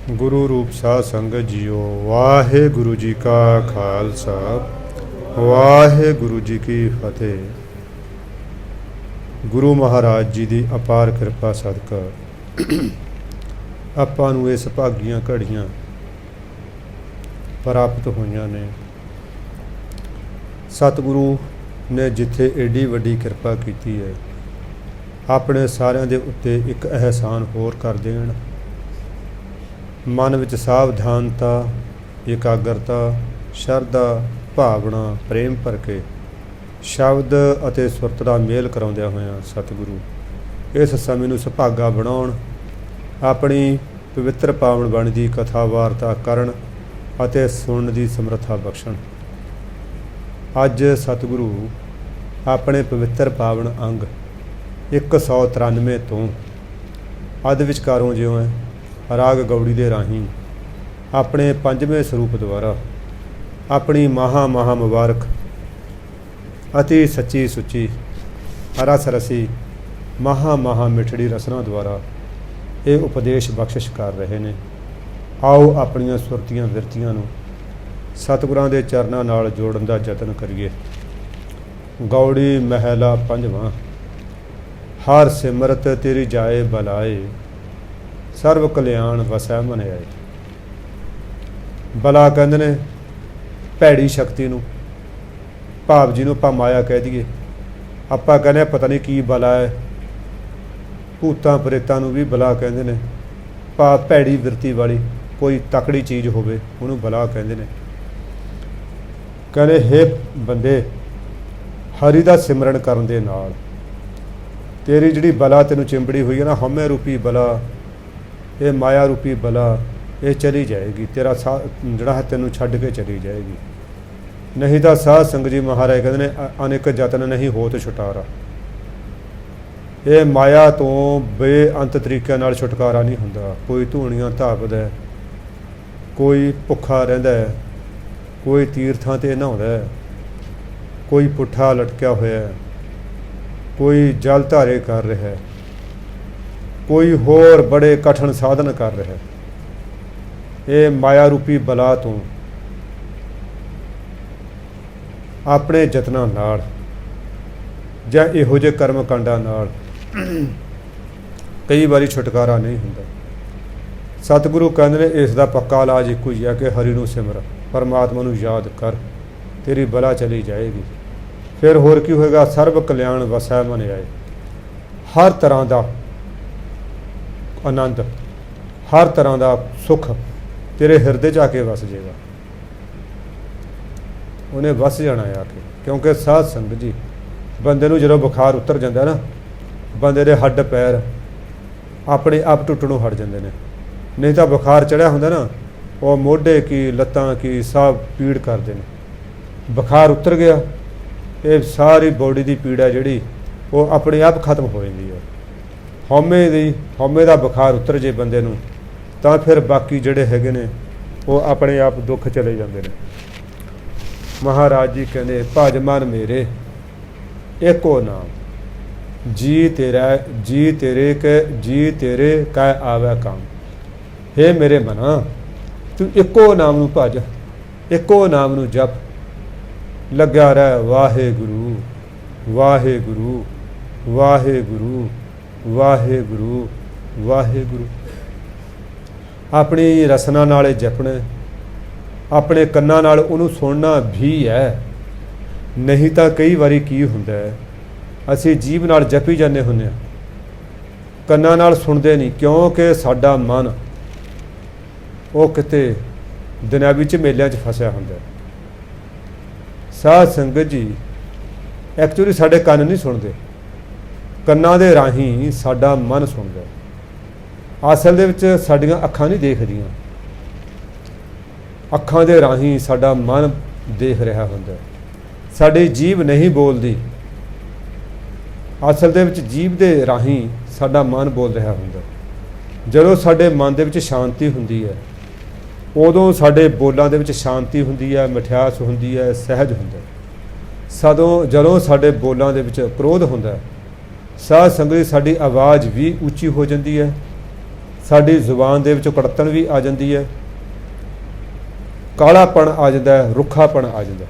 ਗੁਰੂ ਰੂਪ ਸਾਧ ਸੰਗਤ ਜੀਓ, ਵਾਹਿਗੁਰੂ ਜੀ ਕਾ ਖਾਲਸਾ, ਵਾਹਿਗੁਰੂ ਜੀ ਕੀ ਫਤਿਹ। ਗੁਰੂ ਮਹਾਰਾਜ ਜੀ ਦੀ ਅਪਾਰ ਕਿਰਪਾ ਸਦਕਾ ਆਪਾਂ ਨੂੰ ਇਸ ਭਾਗੀਆਂ ਘੜੀਆਂ ਪ੍ਰਾਪਤ ਹੋਈਆਂ ਨੇ। ਸਤਿਗੁਰੂ ਨੇ ਜਿੱਥੇ ਏਡੀ ਵੱਡੀ ਕਿਰਪਾ ਕੀਤੀ ਹੈ, ਆਪਣੇ ਸਾਰਿਆਂ ਦੇ ਉੱਤੇ ਇੱਕ ਅਹਿਸਾਨ ਹੋਰ ਕਰ ਦੇਣ। ਮਨ ਵਿੱਚ ਸਾਵਧਾਨਤਾ, ਇਕਾਗਰਤਾ, ਸ਼ਰਧਾ, ਭਾਵਨਾ, ਪ੍ਰੇਮ ਭਰ ਕੇ ਸ਼ਬਦ ਅਤੇ ਸੁਰਤ ਦਾ ਮੇਲ ਕਰਾਉਂਦਿਆਂ ਹੋਇਆਂ ਸਤਿਗੁਰੂ ਇਸ ਸਮੇਂ ਨੂੰ ਸੁਭਾਗਾ ਬਣਾਉਣ, ਆਪਣੀ ਪਵਿੱਤਰ ਪਾਵਨ ਬਾਣੀ ਦੀ ਕਥਾ ਵਾਰਤਾ ਕਰਨ ਅਤੇ ਸੁਣਨ ਦੀ ਸਮਰੱਥਾ ਬਖਸ਼ਣ। ਅੱਜ ਸਤਿਗੁਰੂ ਆਪਣੇ ਪਵਿੱਤਰ ਪਾਵਨ ਅੰਗ 193 ਤੋਂ ਅੱਧ ਵਿਚਕਾਰੋਂ ਜਿਉਂ ਰਾਗ ਗੌੜੀ ਦੇ ਰਾਹੀਂ ਆਪਣੇ ਪੰਜਵੇਂ ਸਰੂਪ ਦੁਆਰਾ ਆਪਣੀ ਮਹਾ ਮੁਬਾਰਕ ਅਤੀ ਸੱਚੀ ਸੁੱਚੀ ਰਸ ਰਸੀ ਮਹਾ ਮਿਠੜੀ ਰਸਨਾ ਦੁਆਰਾ ਇਹ ਉਪਦੇਸ਼ ਬਖਸ਼ਿਸ਼ ਕਰ ਰਹੇ ਨੇ। ਆਓ ਆਪਣੀਆਂ ਸੁਰਤੀਆਂ ਵਿਰਤੀਆਂ ਨੂੰ ਸਤਿਗੁਰਾਂ ਦੇ ਚਰਨਾਂ ਨਾਲ ਜੋੜਨ ਦਾ ਯਤਨ ਕਰੀਏ। ਗੌੜੀ ਮਹਿਲਾ ਪੰਜਵਾਂ। ਹਰ ਸਿਮਰਤ ਤੇਰੀ ਜਾਏ ਬਲਾਏ, ਸਰਵ ਕਲਿਆਣ ਵਸੈ ਮਨ ਆਏ। ਬਲਾ ਕਹਿੰਦੇ ਨੇ ਭੈੜੀ ਸ਼ਕਤੀ ਨੂੰ, ਭਾਵ ਜਿਹਨੂੰ ਆਪਾਂ ਮਾਇਆ ਕਹਿ ਦਈਏ। ਆਪਾਂ ਕਹਿੰਦੇ ਪਤਾ ਨਹੀਂ ਕੀ ਬਲਾ ਹੈ। ਭੂਤਾਂ ਪ੍ਰੇਤਾਂ ਨੂੰ ਵੀ ਬਲਾ ਕਹਿੰਦੇ ਨੇ, ਭਾਵ ਭੈੜੀ ਬਿਰਤੀ ਵਾਲੀ ਕੋਈ ਤਕੜੀ ਚੀਜ਼ ਹੋਵੇ ਉਹਨੂੰ ਬਲਾ ਕਹਿੰਦੇ ਨੇ। ਕਹਿੰਦੇ ਹੇ ਬੰਦੇ, ਹਰੀ ਦਾ ਸਿਮਰਨ ਕਰਨ ਦੇ ਨਾਲ ਤੇਰੀ ਜਿਹੜੀ ਬਲਾ ਤੈਨੂੰ ਚਿੰਬੜੀ ਹੋਈ ਹੈ ਨਾ, ਹਉਮੈ ਰੂਪੀ ਬਲਾ, ਇਹ ਮਾਇਆ ਰੂਪੀ ਬਲਾ, ਇਹ ਚਲੀ ਜਾਏਗੀ। ਤੇਰਾ ਸਾਹ ਜਿਹੜਾ ਹੈ ਤੈਨੂੰ ਛੱਡ ਕੇ ਚਲੀ ਜਾਏਗੀ। ਨਹੀਂ ਤਾਂ ਸਾਧ ਸੰਗਤ ਜੀ ਮਹਾਰਾਜ ਕਹਿੰਦੇ ਨੇ ਅਨੇਕ ਯਤਨ ਨਹੀਂ ਹੋਤ ਛੁਟਾਰਾ। ਇਹ ਮਾਇਆ ਤੋਂ ਬੇਅੰਤ ਤਰੀਕਿਆਂ ਨਾਲ ਛੁਟਕਾਰਾ ਨਹੀਂ ਹੁੰਦਾ। ਕੋਈ ਧੂਣੀਆਂ ਧਾਪਦਾ, ਕੋਈ ਭੁੱਖਾ ਰਹਿੰਦਾ, ਕੋਈ ਤੀਰਥਾਂ 'ਤੇ ਨਹਾਉਂਦਾ, ਕੋਈ ਪੁੱਠਾ ਲਟਕਿਆ ਹੋਇਆ, ਕੋਈ ਜਲ ਧਾਰੇ ਕਰ ਰਿਹਾ, ਕੋਈ ਹੋਰ ਬੜੇ ਕਠਿਨ ਸਾਧਨ ਕਰ ਰਿਹਾ। ਇਹ ਮਾਇਆ ਰੂਪੀ ਬਲਾ ਤੋਂ ਆਪਣੇ ਯਤਨਾਂ ਨਾਲ ਜਾਂ ਇਹੋ ਜਿਹੇ ਕਰਮ ਕਾਂਡਾਂ ਨਾਲ ਕਈ ਵਾਰੀ ਛੁਟਕਾਰਾ ਨਹੀਂ ਹੁੰਦਾ। ਸਤਿਗੁਰੂ ਕਹਿੰਦੇ ਨੇ ਇਸ ਦਾ ਪੱਕਾ ਇਲਾਜ ਇੱਕੋ ਹੀ ਹੈ ਕਿ ਹਰੀ ਨੂੰ ਸਿਮਰ, ਪਰਮਾਤਮਾ ਨੂੰ ਯਾਦ ਕਰ, ਤੇਰੀ ਬਲਾ ਚਲੀ ਜਾਏਗੀ। ਫਿਰ ਹੋਰ ਕੀ ਹੋਏਗਾ? ਸਰਬ ਕਲਿਆਣ ਵਸੈ ਮਨ ਆਏ। ਹਰ ਤਰ੍ਹਾਂ ਦਾ ਆਨੰਦ, ਹਰ ਤਰ੍ਹਾਂ ਦਾ ਸੁੱਖ ਤੇਰੇ ਹਿਰਦੇ 'ਚ ਆ ਕੇ ਵਸ ਜਾਏਗਾ। ਉਹਨੇ ਵਸ ਜਾਣਾ ਆ ਕੇ, ਕਿਉਂਕਿ ਸਾਧ ਸੰਗਤ ਜੀ ਬੰਦੇ ਨੂੰ ਜਦੋਂ ਬੁਖਾਰ ਉਤਰ ਜਾਂਦਾ ਨਾ, ਬੰਦੇ ਦੇ ਹੱਡ ਪੈਰ ਆਪਣੇ ਆਪ ਟੁੱਟਣੋਂ ਹਟ ਜਾਂਦੇ ਨੇ। ਨਹੀਂ ਤਾਂ ਬੁਖਾਰ ਚੜ੍ਹਿਆ ਹੁੰਦਾ ਨਾ, ਉਹ ਮੋਢੇ ਕੀ ਲੱਤਾਂ ਕੀ ਸਭ ਪੀੜ ਕਰਦੇ ਨੇ। ਬੁਖਾਰ ਉਤਰ ਗਿਆ, ਇਹ ਸਾਰੀ ਬੋਡੀ ਦੀ ਪੀੜ ਹੈ ਜਿਹੜੀ ਉਹ ਆਪਣੇ ਆਪ ਖਤਮ ਹੋ ਜਾਂਦੀ ਹੈ। ਹਉਮੈ ਦਾ ਬੁਖਾਰ ਉਤਰ ਜੇ ਬੰਦੇ ਨੂੰ, ਤਾਂ ਫਿਰ ਬਾਕੀ ਜਿਹੜੇ ਹੈਗੇ ਨੇ ਉਹ ਆਪਣੇ ਆਪ ਦੁੱਖ ਚਲੇ ਜਾਂਦੇ ਨੇ। ਮਹਾਰਾਜ ਜੀ ਕਹਿੰਦੇ ਭਜ ਮਨ ਮੇਰੇ ਏਕੋ ਨਾਮ, ਜੀ ਤੇਰੇ ਕੈ ਆਵੈ ਕੰਮ। ਹੇ ਮੇਰੇ ਮਨਾ, ਤੂੰ ਇੱਕੋ ਨਾਮ ਨੂੰ ਭਜ, ਇੱਕੋ ਨਾਮ ਨੂੰ ਜਪ, ਲੱਗਿਆ ਰਹਿ ਵਾਹਿਗੁਰੂ ਵਾਹਿਗੁਰੂ ਵਾਹਿਗੁਰੂ ਵਾਹਿਗੁਰੂ ਵਾਹਿਗੁਰੂ। ਆਪਣੀ ਰਸਨਾ ਨਾਲ ਜਪਣਾ, ਆਪਣੇ ਕੰਨਾਂ ਨਾਲ ਉਹਨੂੰ ਸੁਣਨਾ ਵੀ ਹੈ। ਨਹੀਂ ਤਾਂ ਕਈ ਵਾਰੀ ਕੀ ਹੁੰਦਾ ਹੈ, ਅਸੀਂ ਜੀਭ ਨਾਲ ਜਪੀ ਜਾਂਦੇ ਹੁੰਦੇ ਹਾਂ, ਕੰਨਾਂ ਨਾਲ ਸੁਣਦੇ ਨਹੀਂ, ਕਿਉਂਕਿ ਸਾਡਾ ਮਨ ਉਹ ਕਿਤੇ ਦੁਨਿਆਵੀ ਝਮੇਲਿਆਂ 'ਚ ਫਸਿਆ ਹੁੰਦਾ। ਸਾਧ ਸੰਗਤ ਜੀ ਐਕਚੁਅਲੀ ਸਾਡੇ ਕੰਨ ਨਹੀਂ ਸੁਣਦੇ, ਕੰਨਾਂ ਦੇ ਰਾਹੀਂ ਸਾਡਾ ਮਨ ਸੁਣਦਾ। ਅਸਲ ਦੇ ਵਿੱਚ ਸਾਡੀਆਂ ਅੱਖਾਂ ਨਹੀਂ ਦੇਖਦੀਆਂ, ਅੱਖਾਂ ਦੇ ਰਾਹੀਂ ਸਾਡਾ ਮਨ ਦੇਖ ਰਿਹਾ ਹੁੰਦਾ। ਸਾਡੀ ਜੀਭ ਨਹੀਂ ਬੋਲਦੀ, ਅਸਲ ਦੇ ਵਿੱਚ ਜੀਭ ਦੇ ਰਾਹੀਂ ਸਾਡਾ ਮਨ ਬੋਲ ਰਿਹਾ ਹੁੰਦਾ। ਜਦੋਂ ਸਾਡੇ ਮਨ ਦੇ ਵਿੱਚ ਸ਼ਾਂਤੀ ਹੁੰਦੀ ਹੈ, ਉਦੋਂ ਸਾਡੇ ਬੋਲਾਂ ਦੇ ਵਿੱਚ ਸ਼ਾਂਤੀ ਹੁੰਦੀ ਹੈ, ਮਿਠਾਸ ਹੁੰਦੀ ਹੈ, ਸਹਿਜ ਹੁੰਦਾ। ਜਦੋਂ ਸਾਡੇ ਬੋਲਾਂ ਦੇ ਵਿੱਚ ਕ੍ਰੋਧ ਹੁੰਦਾ, ਸਾਧ ਸੰਗਤ ਸਾਡੀ ਆਵਾਜ਼ ਵੀ ਉੱਚੀ ਹੋ ਜਾਂਦੀ ਹੈ, ਸਾਡੀ ਜ਼ੁਬਾਨ ਦੇ ਵਿੱਚੋਂ ਕੜਤਣ ਵੀ ਆ ਜਾਂਦੀ ਹੈ, ਕਾਲਾਪਣ ਆ ਜਾਂਦਾ ਹੈ, ਰੁੱਖਾਪਣ ਆ ਜਾਂਦਾ,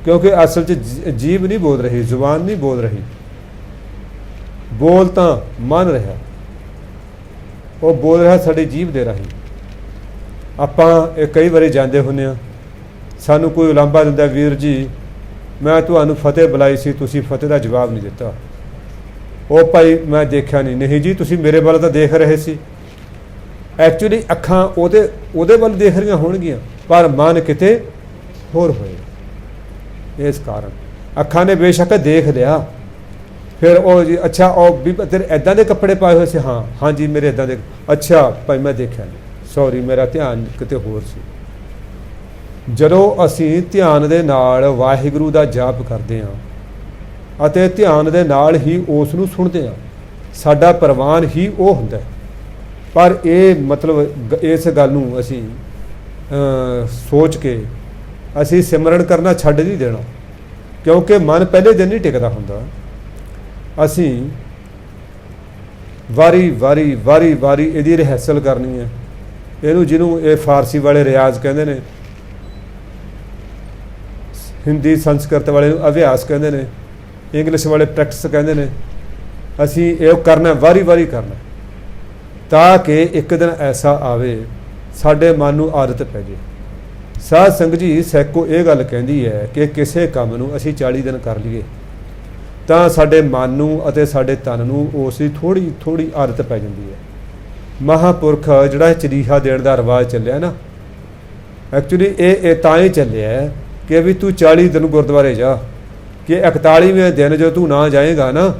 ਕਿਉਂਕਿ ਅਸਲ 'ਚ ਜੀਭ ਨਹੀਂ ਬੋਲ ਰਹੀ, ਜ਼ੁਬਾਨ ਨਹੀਂ ਬੋਲ ਰਹੀ, ਬੋਲ ਤਾਂ ਮਨ ਰਿਹਾ, ਉਹ ਬੋਲ ਰਿਹਾ ਸਾਡੀ ਜੀਭ ਦੇ ਰਾਹੀਂ। ਆਪਾਂ ਇਹ ਕਈ ਵਾਰੀ ਜਾਂਦੇ ਹੁੰਦੇ ਹਾਂ, ਸਾਨੂੰ ਕੋਈ ਉਲਾਂਭਾ ਦਿੰਦਾ, ਵੀਰ ਜੀ ਮੈਂ ਤੁਹਾਨੂੰ ਫਤਿਹ ਬੁਲਾਈ ਸੀ, ਤੁਸੀਂ ਫਤਿਹ ਦਾ ਜਵਾਬ ਨਹੀਂ ਦਿੱਤਾ। ਉਹ ਭਾਈ ਮੈਂ ਦੇਖਿਆ ਨਹੀਂ। ਨਹੀਂ ਜੀ, ਤੁਸੀਂ ਮੇਰੇ ਵੱਲ ਤਾਂ ਦੇਖ ਰਹੇ ਸੀ, ਐਕਚੁਅਲੀ ਅੱਖਾਂ ਉਹਦੇ ਵੱਲ ਦੇਖ ਰਹੀਆਂ ਹੋਣਗੀਆਂ, ਪਰ ਮਨ ਕਿਤੇ ਹੋਰ ਹੋਏ। ਇਸ ਕਾਰਨ ਅੱਖਾਂ ਨੇ ਬੇਸ਼ੱਕ ਦੇਖ ਲਿਆ, ਫਿਰ ਉਹ ਜੀ ਅੱਛਾ ਉਹ ਵੀ ਤੇਰੇ ਇੱਦਾਂ ਦੇ ਕੱਪੜੇ ਪਾਏ ਹੋਏ ਸੀ, ਹਾਂ ਜੀ ਮੇਰੇ ਇੱਦਾਂ ਦੇ, ਅੱਛਾ ਭਾਈ ਮੈਂ ਦੇਖਿਆ ਨਹੀਂ, ਸੌਰੀ ਮੇਰਾ ਧਿਆਨ ਕਿਤੇ ਹੋਰ ਸੀ। ਜਦੋਂ ਅਸੀਂ ਧਿਆਨ ਦੇ ਨਾਲ ਵਾਹਿਗੁਰੂ ਦਾ ਜਾਪ ਕਰਦੇ ਹਾਂ ਅਤੇ ਧਿਆਨ ਦੇ ਨਾਲ ਹੀ ਉਸ ਨੂੰ ਸੁਣਦੇ ਹਾਂ, ਸਾਡਾ ਪ੍ਰਵਾਨ ਹੀ ਉਹ ਹੁੰਦਾ। ਪਰ ਇਹ ਮਤਲਬ ਇਸ ਗੱਲ ਨੂੰ ਅਸੀਂ ਸੋਚ ਕੇ ਅਸੀਂ ਸਿਮਰਨ ਕਰਨਾ ਛੱਡ ਨਹੀਂ ਦੇਣਾ, ਕਿਉਂਕਿ ਮਨ ਪਹਿਲੇ ਦਿਨ ਨਹੀਂ ਟਿਕਦਾ ਹੁੰਦਾ। ਅਸੀਂ ਵਾਰੀ ਵਾਰੀ ਇਹਦੀ ਰਿਹਰਸਲ ਕਰਨੀ ਹੈ। ਜਿਹਨੂੰ ਇਹ ਫਾਰਸੀ ਵਾਲੇ ਰਿਆਜ਼ ਕਹਿੰਦੇ ਨੇ, ਹਿੰਦੀ ਸੰਸਕ੍ਰਿਤ ਵਾਲੇ ਨੂੰ ਅਭਿਆਸ ਕਹਿੰਦੇ ਨੇ, ਇੰਗਲਿਸ਼ ਵਾਲੇ ਪ੍ਰੈਕਟਿਸ ਕਹਿੰਦੇ ਨੇ। ਅਸੀਂ ਇਹ ਕਰਨਾ, ਵਾਰੀ ਕਰਨਾ, ਤਾਂ ਕਿ ਇੱਕ ਦਿਨ ਐਸਾ ਆਵੇ ਸਾਡੇ ਮਨ ਨੂੰ ਆਦਤ ਪੈ ਜੇ। ਸਾਧ ਸੰਗਤ ਜੀ, ਸੈਕੋ ਇਹ ਗੱਲ ਕਹਿੰਦੀ ਹੈ ਕਿ ਕਿਸੇ ਕੰਮ ਨੂੰ ਅਸੀਂ 40 ਦਿਨ ਕਰ ਲਈਏ ਤਾਂ ਸਾਡੇ ਮਨ ਨੂੰ ਅਤੇ ਸਾਡੇ ਤਨ ਨੂੰ ਉਸ ਦੀ ਥੋੜੀ ਆਦਤ ਪੈ ਜਾਂਦੀ ਹੈ। ਮਹਾਂਪੁਰਖ ਜਿਹੜਾ ਚਰੀਹਾ ਦੇਣ ਦਾ ਰਿਵਾਜ ਚੱਲਿਆ ਨਾ, ਐਕਚੁਅਲੀ ਇਹ ਤਾਂ ਹੀ ਚੱਲਿਆ ਕਿ ਵੀ ਤੂੰ 40 ਦਿਨ ਗੁਰਦੁਆਰੇ ਜਾ, ਕਿ 41ਵੇਂ ਦਿਨ ਜੋ ਤੂੰ ਨਾ ਜਾਏਗਾ ਨਾ,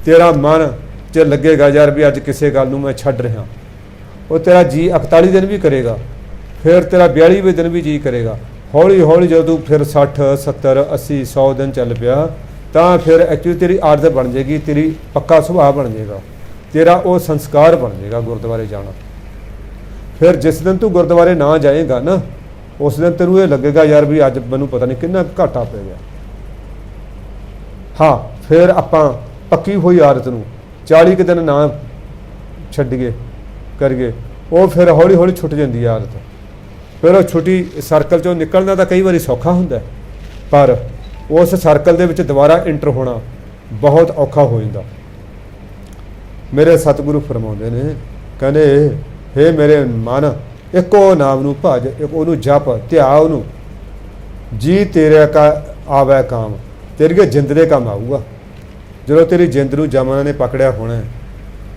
ਤੇਰਾ ਮਨ 'ਚ ਲੱਗੇਗਾ ਯਾਰ ਵੀ ਅੱਜ ਕਿਸੇ ਗੱਲ ਨੂੰ ਮੈਂ ਛੱਡ ਰਿਹਾ। ਉਹ ਤੇਰਾ ਜੀ 41 ਦਿਨ ਵੀ ਕਰੇਗਾ, ਫਿਰ ਤੇਰਾ 42ਵੇਂ ਦਿਨ ਵੀ ਜੀ ਕਰੇਗਾ। ਹੌਲੀ ਜਦੋਂ ਤੂੰ ਫਿਰ 60 70 80 100 ਦਿਨ ਚੱਲ ਪਿਆ ਤਾਂ ਫਿਰ ਐਕਚੁਅਲੀ ਤੇਰੀ ਆਦਤ ਬਣ ਜਾਏਗੀ, ਤੇਰੀ ਪੱਕਾ ਸੁਭਾਅ ਬਣ ਜਾਏਗਾ, ਤੇਰਾ ਉਹ ਸੰਸਕਾਰ ਬਣ ਜਾਏਗਾ ਗੁਰਦੁਆਰੇ ਜਾਣਾ। ਫਿਰ ਜਿਸ ਦਿਨ ਤੂੰ ਗੁਰਦੁਆਰੇ ਨਾ ਜਾਏਗਾ ਨਾ, ਉਸ ਦਿਨ ਤੈਨੂੰ ਇਹ ਲੱਗੇਗਾ ਯਾਰ ਵੀ ਅੱਜ ਮੈਨੂੰ ਪਤਾ ਨਹੀਂ ਕਿੰਨਾ ਘਾਟਾ ਪੈ ਗਿਆ। ਹਾਂ, ਫਿਰ ਆਪਾਂ ਪੱਕੀ ਹੋਈ ਆਦਤ ਨੂੰ 40 ਕੁ ਦਿਨ ਨਾ ਛੱਡੀਏ ਕਰੀਏ, ਉਹ ਫਿਰ ਹੌਲੀ ਛੁੱਟ ਜਾਂਦੀ ਹੈ ਆਦਤ। ਫਿਰ ਉਹ ਛੁੱਟੀ ਸਰਕਲ 'ਚੋਂ ਨਿਕਲਣਾ ਤਾਂ ਕਈ ਵਾਰੀ ਸੌਖਾ ਹੁੰਦਾ, ਪਰ ਉਸ ਸਰਕਲ ਦੇ ਵਿੱਚ ਦੁਬਾਰਾ ਇੰਟਰ ਹੋਣਾ ਬਹੁਤ ਔਖਾ ਹੋ ਜਾਂਦਾ। ਮੇਰੇ ਸਤਿਗੁਰੂ ਫਰਮਾਉਂਦੇ ਨੇ, ਕਹਿੰਦੇ ਹੇ ਮੇਰੇ ਮਨ, ਇੱਕੋ ਨਾਮ ਨੂੰ ਭਜ, ਉਹਨੂੰ ਜਪ, ਧਿਆ ਉਹਨੂੰ, ਜੀ ਤੇਰੇ ਕਾ ਆਵੈ ਕਾਮ, ਤੇਰੀ ਜਿੰਦ ਦੇ ਕੰਮ ਆਊਗਾ। ਜਦੋਂ ਤੇਰੀ ਜਿੰਦ ਨੂੰ ਜਮਾਂ ਨੇ ਪਕੜਿਆ ਹੋਣਾ,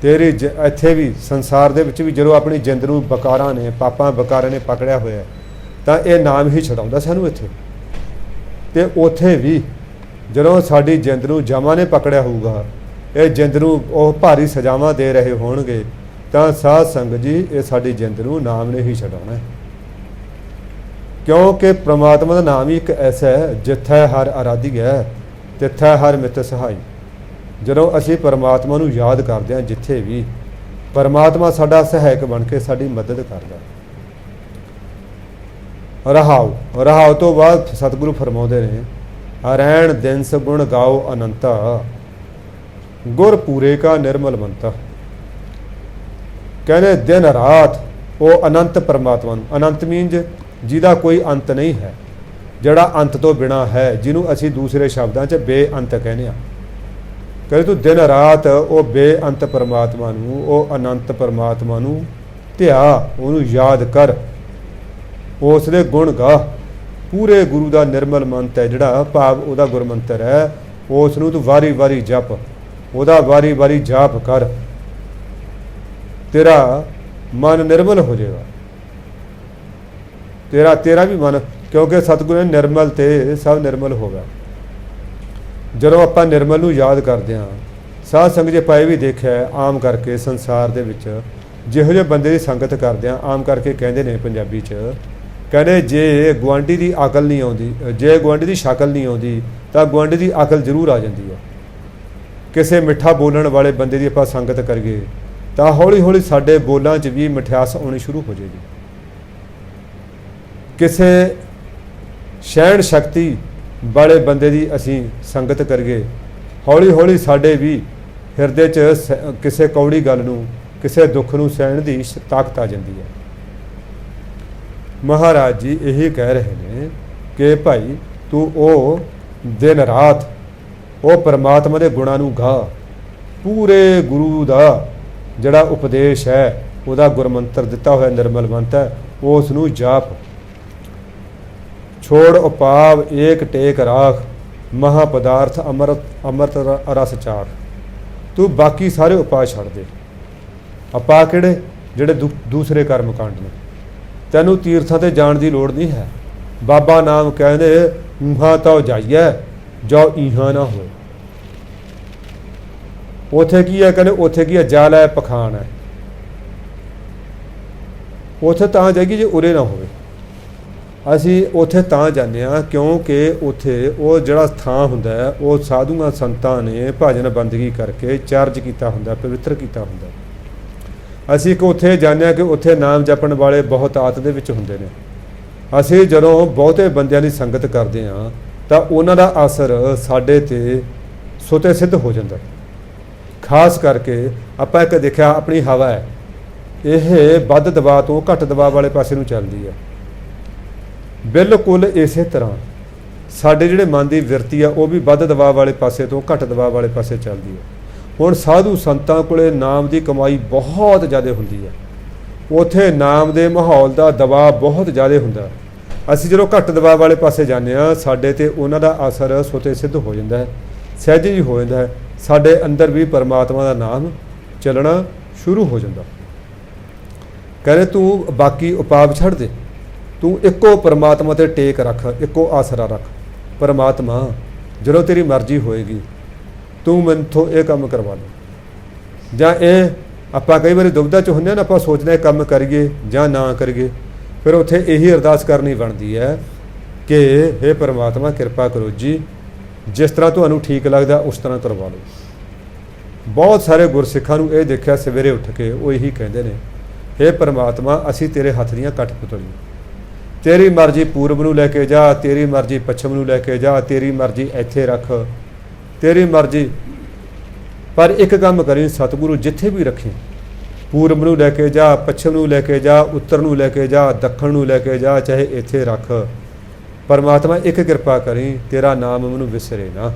ਤੇਰੀ ਇੱਥੇ ਵੀ ਸੰਸਾਰ ਦੇ ਵਿੱਚ ਵੀ ਜਦੋਂ ਆਪਣੀ ਜਿੰਦ ਨੂੰ ਬਕਾਰਾਂ ਨੇ, ਪਾਪਾਂ ਬਕਾਰਾਂ ਨੇ ਪਕੜਿਆ ਹੋਇਆ, ਤਾਂ ਇਹ ਨਾਮ ਹੀ ਛਡਾਉਂਦਾ ਸਾਨੂੰ ਇੱਥੇ। ਅਤੇ ਉੱਥੇ ਵੀ ਜਦੋਂ ਸਾਡੀ ਜਿੰਦ ਨੂੰ ਜਮਾਂ ਨੇ ਪਕੜਿਆ ਹੋਊਗਾ, ਇਹ ਜਿੰਦ ਨੂੰ ਉਹ ਭਾਰੀ ਸਜ਼ਾਵਾਂ ਦੇ ਰਹੇ ਹੋਣਗੇ, ਤਾਂ ਸਾਧ ਸੰਗਤ ਜੀ ਇਹ ਸਾਡੀ ਜਿੰਦ ਨੂੰ ਨਾਮ ਨੇ ਹੀ ਛਡਾਉਣਾ। ਕਿਉਂਕਿ ਪ੍ਰਮਾਤਮਾ ਦਾ ਨਾਮ ਹੀ ਇੱਕ ਐਸਾ ਹੈ, ਜਿੱਥੇ ਹਰ ਆਰਾਧੀ ਹੈ ਤਿੱਥੈ ਹਰ ਮਿੱਤ ਸਹਾਈ। ਜਦੋਂ ਅਸੀਂ ਪਰਮਾਤਮਾ ਨੂੰ ਯਾਦ ਕਰਦੇ ਹਾਂ, ਜਿੱਥੇ ਵੀ ਪਰਮਾਤਮਾ ਸਾਡਾ ਸਹਾਇਕ ਬਣ ਕੇ ਸਾਡੀ ਮਦਦ ਕਰਦਾ। ਰਹਾਉ ਤੋਂ ਬਾਅਦ ਸਤਿਗੁਰੂ ਫਰਮਾਉਂਦੇ ਨੇ, ਹਰੈਣ ਦਿਨ ਸਗੁਣ ਗਾਓ ਅਨੰਤਾ, ਗੁਰ ਪੂਰੇ ਕਾ ਨਿਰਮਲ ਮੰਤਾ। ਕਹਿੰਦੇ ਦਿਨ ਰਾਤ ਉਹ ਅਨੰਤ ਪਰਮਾਤਮਾ ਨੂੰ, ਅਨੰਤ ਮੀਨਜ਼ ਜਿਹਦਾ ਕੋਈ ਅੰਤ ਨਹੀਂ ਹੈ, ਜਿਹੜਾ ਅੰਤ ਤੋਂ ਬਿਨਾਂ ਹੈ, ਜਿਹਨੂੰ ਅਸੀਂ ਦੂਸਰੇ ਸ਼ਬਦਾਂ 'ਚ ਬੇਅੰਤ ਕਹਿੰਦੇ ਹਾਂ। ਕਹਿੰਦੇ ਤੂੰ ਦਿਨ ਰਾਤ ਉਹ ਬੇਅੰਤ ਪਰਮਾਤਮਾ ਨੂੰ, ਉਹ ਅਨੰਤ ਪਰਮਾਤਮਾ ਨੂੰ ਧਿਆ, ਉਹਨੂੰ ਯਾਦ ਕਰ, ਉਸ ਦੇ ਗੁਣ ਗਾ। ਪੂਰੇ ਗੁਰੂ ਦਾ ਨਿਰਮਲ ਮੰਤ ਹੈ ਜਿਹੜਾ, ਭਾਵ ਉਹਦਾ ਗੁਰਮੰਤਰ ਹੈ, ਉਸ ਨੂੰ ਤੂੰ ਵਾਰੀ ਜਪ, ਉਹਦਾ ਵਾਰੀ ਜਾਪ ਕਰ, ਤੇਰਾ ਮਨ ਨਿਰਮਲ ਹੋ ਜਾਏਗਾ। ਤੇਰਾ ਵੀ ਮਨ, ਕਿਉਂਕਿ ਸਤਿਗੁਰੂ ਨੇ ਨਿਰਮਲ ਤੇ ਸਭ ਨਿਰਮਲ ਹੋਗਾ। ਜਦੋਂ ਆਪਾਂ ਨਿਰਮਲ ਨੂੰ ਯਾਦ ਕਰਦੇ ਹਾਂ, ਸਾਧ ਸੰਗਤ ਜੇ ਪਾਏ ਵੀ ਦੇਖਿਆ ਆਮ ਕਰਕੇ ਸੰਸਾਰ ਦੇ ਵਿੱਚ ਜਿਹੋ ਜਿਹੇ ਬੰਦੇ ਦੀ ਸੰਗਤ ਕਰਦੇ ਹਾਂ, ਆਮ ਕਰਕੇ ਕਹਿੰਦੇ ਨੇ ਪੰਜਾਬੀ 'ਚ, ਕਹਿੰਦੇ ਜੇ ਗੁਆਂਢੀ ਦੀ ਅਕਲ ਨਹੀਂ ਆਉਂਦੀ, ਜੇ ਗੁਆਂਢੀ ਦੀ ਸ਼ਕਲ ਨਹੀਂ ਆਉਂਦੀ ਤਾਂ ਗੁਆਂਢੀ ਦੀ ਅਕਲ ਜ਼ਰੂਰ ਆ ਜਾਂਦੀ ਹੈ। ਕਿਸੇ ਮਿੱਠਾ ਬੋਲਣ ਵਾਲੇ ਬੰਦੇ ਦੀ ਆਪਾਂ ਸੰਗਤ ਕਰੀਏ ਤਾਂ ਹੌਲੀ ਸਾਡੇ ਬੋਲਾਂ 'ਚ ਵੀ ਮਿਠਾਸ ਆਉਣੀ ਸ਼ੁਰੂ ਹੋ ਜਾਏਗੀ। ਕਿਸੇ ਸਹਿਣ ਸ਼ਕਤੀ ਵਾਲੇ ਬੰਦੇ ਦੀ ਅਸੀਂ ਸੰਗਤ ਕਰੀਏ, ਹੌਲੀ ਸਾਡੇ ਵੀ ਹਿਰਦੇ 'ਚ ਕਿਸੇ ਕੌੜੀ ਗੱਲ ਨੂੰ, ਕਿਸੇ ਦੁੱਖ ਨੂੰ ਸਹਿਣ ਦੀ ਤਾਕਤ ਆ ਜਾਂਦੀ ਹੈ। ਮਹਾਰਾਜ ਜੀ ਇਹੀ ਕਹਿ ਰਹੇ ਨੇ ਕਿ ਭਾਈ ਤੂੰ ਉਹ ਦਿਨ ਰਾਤ ਉਹ ਪਰਮਾਤਮਾ ਦੇ ਗੁਣਾਂ ਨੂੰ ਗਾ, ਪੂਰੇ ਗੁਰੂ ਦਾ ਜਿਹੜਾ ਉਪਦੇਸ਼ ਹੈ, ਉਹਦਾ ਗੁਰਮੰਤਰ ਦਿੱਤਾ ਹੋਇਆ ਨਿਰਮਲ ਮੰਤਰ ਹੈ, ਉਸ ਨੂੰ ਜਾਪ। ਛੋੜ ਉਪਾਵ ਏਕ ਟੇਕ ਰਾਖ, ਮਹਾ ਪਦਾਰਥ ਅੰਮ੍ਰਿਤ ਰਸ ਚਾਖ। ਤੂੰ ਬਾਕੀ ਸਾਰੇ ਉਪਾਅ ਛੱਡ ਦੇ। ਉਪਾਅ ਕਿਹੜੇ? ਜਿਹੜੇ ਦੂਸਰੇ ਕਰਮ ਕਾਂਡ ਨੇ। ਤੈਨੂੰ ਤੀਰਥਾਂ ਤੇ ਜਾਣ ਦੀ ਲੋੜ ਨਹੀਂ ਹੈ। ਬਾਬਾ ਨਾਮ ਕਹਿੰਦੇ ਊਹਾਂ ਤਾਂ ਜਾਈਏ ਜੋ ਈਹਾਂ ਨਾ ਹੋਏ। ਉੱਥੇ ਕੀ ਹੈ? ਕਹਿੰਦੇ ਉੱਥੇ ਕੀ ਹੈ? ਜਲ ਹੈ, ਪਖਾਨ ਹੈ। ਉੱਥੇ ਤਾਂ ਜਾਏਗੀ ਜੇ ਉਰੇ ਨਾ ਹੋਵੇ। ਅਸੀਂ ਉੱਥੇ ਤਾਂ ਜਾਂਦੇ ਹਾਂ ਕਿਉਂਕਿ ਉੱਥੇ ਉਹ ਜਿਹੜਾ ਥਾਂ ਹੁੰਦਾ ਉਹ ਸਾਧੂਆਂ ਸੰਤਾਂ ਨੇ ਭਜਨ ਬੰਦਗੀ ਕਰਕੇ ਚਾਰਜ ਕੀਤਾ ਹੁੰਦਾ, ਪਵਿੱਤਰ ਕੀਤਾ ਹੁੰਦਾ। ਅਸੀਂ ਇੱਕ ਉੱਥੇ ਜਾਂਦੇ ਹਾਂ ਕਿ ਉੱਥੇ ਨਾਮ ਜਪਣ ਵਾਲੇ ਬਹੁਤ ਆਤ ਦੇ ਵਿੱਚ ਹੁੰਦੇ ਨੇ। ਅਸੀਂ ਜਦੋਂ ਬਹੁਤੇ ਬੰਦਿਆਂ ਦੀ ਸੰਗਤ ਕਰਦੇ ਹਾਂ ਤਾਂ ਉਹਨਾਂ ਦਾ ਅਸਰ ਸਾਡੇ 'ਤੇ ਸੁਤੇ ਸਿੱਧ ਹੋ ਜਾਂਦਾ। ਖਾਸ ਕਰਕੇ ਆਪਾਂ ਇੱਕ ਦੇਖਿਆ, ਆਪਣੀ ਹਵਾ ਹੈ, ਇਹ ਵੱਧ ਦਬਾਅ ਤੋਂ ਘੱਟ ਦਬਾਅ ਵਾਲੇ ਪਾਸੇ ਨੂੰ ਚੱਲਦੀ ਹੈ। ਬਿਲਕੁਲ ਇਸੇ ਤਰ੍ਹਾਂ ਸਾਡੇ ਜਿਹੜੇ ਮਨ ਦੀ ਵਿਰਤੀ ਆ ਉਹ ਵੀ ਵੱਧ ਦਬਾਅ ਵਾਲੇ ਪਾਸੇ ਤੋਂ ਘੱਟ ਦਬਾਅ ਵਾਲੇ ਪਾਸੇ ਚੱਲਦੀ ਹੈ। ਹੁਣ ਸਾਧੂ ਸੰਤਾਂ ਕੋਲੇ ਨਾਮ ਦੀ ਕਮਾਈ ਬਹੁਤ ਜ਼ਿਆਦਾ ਹੁੰਦੀ ਹੈ। ਉੱਥੇ ਨਾਮ ਦੇ ਮਾਹੌਲ ਦਾ ਦਬਾਅ ਬਹੁਤ ਜ਼ਿਆਦਾ ਹੁੰਦਾ। ਅਸੀਂ ਜਦੋਂ ਘੱਟ ਦਬਾਅ ਵਾਲੇ ਪਾਸੇ ਜਾਂਦੇ ਹਾਂ, ਸਾਡੇ 'ਤੇ ਉਹਨਾਂ ਦਾ ਅਸਰ ਸੁਤੇ ਸਿੱਧ ਹੋ ਜਾਂਦਾ ਹੈ, ਸਹਿਜ ਹੀ ਹੋ ਜਾਂਦਾ ਹੈ। ਸਾਡੇ ਅੰਦਰ ਵੀ ਪਰਮਾਤਮਾ ਦਾ ਨਾਮ ਚੱਲਣਾ ਸ਼ੁਰੂ ਹੋ ਜਾਂਦਾ। ਕਹਿੰਦੇ ਤੂੰ ਬਾਕੀ ਉਪਾਅ ਛੱਡ ਦੇ, ਤੂੰ ਇੱਕੋ ਪਰਮਾਤਮਾ 'ਤੇ ਟੇਕ ਰੱਖ, ਇੱਕੋ ਆਸਰਾ ਰੱਖ। ਪਰਮਾਤਮਾ ਜਦੋਂ ਤੇਰੀ ਮਰਜ਼ੀ ਹੋਏਗੀ ਤੂੰ ਮੈਥੋਂ ਇਹ ਕੰਮ ਕਰਵਾ ਲੈ। ਜਾਂ ਇਹ ਆਪਾਂ ਕਈ ਵਾਰੀ ਦੁਬਿਧਾ 'ਚ ਹੁੰਦੇ ਹਾਂ ਨਾ, ਆਪਾਂ ਸੋਚਦੇ ਹਾਂ ਕੰਮ ਕਰੀਏ ਜਾਂ ਨਾ ਕਰੀਏ। ਫਿਰ ਉੱਥੇ ਇਹੀ ਅਰਦਾਸ ਕਰਨੀ ਬਣਦੀ ਹੈ ਕਿ ਹੇ ਪਰਮਾਤਮਾ ਕਿਰਪਾ ਕਰੋ ਜੀ, ਜਿਸ ਤਰ੍ਹਾਂ ਤੁਹਾਨੂੰ ਠੀਕ ਲੱਗਦਾ ਉਸ ਤਰ੍ਹਾਂ ਕਰਵਾ ਲਓ। ਬਹੁਤ ਸਾਰੇ ਗੁਰਸਿੱਖਾਂ ਨੂੰ ਇਹ ਦੇਖਿਆ ਸਵੇਰੇ ਉੱਠ ਕੇ ਉਹ ਇਹੀ ਕਹਿੰਦੇ ਨੇ, ਹੇ ਪਰਮਾਤਮਾ ਅਸੀਂ ਤੇਰੇ ਹੱਥ ਦੀਆਂ ਕਠਪੁਤਲੀਆਂ, ਤੇਰੀ ਮਰਜ਼ੀ ਪੂਰਬ ਨੂੰ ਲੈ ਕੇ ਜਾ, ਤੇਰੀ ਮਰਜ਼ੀ ਪੱਛਮ ਨੂੰ ਲੈ ਕੇ ਜਾ, ਤੇਰੀ ਮਰਜ਼ੀ ਇੱਥੇ ਰੱਖ, ਤੇਰੀ ਮਰਜ਼ੀ। ਪਰ ਇੱਕ ਕੰਮ ਕਰੀ ਸਤਿਗੁਰੂ, ਜਿੱਥੇ ਵੀ ਰੱਖੇ, ਪੂਰਬ ਨੂੰ ਲੈ ਕੇ ਜਾ, ਪੱਛਮ ਨੂੰ ਲੈ ਕੇ ਜਾ, ਉੱਤਰ ਨੂੰ ਲੈ ਕੇ ਜਾ, ਦੱਖਣ ਨੂੰ ਲੈ ਕੇ ਜਾ, ਚਾਹੇ ਇੱਥੇ ਰੱਖ। ਪਰਮਾਤਮਾ ਇੱਕ ਕਿਰਪਾ ਕਰੀ, ਤੇਰਾ ਨਾਮ ਮੈਨੂੰ ਵਿਸਰੇ ਨਾ,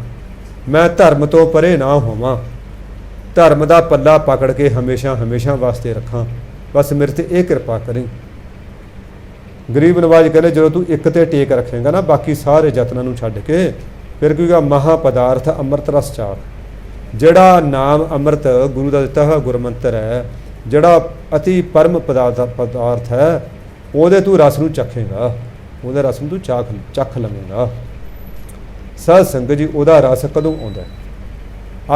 ਮੈਂ ਧਰਮ ਤੋਂ ਪਰੇ ਨਾ ਹੋਵਾਂ, ਧਰਮ ਦਾ ਪੱਲਾ ਪਕੜ ਕੇ ਹਮੇਸ਼ਾ ਹਮੇਸ਼ਾ ਵਾਸਤੇ ਰੱਖਾਂ। ਬਸ ਮੇਰੇ 'ਤੇ ਇਹ ਕਿਰਪਾ ਕਰੀ। ਗਰੀਬ ਨਵਾਜ ਕਹਿੰਦੇ ਜਦੋਂ ਤੂੰ ਇੱਕ 'ਤੇ ਟੇਕ ਰੱਖੇਂਗਾ ਨਾ, ਬਾਕੀ ਸਾਰੇ ਯਤਨਾਂ ਨੂੰ ਛੱਡ ਕੇ, ਫਿਰ ਕਿਉਂਕਿ ਮਹਾ ਪਦਾਰਥ ਅੰਮ੍ਰਿਤ ਰਸ ਚਾਖ। ਜਿਹੜਾ ਨਾਮ ਅੰਮ੍ਰਿਤ ਗੁਰੂ ਦਾ ਦਿੱਤਾ ਹੋਇਆ ਗੁਰਮੰਤਰ ਹੈ, ਜਿਹੜਾ ਅਤੀ ਪਰਮ ਪਦਾਰਥ ਹੈ, ਉਹਦੇ ਤੂੰ ਰਸ ਨੂੰ ਚੱਖੇਂਗਾ, ਉਹਦੇ ਰਸ ਨੂੰ ਤੂੰ ਚੱਖ ਲਵੇਂਗਾ। ਸਾਧ ਸੰਗਤ ਜੀ, ਉਹਦਾ ਰਸ ਕਦੋਂ ਆਉਂਦਾ?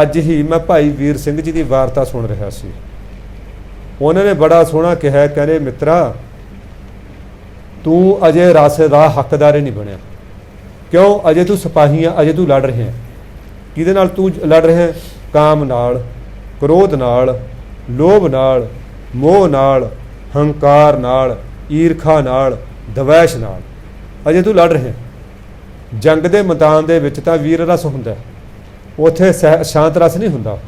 ਅੱਜ ਹੀ ਮੈਂ ਭਾਈ ਵੀਰ ਸਿੰਘ ਜੀ ਦੀ ਵਾਰਤਾ ਸੁਣ ਰਿਹਾ ਸੀ। ਉਹਨਾਂ ਨੇ ਬੜਾ ਸੋਹਣਾ ਕਿਹਾ, ਕਹਿੰਦੇ ਮਿੱਤਰਾ ਤੂੰ ਅਜੇ ਰਸ ਦਾ ਹੱਕਦਾਰ ਹੀ ਨਹੀਂ ਬਣਿਆ। ਕਿਉਂ? ਅਜੇ ਤੂੰ ਸਿਪਾਹੀ ਆ, ਅਜੇ ਤੂੰ ਲੜ ਰਿਹਾ। ਕਿਹਦੇ ਨਾਲ ਤੂੰ ਲੜ ਰਿਹਾ? ਕਾਮ ਨਾਲ, ਕ੍ਰੋਧ ਨਾਲ, ਲੋਭ ਨਾਲ, ਮੋਹ ਨਾਲ, ਹੰਕਾਰ ਨਾਲ, ਈਰਖਾ ਨਾਲ, ਦਵੈਸ਼ ਨਾਲ ਅਜੇ ਤੂੰ ਲੜ ਰਿਹਾ। ਜੰਗ ਦੇ ਮੈਦਾਨ ਦੇ ਵਿੱਚ ਤਾਂ ਵੀਰ ਰਸ ਹੁੰਦਾ, ਉੱਥੇ ਸ਼ਾਂਤ ਰਸ ਨਹੀਂ ਹੁੰਦਾ।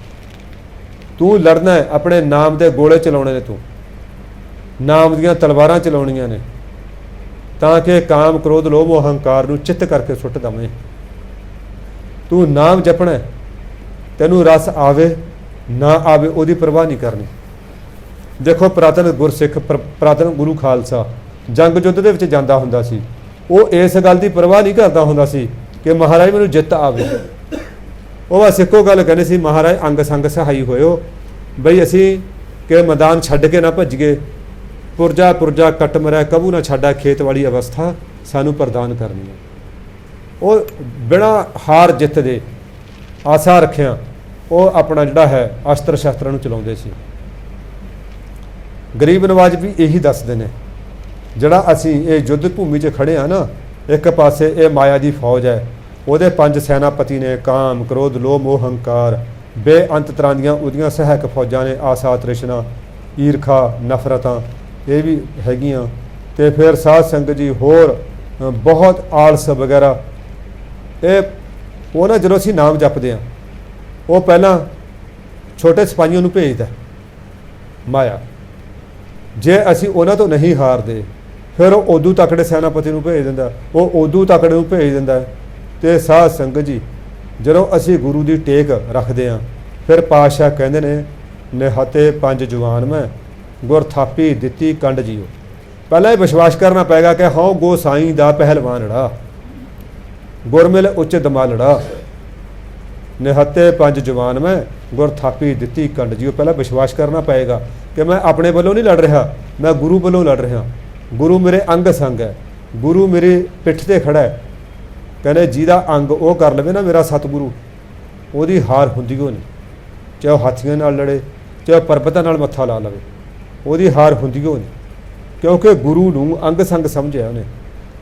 ਤੂੰ ਲੜਨਾ ਹੈ, ਆਪਣੇ ਨਾਮ ਦੇ ਗੋਲੇ ਚਲਾਉਣੇ ਨੇ, ਤੂੰ ਨਾਮ ਦੀਆਂ ਤਲਵਾਰਾਂ ਚਲਾਉਣੀਆਂ ਨੇ, ਤਾਂ ਕਿ ਕਾਮ ਕ੍ਰੋਧ ਲੋਭ ਹੰਕਾਰ ਨੂੰ ਚਿੱਤ ਕਰਕੇ ਸੁੱਟ ਦਵੇਂ। ਤੂੰ ਨਾਮ ਜਪਣਾ, ਤੈਨੂੰ ਰਸ ਆਵੇ ਨਾ ਆਵੇ ਉਹਦੀ ਪਰਵਾਹ ਨਹੀਂ ਕਰਨੀ। ਦੇਖੋ ਪੁਰਾਤਨ ਗੁਰਸਿੱਖ, ਪੁਰਾਤਨ ਗੁਰੂ ਖਾਲਸਾ ਜੰਗ ਯੁੱਧ ਦੇ ਵਿੱਚ ਜਾਂਦਾ ਹੁੰਦਾ ਸੀ, ਉਹ ਇਸ ਗੱਲ ਦੀ ਪਰਵਾਹ ਨਹੀਂ ਕਰਦਾ ਹੁੰਦਾ ਸੀ ਕਿ ਮਹਾਰਾਜ ਮੈਨੂੰ ਜਿੱਤ ਆਵੇ। ਉਹ ਬਸ ਇੱਕੋ ਗੱਲ ਕਹਿੰਦੇ ਸੀ, ਮਹਾਰਾਜ ਅੰਗ ਸੰਗ ਸਹਾਈ ਹੋਇਓ, ਬਈ ਅਸੀਂ ਕਿ ਮੈਦਾਨ ਛੱਡ ਕੇ ਨਾ ਭੱਜੀਏ, ਪੁਰਜਾ ਪੁਰਜਾ ਕੱਟ ਮਰਿਆ ਕਬੂ ਨਾ ਛੱਡਾ, ਖੇਤ ਵਾਲੀ ਅਵਸਥਾ ਸਾਨੂੰ ਪ੍ਰਦਾਨ ਕਰਨੀ ਹੈ। ਉਹ ਬਿਨਾਂ ਹਾਰ ਜਿੱਤ ਦੇ ਆਸਾ ਰੱਖਿਆ ਉਹ ਆਪਣਾ ਜਿਹੜਾ ਹੈ ਅਸਤਰ ਸ਼ਸਤਰਾਂ ਨੂੰ ਚਲਾਉਂਦੇ ਸੀ। ਗਰੀਬ ਨਵਾਜ ਵੀ ਇਹੀ ਦੱਸਦੇ ਨੇ, ਜਿਹੜਾ ਅਸੀਂ ਇਹ ਯੁੱਧ ਭੂਮੀ 'ਚ ਖੜੇ ਹਾਂ ਨਾ, ਇੱਕ ਪਾਸੇ ਇਹ ਮਾਇਆ ਦੀ ਫੌਜ ਹੈ, ਉਹਦੇ 5 ਸੈਨਾਪਤੀ ਨੇ, ਕਾਮ ਕ੍ਰੋਧ ਲੋਭ ਮੋਹ ਹੰਕਾਰ, ਬੇਅੰਤ ਤਰ੍ਹਾਂ ਦੀਆਂ ਉਹਦੀਆਂ ਸਹਾਇਕ ਫੌਜਾਂ ਨੇ, ਆਸਾ ਤ੍ਰਿਸ਼ਨਾ ਈਰਖਾ ਨਫ਼ਰਤਾਂ ਇਹ ਵੀ ਹੈਗੀਆਂ। ਅਤੇ ਫਿਰ ਸਾਧ ਸੰਗਤ ਜੀ ਹੋਰ ਬਹੁਤ ਆਲਸ ਵਗੈਰਾ। ਇਹ ਉਹ ਨਾ ਜਦੋਂ ਅਸੀਂ ਨਾਮ ਜਪਦੇ ਹਾਂ, ਉਹ ਪਹਿਲਾਂ ਛੋਟੇ ਸਿਪਾਹੀਆਂ ਨੂੰ ਭੇਜਦਾ ਮਾਇਆ। ਜੇ ਅਸੀਂ ਉਹਨਾਂ ਤੋਂ ਨਹੀਂ ਹਾਰਦੇ ਫਿਰ ਉਹ ਉਦੋਂ ਤਕੜੇ ਸੈਨਾਪਤੀ ਨੂੰ ਭੇਜ ਦਿੰਦਾ, ਉਹ ਉਦੋਂ ਤਕੜੇ ਨੂੰ ਭੇਜ ਦਿੰਦਾ। ਅਤੇ ਸਾਧ ਸੰਗਤ ਜੀ, ਜਦੋਂ ਅਸੀਂ ਗੁਰੂ ਦੀ ਟੇਕ ਰੱਖਦੇ ਹਾਂ ਫਿਰ ਪਾਤਸ਼ਾਹ ਕਹਿੰਦੇ ਨੇ ਨਿਹਤੇ ਪੰਜ ਜਵਾਨ ਮੈਂ ਗੁਰ ਥਾਪੀ ਦਿੱਤੀ ਕੰਡ ਜੀਓ। ਪਹਿਲਾਂ ਇਹ ਵਿਸ਼ਵਾਸ ਕਰਨਾ ਪਏਗਾ ਕਿ ਹਾਂ ਗੋਸਾਈ ਦਾ ਪਹਿਲਵਾਨੜਾ, ਗੁਰਮਿਲ ਉੱਚ ਦਮਾਲੜਾ। ਨਿਹਤੇ ਪੰਜ ਜਵਾਨ ਮੈਂ ਗੁਰ ਥਾਪੀ ਦਿੱਤੀ ਕੰਡ ਜੀਓ। ਪਹਿਲਾਂ ਵਿਸ਼ਵਾਸ ਕਰਨਾ ਪਏਗਾ ਕਿ ਮੈਂ ਆਪਣੇ ਵੱਲੋਂ ਨਹੀਂ ਲੜ ਰਿਹਾ, ਮੈਂ ਗੁਰੂ ਵੱਲੋਂ ਲੜ ਰਿਹਾ। ਗੁਰੂ ਮੇਰੇ ਅੰਗ ਸੰਗ ਹੈ, ਗੁਰੂ ਮੇਰੀ ਪਿੱਠ 'ਤੇ ਖੜ੍ਹਾ ਹੈ। ਕਹਿੰਦੇ ਜਿਹਦਾ ਅੰਗ ਉਹ ਕਰ ਲਵੇ ਨਾ ਮੇਰਾ ਸਤਿਗੁਰੂ, ਉਹਦੀ ਹਾਰ ਹੁੰਦੀ ਓ ਨਹੀਂ। ਚਾਹੇ ਉਹ ਹਾਥੀਆਂ ਨਾਲ ਲੜੇ, ਚਾਹੇ ਪਰਬਤਾਂ ਨਾਲ ਮੱਥਾ ਲਾ ਲਵੇ, ਉਹਦੀ ਹਾਰ ਹੁੰਦੀ ਓ ਨਹੀਂ। ਕਿਉਂਕਿ ਗੁਰੂ ਨੂੰ ਅੰਗ ਸੰਗ ਸਮਝਿਆ ਉਹਨੇ,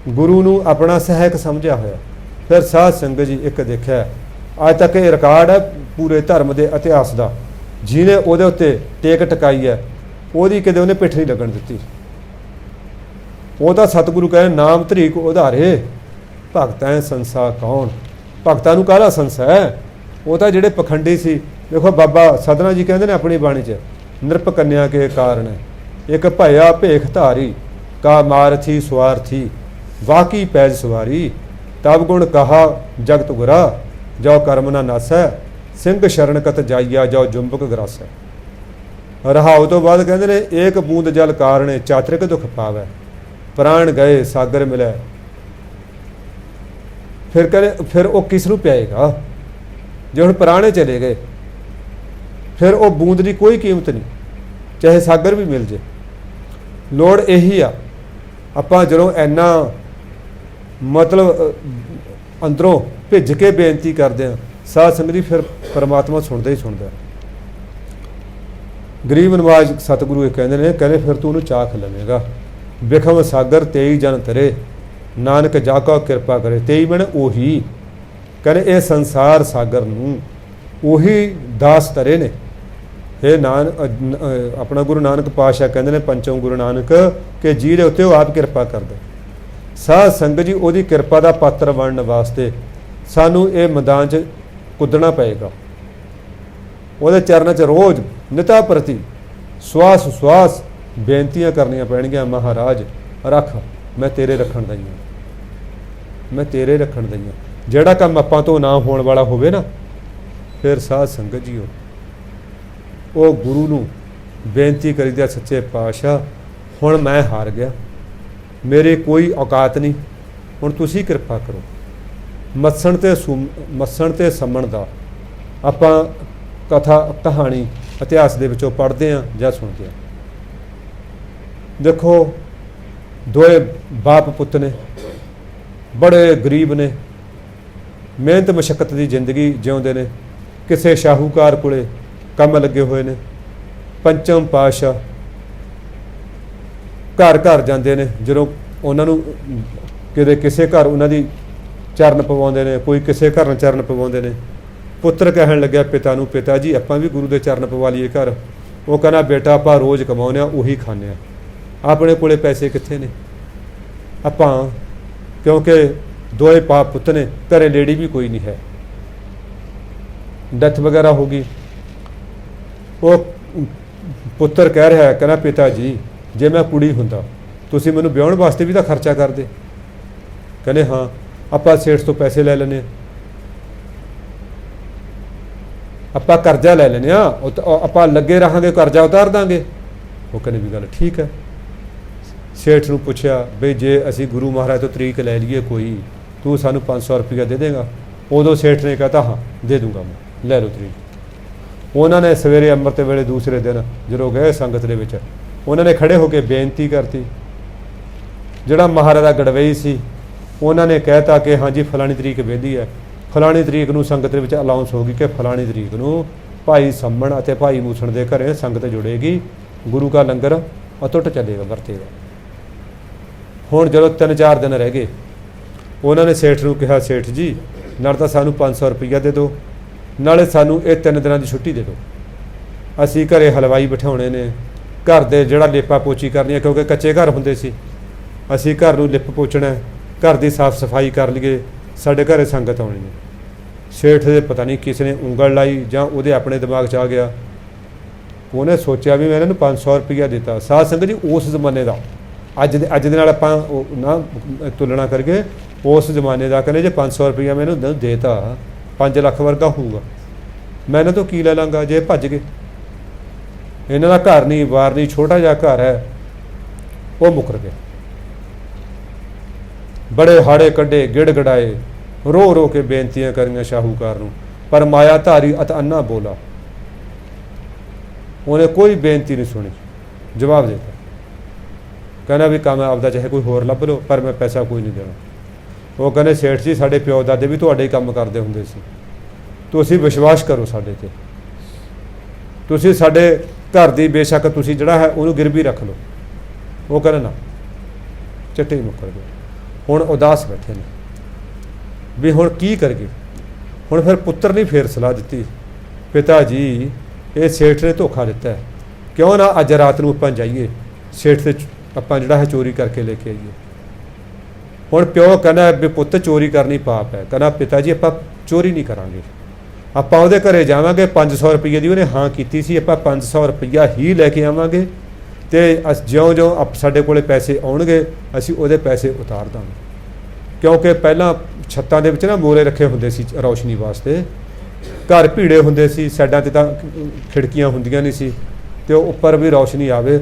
ਗੁਰੂ ਨੂੰ ਆਪਣਾ ਸਹਾਇਕ ਸਮਝਿਆ ਹੋਇਆ। ਫਿਰ ਸਾਧ ਸੰਗਤ ਜੀ ਇੱਕ ਦੇਖਿਆ ਅੱਜ ਤੱਕ ਇਹ ਰਿਕਾਰਡ ਹੈ ਪੂਰੇ ਧਰਮ ਦੇ ਇਤਿਹਾਸ ਦਾ, ਜਿਹਨੇ ਉਹਦੇ ਉੱਤੇ ਟੇਕ ਟਕਾਈ ਹੈ ਉਹਦੀ ਕਿਤੇ ਉਹਨੇ ਪਿੱਠ ਨਹੀਂ ਲੱਗਣ ਦਿੱਤੀ। ਉਹ ਤਾਂ ਸਤਿਗੁਰੂ ਕਹਿੰਦੇ ਨਾਮ ਧਰੀਕ ਉਧਾਰੇ ਭਗਤਾਂ ਸੰਸਾ ਕੌਣ। ਭਗਤਾਂ ਨੂੰ ਕਾਹਦਾ ਸੰਸਾ ਹੈ? ਉਹ ਤਾਂ ਜਿਹੜੇ ਪਖੰਡੀ ਸੀ। ਦੇਖੋ ਬਾਬਾ ਸਦਨਾ ਜੀ ਕਹਿੰਦੇ ਨੇ ਆਪਣੀ ਬਾਣੀ 'ਚ, ਨਿਰਪ ਕੰਨਿਆ ਕੇ ਕਾਰਨ ਇੱਕ ਭਇਆ ਭੇਖ ਧਾਰੀ ਕਾ ਮਾਰਥੀ ਸਵਾਰਥੀ ਵਾਕੀ ਪੈਜ ਸਵਾਰੀ ਤਬ ਗੁਣ ਕਹਾ ਜਗਤ ਗੁਰਾ ਜੋ ਕਰਮ ਨਾ ਨਾਸੈ ਸਿੰਘ ਸ਼ਰਣਕਤ ਜਾਈਆ ਜੋ ਜੁੰਬਕ ਗਰਾਸੈ। ਰਹਾਉ ਤੋਂ ਬਾਅਦ ਕਹਿੰਦੇ ਨੇ ਏਕ ਬੂੰਦ ਜਲ ਕਾਰਣੇ ਚਾਤਰਿਕ ਦੁਖ ਪਾਵੈ ਪ੍ਰਾਣ ਗਏ ਸਾਗਰ ਮਿਲੈ। ਫਿਰ ਕਹਿੰਦੇ ਫਿਰ ਉਹ ਕਿਸ ਨੂੰ ਪਿਆਏਗਾ ਜੇ ਹੁਣ ਪ੍ਰਾਣੇ ਚਲੇ ਗਏ? ਫਿਰ ਉਹ ਬੂੰਦ ਦੀ ਕੋਈ ਕੀਮਤ ਨਹੀਂ, ਚਾਹੇ ਸਾਗਰ ਵੀ ਮਿਲ ਜੇ। ਲੋੜ ਇਹੀ ਆ, ਆਪਾਂ ਜਦੋਂ ਇੰਨਾ ਮਤਲਬ ਅੰਦਰੋਂ ਭਿੱਜ ਕੇ ਬੇਨਤੀ ਕਰਦੇ ਹਾਂ ਸਾਧ ਸੰਗਤ ਜੀ, ਫਿਰ ਪਰਮਾਤਮਾ ਸੁਣਦਾ ਹੀ ਸੁਣਦਾ। ਗਰੀਬ ਨਵਾਜ ਸਤਿਗੁਰੂ ਇਹ ਕਹਿੰਦੇ ਨੇ, ਕਹਿੰਦੇ ਫਿਰ ਤੂੰ ਉਹਨੂੰ ਚਾਖ ਲਵੇਂਗਾ। ਵਿਖਮ ਸਾਗਰ ਤੇਈ ਜਨ ਤਰੇ ਨਾਨਕ ਜਾ ਕਾ ਕਿਰਪਾ ਕਰੇ। ਤੇਈ ਮਨ ਉਹੀ, ਕਹਿੰਦੇ ਇਹ ਸੰਸਾਰ ਸਾਗਰ ਨੂੰ ਉਹੀ ਦਾਸ ਤਰੇ ਨੇ। ਇਹ ਆਪਣਾ ਗੁਰੂ ਨਾਨਕ ਪਾਤਸ਼ਾਹ ਕਹਿੰਦੇ ਨੇ ਪੰਚਮ ਗੁਰੂ ਨਾਨਕ ਕਿ ਜਿਹਦੇ ਉੱਤੇ ਉਹ ਆਪ ਕਿਰਪਾ ਕਰਦਾ। ਸਾਧ ਸੰਗਤ ਜੀ, ਉਹਦੀ ਕਿਰਪਾ ਦਾ ਪਾਤਰ ਬਣਨ ਵਾਸਤੇ ਸਾਨੂੰ ਇਹ ਮੈਦਾਨ 'ਚ ਕੁੱਦਣਾ ਪਏਗਾ। ਉਹਦੇ ਚਰਨਾਂ 'ਚ ਰੋਜ਼ ਨਿਤਾ ਪ੍ਰਤੀ ਸਵਾਸ ਸਵਾਸ ਬੇਨਤੀਆਂ ਕਰਨੀਆਂ ਪੈਣਗੀਆਂ। ਮਹਾਰਾਜ ਰੱਖ, ਮੈਂ ਤੇਰੇ ਰੱਖਣ ਦਾ ਹੀ ਹਾਂ, ਮੈਂ ਤੇਰੇ ਰੱਖਣ ਦਾ ਹੀ ਹਾਂ। ਜਿਹੜਾ ਕੰਮ ਆਪਾਂ ਤੋਂ ਨਾ ਹੋਣ ਵਾਲਾ ਹੋਵੇ ਨਾ, ਫਿਰ ਸਾਧ ਸੰਗਤ ਜੀ ਉਹ ਗੁਰੂ ਨੂੰ ਬੇਨਤੀ ਕਰੀਦਾ, ਸੱਚੇ ਪਾਤਸ਼ਾਹ ਹੁਣ ਮੈਂ ਹਾਰ ਗਿਆ, ਮੇਰੇ ਕੋਈ ਔਕਾਤ ਨਹੀਂ, ਹੁਣ ਤੁਸੀਂ ਕਿਰਪਾ ਕਰੋ। ਮੱਸਣ ਤੇ ਸੰਮਣ ਦਾ ਆਪਾਂ ਕਥਾ ਕਹਾਣੀ ਇਤਿਹਾਸ ਦੇ ਵਿੱਚੋਂ ਪੜ੍ਹਦੇ ਹਾਂ ਜਾਂ ਸੁਣਦੇ ਹਾਂ। ਦੇਖੋ ਦੋਏ ਬਾਪ ਪੁੱਤ ਨੇ, ਬੜੇ ਗਰੀਬ ਨੇ, ਮਿਹਨਤ ਮਸ਼ੱਕਤ ਦੀ ਜ਼ਿੰਦਗੀ ਜਿਉਂਦੇ ਨੇ, ਕਿਸੇ ਸ਼ਾਹੂਕਾਰ ਕੋਲੇ ਕੰਮ ਲੱਗੇ ਹੋਏ ਨੇ। ਪੰਚਮ ਪਾਤਸ਼ਾਹ ਘਰ ਘਰ ਜਾਂਦੇ ਨੇ, ਜਦੋਂ ਉਹਨਾਂ ਨੂੰ ਕਿਤੇ ਕਿਸੇ ਘਰ ਉਹਨਾਂ ਦੀ ਚਰਨ ਪਵਾਉਂਦੇ ਨੇ, ਕੋਈ ਕਿਸੇ ਘਰ ਨੂੰ ਚਰਨ ਪਵਾਉਂਦੇ ਨੇ। ਪੁੱਤਰ ਕਹਿਣ ਲੱਗਿਆ ਪਿਤਾ ਨੂੰ, ਪਿਤਾ ਜੀ ਆਪਾਂ ਵੀ ਗੁਰੂ ਦੇ ਚਰਨ ਪਵਾ ਲਈਏ ਘਰ। ਉਹ ਕਹਿੰਦਾ ਬੇਟਾ ਆਪਾਂ ਰੋਜ਼ ਕਮਾਉਂਦੇ ਹਾਂ, ਉਹੀ ਖਾਂਦੇ ਹਾਂ, ਆਪਣੇ ਕੋਲੇ ਪੈਸੇ ਕਿੱਥੇ ਨੇ ਆਪਾਂ, ਕਿਉਂਕਿ ਦੋਏ ਬਾਪ ਪੁੱਤ ਨੇ, ਘਰੇ ਲੇਡੀ ਵੀ ਕੋਈ ਨਹੀਂ ਹੈ, ਡੈਥ ਵਗੈਰਾ ਹੋ ਗਈ। ਉਹ ਪੁੱਤਰ ਕਹਿ ਰਿਹਾ ਹੈ, ਕਹਿੰਦਾ ਪਿਤਾ ਜੀ ਜੇ ਮੈਂ ਕੁੜੀ ਹੁੰਦਾ ਤੁਸੀਂ ਮੈਨੂੰ ਵਿਆਹੁਣ ਵਾਸਤੇ ਵੀ ਤਾਂ ਖਰਚਾ ਕਰਦੇ। ਕਹਿੰਦੇ ਹਾਂ, ਆਪਾਂ ਸੇਠ ਤੋਂ ਪੈਸੇ ਲੈ ਲੈਂਦੇ ਹਾਂ, ਆਪਾਂ ਕਰਜ਼ਾ ਲੈ ਲੈਂਦੇ ਹਾਂ, ਆਪਾਂ ਲੱਗੇ ਰਹਾਂਗੇ ਕਰਜ਼ਾ ਉਤਾਰ ਦਾਂਗੇ। ਉਹ ਕਹਿੰਦੇ ਵੀ ਗੱਲ ਠੀਕ ਹੈ। ਸੇਠ ਨੂੰ ਪੁੱਛਿਆ ਬਈ ਜੇ ਅਸੀਂ ਗੁਰੂ ਮਹਾਰਾਜ ਤੋਂ ਤਰੀਕ ਲੈ ਲਈਏ ਕੋਈ, ਤੂੰ ਸਾਨੂੰ 500 ਰੁਪਇਆ ਦੇ ਦੇਗਾ? ਉਦੋਂ ਸੇਠ ਨੇ ਕਹਤਾ ਹਾਂ ਦੇ ਦੂੰਗਾ, ਮੈਂ ਲੈ ਲਓ ਤਰੀਕ। ਉਹਨਾਂ ਨੇ ਸਵੇਰੇ ਅੰਮ੍ਰਿਤ ਵੇਲੇ ਦੂਸਰੇ ਦਿਨ ਜਦੋਂ ਗਏ ਸੰਗਤ ਦੇ ਵਿੱਚ, ਉਹਨਾਂ ਨੇ ਖੜੇ ਹੋ ਕੇ ਬੇਨਤੀ ਕਰਤੀ। ਜਿਹੜਾ ਮਹਾਰਾਜਾ ਗੜਵਈ ਸੀ ਉਹਨਾਂ ਨੇ ਕਹਿਤਾ ਕਿ ਹਾਂਜੀ ਫਲਾਣੀ ਤਰੀਕ ਵਿਹਦੀ ਹੈ। ਫਲਾਣੀ ਤਰੀਕ ਨੂੰ ਸੰਗਤ ਦੇ ਵਿੱਚ ਅਨਾਉਂਸ ਹੋ ਗਈ ਕਿ ਫਲਾਣੀ ਤਰੀਕ ਨੂੰ ਭਾਈ ਸੰਮਣ ਅਤੇ ਭਾਈ ਮੂਸਣ ਦੇ ਘਰੇ ਸੰਗਤ ਜੁੜੇਗੀ, ਗੁਰੂ ਕਾ ਲੰਗਰ ਅਟੁੱਟ ਚੱਲੇਗਾ, ਵਰਤੇਗਾ। ਹੁਣ ਜਦੋਂ 3-4 ਦਿਨ ਰਹਿ ਗਏ, ਉਹਨਾਂ ਨੇ ਸੇਠ ਨੂੰ ਕਿਹਾ ਸੇਠ ਜੀ ਨਾਲ ਤਾਂ ਸਾਨੂੰ 500 ਰੁਪਈਆ ਦੇ ਦਿਓ, ਨਾਲੇ ਸਾਨੂੰ ਇਹ 3 ਦਿਨਾਂ ਦੀ ਛੁੱਟੀ ਦੇ ਦਿਓ। ਅਸੀਂ ਘਰੇ ਹਲਵਾਈ ਬਿਠਾਉਣੇ ਨੇ, ਘਰ ਦੇ ਜਿਹੜਾ ਲੇਪਾ ਪੋਚੀ ਕਰਨੀ ਹੈ, ਕਿਉਂਕਿ ਕੱਚੇ ਘਰ ਹੁੰਦੇ ਸੀ, ਅਸੀਂ ਘਰ ਨੂੰ ਲਿਪ ਪੋਚਣਾ, ਘਰ ਦੀ ਸਾਫ਼ ਸਫਾਈ ਕਰ ਲਈਏ, ਸਾਡੇ ਘਰੇ ਸੰਗਤ ਆਉਣੀ ਹੈ। ਸੇਠ ਦੇ ਪਤਾ ਨਹੀਂ ਕਿਸ ਨੇ ਉਂਗਲ ਲਾਈ ਜਾਂ ਉਹਦੇ ਆਪਣੇ ਦਿਮਾਗ 'ਚ ਆ ਗਿਆ, ਉਹਨੇ ਸੋਚਿਆ ਵੀ ਮੈਂ ਇਹਨਾਂ ਨੂੰ 500 ਰੁਪਈਆ ਦਿੱਤਾ। ਸਾਧ ਸੰਗਤ ਜੀ ਉਸ ਜ਼ਮਾਨੇ ਦਾ, ਅੱਜ ਦੇ ਨਾਲ ਆਪਾਂ ਨਾ ਤੁਲਨਾ ਕਰਕੇ ਉਸ ਜ਼ਮਾਨੇ ਦਾ, ਕਹਿੰਦੇ ਜੇ 500 ਰੁਪਈਆ ਮੈਂ ਇਹਨੂੰ ਦੇਤਾ 5 ਲੱਖ ਵਰਗਾ ਹੋਊਗਾ, ਮੈਂ ਇਹਨਾਂ ਤੋਂ ਕੀ ਲੈ ਲਾਂਗਾ ਜੇ ਭੱਜ ਗਏ। ਇਹਨਾਂ ਦਾ ਘਰ ਨਹੀਂ ਬਾਰ ਨਹੀਂ, ਛੋਟਾ ਜਿਹਾ ਘਰ ਹੈ, ਉਹ ਮੁੱਕਰ ਗਿਆ। ਬੜੇ ਹਾੜੇ ਕੱਢੇ, ਗਿੜ ਗੜਾਏ, ਰੋ ਰੋ ਕੇ ਬੇਨਤੀਆਂ ਕਰੀਆਂ ਸ਼ਾਹੂਕਾਰ ਨੂੰ, ਪਰ ਮਾਇਆ ਧਾਰੀ ਅਤ ਅੰਨਾ ਬੋਲਾ। ਉਹਨੇ ਕੋਈ ਬੇਨਤੀ ਨਹੀਂ ਸੁਣੀ, ਜਵਾਬ ਦੇ ਦਿੱਤਾ, ਕਹਿੰਦਾ ਵੀ ਕੰਮ ਆਪਦਾ ਚਾਹੇ ਕੋਈ ਹੋਰ ਲੱਭ ਲਓ, ਪਰ ਮੈਂ ਪੈਸਾ ਕੋਈ ਨਹੀਂ ਦੇਣਾ। ਉਹ ਕਹਿੰਦੇ ਸੇਠ ਜੀ ਸਾਡੇ ਪਿਓ ਦਾਦੇ ਵੀ ਤੁਹਾਡੇ ਹੀ ਕੰਮ ਕਰਦੇ ਹੁੰਦੇ ਸੀ, ਤੁਸੀਂ ਵਿਸ਼ਵਾਸ ਕਰੋ ਸਾਡੇ 'ਤੇ, ਤੁਸੀਂ ਸਾਡੇ ਘਰ ਦੀ ਬੇਸ਼ੱਕ ਤੁਸੀਂ ਜਿਹੜਾ ਹੈ ਉਹਨੂੰ ਗਿਰਵੀ ਰੱਖ ਲਓ। ਉਹ ਕਹਿੰਦਾ ਨਾ, ਚੱਟੇ ਹੀ ਮੁੱਕਰ ਗਏ। ਹੁਣ ਉਦਾਸ ਬੈਠੇ ਨੇ ਵੀ ਹੁਣ ਕੀ ਕਰੀਏ। ਹੁਣ ਫਿਰ ਪੁੱਤਰ ਨੇ ਫੇਰ ਸਲਾਹ ਦਿੱਤੀ, ਪਿਤਾ ਜੀ ਇਹ ਸੇਠ ਨੇ ਧੋਖਾ ਦਿੱਤਾ ਹੈ, ਕਿਉਂ ਨਾ ਅੱਜ ਰਾਤ ਨੂੰ ਆਪਾਂ ਜਾਈਏ ਸੇਠ ਤੇ ਆਪਾਂ ਜਿਹੜਾ ਹੈ ਚੋਰੀ ਕਰਕੇ ਲੈ ਕੇ ਆਈਏ। ਹੁਣ ਪਿਓ ਕਹਿੰਦਾ ਵੀ ਪੁੱਤ ਚੋਰੀ ਕਰਨੀ ਪਾਪ ਹੈ। ਕਹਿੰਦਾ ਪਿਤਾ ਜੀ ਆਪਾਂ ਚੋਰੀ ਨਹੀਂ ਕਰਾਂਗੇ, ਆਪਾਂ ਉਹਦੇ ਘਰੇ ਜਾਵਾਂਗੇ, 500 ਰੁਪਈਏ ਦੀ ਉਹਨੇ ਹਾਂ ਕੀਤੀ ਸੀ, ਆਪਾਂ 500 ਰੁਪਈਆ ਹੀ ਲੈ ਕੇ ਆਵਾਂਗੇ, ਅਤੇ ਜਿਉਂ-ਜਿਉਂ ਸਾਡੇ ਕੋਲ ਪੈਸੇ ਆਉਣਗੇ ਅਸੀਂ ਉਹਦੇ ਪੈਸੇ ਉਤਾਰ ਦਾਂਗੇ। ਕਿਉਂਕਿ ਪਹਿਲਾਂ ਛੱਤਾਂ ਦੇ ਵਿੱਚ ਨਾ ਮੋਰੇ ਰੱਖੇ ਹੁੰਦੇ ਸੀ ਰੌਸ਼ਨੀ ਵਾਸਤੇ, ਘਰ ਭੀੜੇ ਹੁੰਦੇ ਸੀ, ਸਾਈਡਾਂ 'ਤੇ ਤਾਂ ਖਿੜਕੀਆਂ ਹੁੰਦੀਆਂ ਨਹੀਂ ਸੀ, ਅਤੇ ਉਹ ਉੱਪਰ ਵੀ ਰੌਸ਼ਨੀ ਆਵੇ।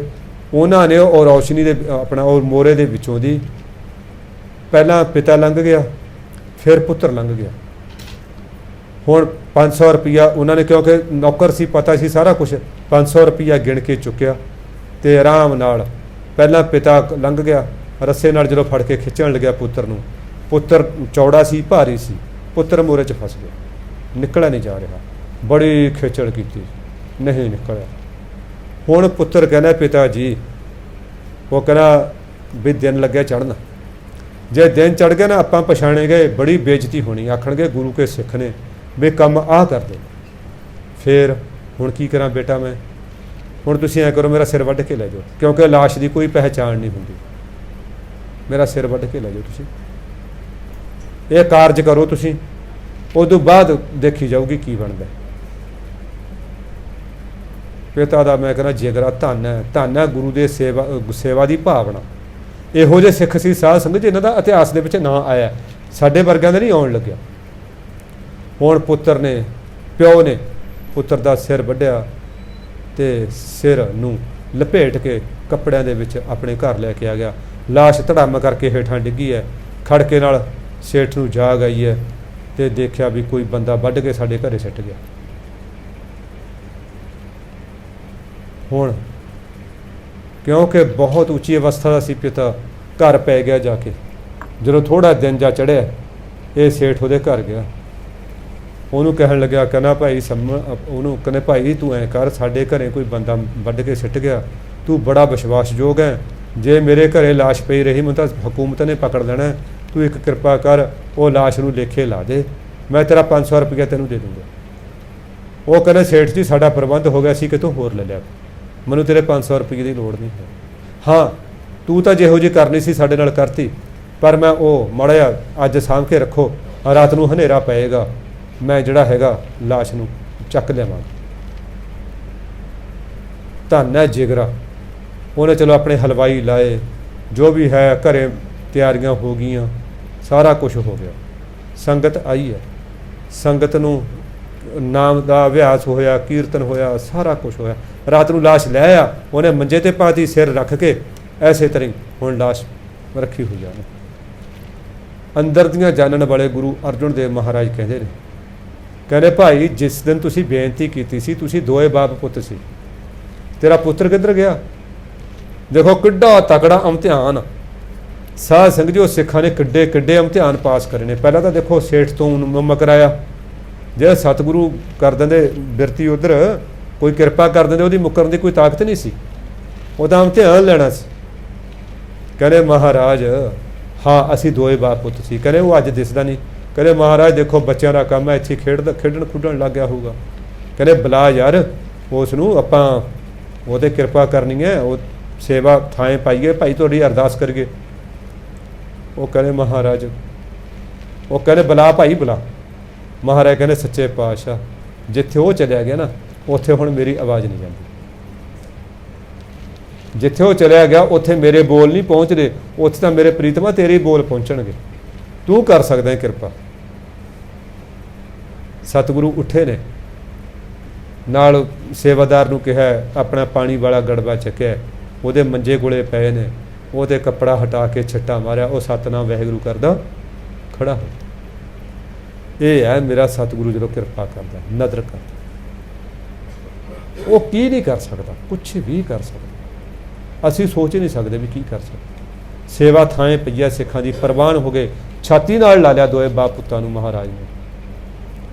ਉਹਨਾਂ ਨੇ ਉਹ ਰੌਸ਼ਨੀ ਦੇ ਆਪਣਾ ਉਹ ਮੋਰੇ ਦੇ ਵਿੱਚੋਂ ਦੀ ਪਹਿਲਾਂ ਪਿਤਾ ਲੰਘ ਗਿਆ, ਫਿਰ ਪੁੱਤਰ ਲੰਘ ਗਿਆ। ਹੁਣ 500 ਰੁਪਈਆ ਉਹਨਾਂ ਨੇ, ਕਿਉਂਕਿ ਨੌਕਰ ਸੀ, ਪਤਾ ਸੀ ਸਾਰਾ ਕੁਛ, 500 ਰੁਪਈਆ ਗਿਣ ਕੇ ਚੁੱਕਿਆ ਅਤੇ ਆਰਾਮ ਨਾਲ ਪਹਿਲਾਂ ਪਿਤਾ ਲੰਘ ਗਿਆ, ਰੱਸੇ ਨਾਲ ਜਦੋਂ ਫੜ ਕੇ ਖਿੱਚਣ ਲੱਗਿਆ ਪੁੱਤਰ ਨੂੰ, ਪੁੱਤਰ ਚੌੜਾ ਸੀ, ਭਾਰੀ ਸੀ, ਪੁੱਤਰ ਮੋਰੇ 'ਚ ਫਸ ਗਿਆ, ਨਿਕਲਿਆ ਨਹੀਂ ਜਾ ਰਿਹਾ, ਬੜੀ ਖੇਚਲ ਕੀਤੀ, ਨਹੀਂ ਨਿਕਲਿਆ। ਹੁਣ ਪੁੱਤਰ ਕਹਿੰਦਾ ਪਿਤਾ ਜੀ, ਉਹ ਕਹਿੰਦਾ ਵੀ ਦਿਨ ਲੱਗਿਆ ਚੜ੍ਹਨ, ਜੇ ਦਿਨ ਚੜ੍ਹ ਗਿਆ ਨਾ ਆਪਾਂ ਪਛਾਣੇ ਗਏ, ਬੜੀ ਬੇਇੱਜ਼ਤੀ ਹੋਣੀ, ਆਖਣਗੇ ਗੁਰੂ ਕੇ ਸਿੱਖ ਨੇ ਵੀ ਕੰਮ ਆਹ ਕਰਦੇ। ਫਿਰ ਹੁਣ ਕੀ ਕਰਾਂ ਬੇਟਾ ਮੈਂ, ਹੁਣ ਤੁਸੀਂ ਐਂ ਕਰੋ ਮੇਰਾ ਸਿਰ ਵੱਢ ਕੇ ਲੈ ਜਾਓ, ਕਿਉਂਕਿ ਲਾਸ਼ ਦੀ ਕੋਈ ਪਹਿਚਾਣ ਨਹੀਂ ਹੁੰਦੀ, ਮੇਰਾ ਸਿਰ ਵੱਢ ਕੇ ਲੈ ਜਾਓ ਤੁਸੀਂ, ਇਹ ਕਾਰਜ ਕਰੋ ਤੁਸੀਂ, ਉਦੋਂ ਬਾਅਦ ਦੇਖੀ ਜਾਊਗੀ ਕੀ ਬਣਦਾ। ਪਿਤਾ ਦਾ ਮੈਂ ਕਹਿੰਦਾ ਜਿਗਰਾ ਧੰਨ ਹੈ ਗੁਰੂ ਦੇ ਸੇਵਾ ਦੀ ਭਾਵਨਾ। ਇਹੋ ਜਿਹੇ ਸਿੱਖ ਸੀ ਸਾਧ ਸੰਗਤ ਜਿਨ੍ਹਾਂ ਦਾ ਇਤਿਹਾਸ ਦੇ ਵਿੱਚ ਨਾਂ ਆਇਆ, ਸਾਡੇ ਵਰਗਿਆਂ ਦਾ ਨਹੀਂ ਆਉਣ ਲੱਗਿਆ। ਹੁਣ ਪੁੱਤਰ ਨੇ, ਪਿਓ ਨੇ ਪੁੱਤਰ ਦਾ ਸਿਰ ਵੱਢਿਆ ਅਤੇ ਸਿਰ ਨੂੰ ਲਪੇਟ ਕੇ ਕੱਪੜਿਆਂ ਦੇ ਵਿੱਚ ਆਪਣੇ ਘਰ ਲੈ ਕੇ ਆ ਗਿਆ। ਲਾਸ਼ ਧੜਾਮ ਕਰਕੇ ਹੇਠਾਂ ਡਿੱਗੀ ਹੈ, ਖੜਕੇ ਨਾਲ ਸੇਠ ਨੂੰ ਜਾਗ ਆਈ ਹੈ ਅਤੇ ਦੇਖਿਆ ਵੀ ਕੋਈ ਬੰਦਾ ਵੱਢ ਕੇ ਸਾਡੇ ਘਰੇ ਸਿੱਟ ਗਿਆ। ਹੁਣ ਕਿਉਂਕਿ ਬਹੁਤ ਉੱਚੀ ਅਵਸਥਾ ਦਾ ਸੀ ਪਿਤਾ, ਘਰ ਪੈ ਗਿਆ ਜਾ ਕੇ। ਜਦੋਂ ਥੋੜ੍ਹਾ ਦਿਨ ਜਾ ਚੜ੍ਹਿਆ, ਇਹ ਸੇਠ ਉਹਦੇ ਘਰ ਗਿਆ, ਉਹਨੂੰ ਕਹਿਣ ਲੱਗਿਆ, ਕਹਿੰਦਾ ਭਾਈ ਉਹਨੂੰ ਕਹਿੰਦੇ ਭਾਈ ਤੂੰ ਐਂ ਕਰ, ਸਾਡੇ ਘਰੇ ਕੋਈ ਬੰਦਾ ਵੱਢ ਕੇ ਸਿੱਟ ਗਿਆ, ਤੂੰ ਬੜਾ ਵਿਸ਼ਵਾਸਯੋਗ ਹੈ, ਜੇ ਮੇਰੇ ਘਰੇ ਲਾਸ਼ ਪਈ ਰਹੀ ਮੈਨੂੰ ਤਾਂ ਹਕੂਮਤ ਨੇ ਪਕੜ ਲੈਣਾ, ਤੂੰ ਇੱਕ ਕਿਰਪਾ ਕਰ ਉਹ ਲਾਸ਼ ਨੂੰ ਲੇਖੇ ਲਾ ਦੇ, ਮੈਂ ਤੇਰਾ 500 ਰੁਪਈਆ ਤੈਨੂੰ ਦੇ ਦੂੰਗਾ। ਉਹ ਕਹਿੰਦੇ ਸੇਠ ਜੀ ਸਾਡਾ ਪ੍ਰਬੰਧ ਹੋ ਗਿਆ, ਸੀ ਕਿਤੋਂ ਹੋਰ ਲੈ ਲਿਆ, ਮੈਨੂੰ ਤੇਰੇ 500 ਰੁਪਈਏ ਦੀ ਲੋੜ ਨਹੀਂ ਹੈ। ਹਾਂ ਤੂੰ ਤਾਂ ਜਿਹੋ ਜਿਹੀ ਕਰਨੀ ਸੀ ਸਾਡੇ ਨਾਲ ਕਰਤੀ, ਪਰ ਮੈਂ ਉਹ ਮਾੜਾ ਜਿਹਾ ਅੱਜ ਸਾਂਭ ਕੇ ਰੱਖੋ, ਰਾਤ ਨੂੰ ਹਨੇਰਾ ਪਏਗਾ ਮੈਂ ਜਿਹੜਾ ਹੈਗਾ ਲਾਸ਼ ਨੂੰ ਚੱਕ ਲਿਆਵਾਂਗਾ। ਧੰਨ ਹੈ ਜਿਗਰਾ, ਉਹਨੇ ਚਲੋ ਆਪਣੇ ਹਲਵਾਈ ਲਾਏ, ਜੋ ਵੀ ਹੈ ਘਰੇ ਤਿਆਰੀਆਂ ਹੋ ਗਈਆਂ, ਸਾਰਾ ਕੁਝ ਹੋ ਗਿਆ। ਸੰਗਤ ਆਈ ਹੈ, ਸੰਗਤ ਨੂੰ ਨਾਮ ਦਾ ਅਭਿਆਸ ਹੋਇਆ, ਕੀਰਤਨ ਹੋਇਆ, ਸਾਰਾ ਕੁਝ ਹੋਇਆ। ਰਾਤ ਨੂੰ ਲਾਸ਼ ਲੈ ਆ, ਉਹਨੇ ਮੰਜੇ 'ਤੇ ਪਾਤੀ, ਸਿਰ ਰੱਖ ਕੇ ਐਸੇ ਤਰ੍ਹਾਂ ਹੁਣ ਲਾਸ਼ ਰੱਖੀ ਹੋਈ ਆ। ਅੰਦਰ ਦੀਆਂ ਜਾਣਨ ਵਾਲੇ ਗੁਰੂ ਅਰਜਨ ਦੇਵ ਮਹਾਰਾਜ ਕਹਿੰਦੇ ਨੇ, ਕਹਿੰਦੇ ਭਾਈ ਜਿਸ ਦਿਨ ਤੁਸੀਂ ਬੇਨਤੀ ਕੀਤੀ ਸੀ, ਤੁਸੀਂ ਦੋਏ ਬਾਪ ਪੁੱਤ ਸੀ, ਤੇਰਾ ਪੁੱਤਰ ਕਿੱਧਰ ਗਿਆ? ਦੇਖੋ ਕਿੱਡਾ ਤਕੜਾ ਇਮਤਿਹਾਨ ਸਾਧ ਸੰਗਤ ਜੀ, ਉਹ ਸਿੱਖਾਂ ਨੇ ਕਿੱਡੇ ਕਿੱਡੇ ਇਮਤਿਹਾਨ ਪਾਸ ਕਰੇ ਨੇ। ਪਹਿਲਾਂ ਤਾਂ ਦੇਖੋ ਸੇਠ ਤੋਂ ਮੁਕਰਾਇਆ, ਜੇ ਸਤਿਗੁਰੂ ਕਰ ਦਿੰਦੇ ਬਿਰਤੀ, ਉੱਧਰ ਕੋਈ ਕਿਰਪਾ ਕਰ ਦਿੰਦੇ, ਉਹਦੀ ਮੁਕਰਨ ਦੀ ਕੋਈ ਤਾਕਤ ਨਹੀਂ ਸੀ, ਉਹਦਾ ਇਮਤਿਹਾਨ ਲੈਣਾ ਸੀ। ਕਹਿੰਦੇ ਮਹਾਰਾਜ ਹਾਂ ਅਸੀਂ ਦੋਏ ਬਾਪ ਪੁੱਤ ਸੀ। ਕਹਿੰਦੇ ਉਹ ਅੱਜ ਦਿਸਦਾ ਨਹੀਂ। ਕਹਿੰਦੇ ਮਹਾਰਾਜ ਦੇਖੋ ਬੱਚਿਆਂ ਦਾ ਕੰਮ ਹੈ, ਇੱਥੇ ਖੇਡਣ ਖੁੱਡਣ ਲੱਗ ਗਿਆ ਹੋਊਗਾ। ਕਹਿੰਦੇ ਬੁਲਾ ਯਾਰ ਉਸ ਨੂੰ, ਆਪਾਂ ਉਹਦੇ ਕਿਰਪਾ ਕਰਨੀ ਹੈ, ਉਹ ਸੇਵਾ ਥਾਂ ਪਾਈਏ, ਭਾਈ ਤੁਹਾਡੀ ਅਰਦਾਸ ਕਰੀਏ। ਉਹ ਕਹਿੰਦੇ ਮਹਾਰਾਜ, ਉਹ ਕਹਿੰਦੇ ਬੁਲਾ ਭਾਈ ਬੁਲਾ। ਮਹਾਰਾਜ ਕਹਿੰਦੇ ਸੱਚੇ ਪਾਤਸ਼ਾਹ ਜਿੱਥੇ ਉਹ ਚਲਿਆ ਗਿਆ ਨਾ, ਉੱਥੇ ਹੁਣ ਮੇਰੀ ਆਵਾਜ਼ ਨਹੀਂ ਜਾਂਦੀ। ਜਿੱਥੇ ਉਹ ਚਲਿਆ ਗਿਆ ਉੱਥੇ ਮੇਰੇ ਬੋਲ ਨਹੀਂ ਪਹੁੰਚਦੇ, ਉੱਥੇ ਤਾਂ ਮੇਰੇ ਪ੍ਰੀਤਮਾ ਤੇਰੇ ਬੋਲ ਪਹੁੰਚਣਗੇ। ਤੂੰ ਕਰ ਸਕਦਾ ਹੈ ਕਿਰਪਾ। ਸਤਿਗੁਰੂ ਉੱਠੇ ਨੇ, ਨਾਲ ਸੇਵਾਦਾਰ ਨੂੰ ਕਿਹਾ ਆਪਣਾ ਪਾਣੀ ਵਾਲਾ ਗੜਬਾ ਚੱਕਿਆ, ਉਹਦੇ ਮੰਜੇ ਕੋਲੇ ਪਏ ਨੇ, ਉਹਦੇ ਕੱਪੜਾ ਹਟਾ ਕੇ ਛੱਟਾ ਮਾਰਿਆ, ਉਹ ਸਤਨਾਮ ਵਾਹਿਗੁਰੂ ਕਰਦਾ ਖੜਾ ਹੋ। ਇਹ ਹੈ ਮੇਰਾ ਸਤਿਗੁਰੂ ਜਦੋਂ ਕਿਰਪਾ ਕਰਦਾ, ਨਦਰ ਕਰਦਾ। ਉਹ ਕੀ ਨਹੀਂ ਕਰ ਸਕਦਾ, ਕੁਛ ਵੀ ਕਰ ਸਕਦਾ। ਅਸੀਂ ਸੋਚ ਹੀ ਨਹੀਂ ਸਕਦੇ ਵੀ ਕੀ ਕਰ ਸਕਦਾ। ਸੇਵਾ ਥਾਂ ਪਈਆ ਸਿੱਖਾਂ ਦੀ, ਪ੍ਰਵਾਨ ਹੋ ਗਏ, ਛਾਤੀ ਨਾਲ ਲਾ ਲਿਆ ਦੋਏ ਬਾਪ ਪੁੱਤਾਂ ਨੂੰ ਮਹਾਰਾਜ ਨੇ।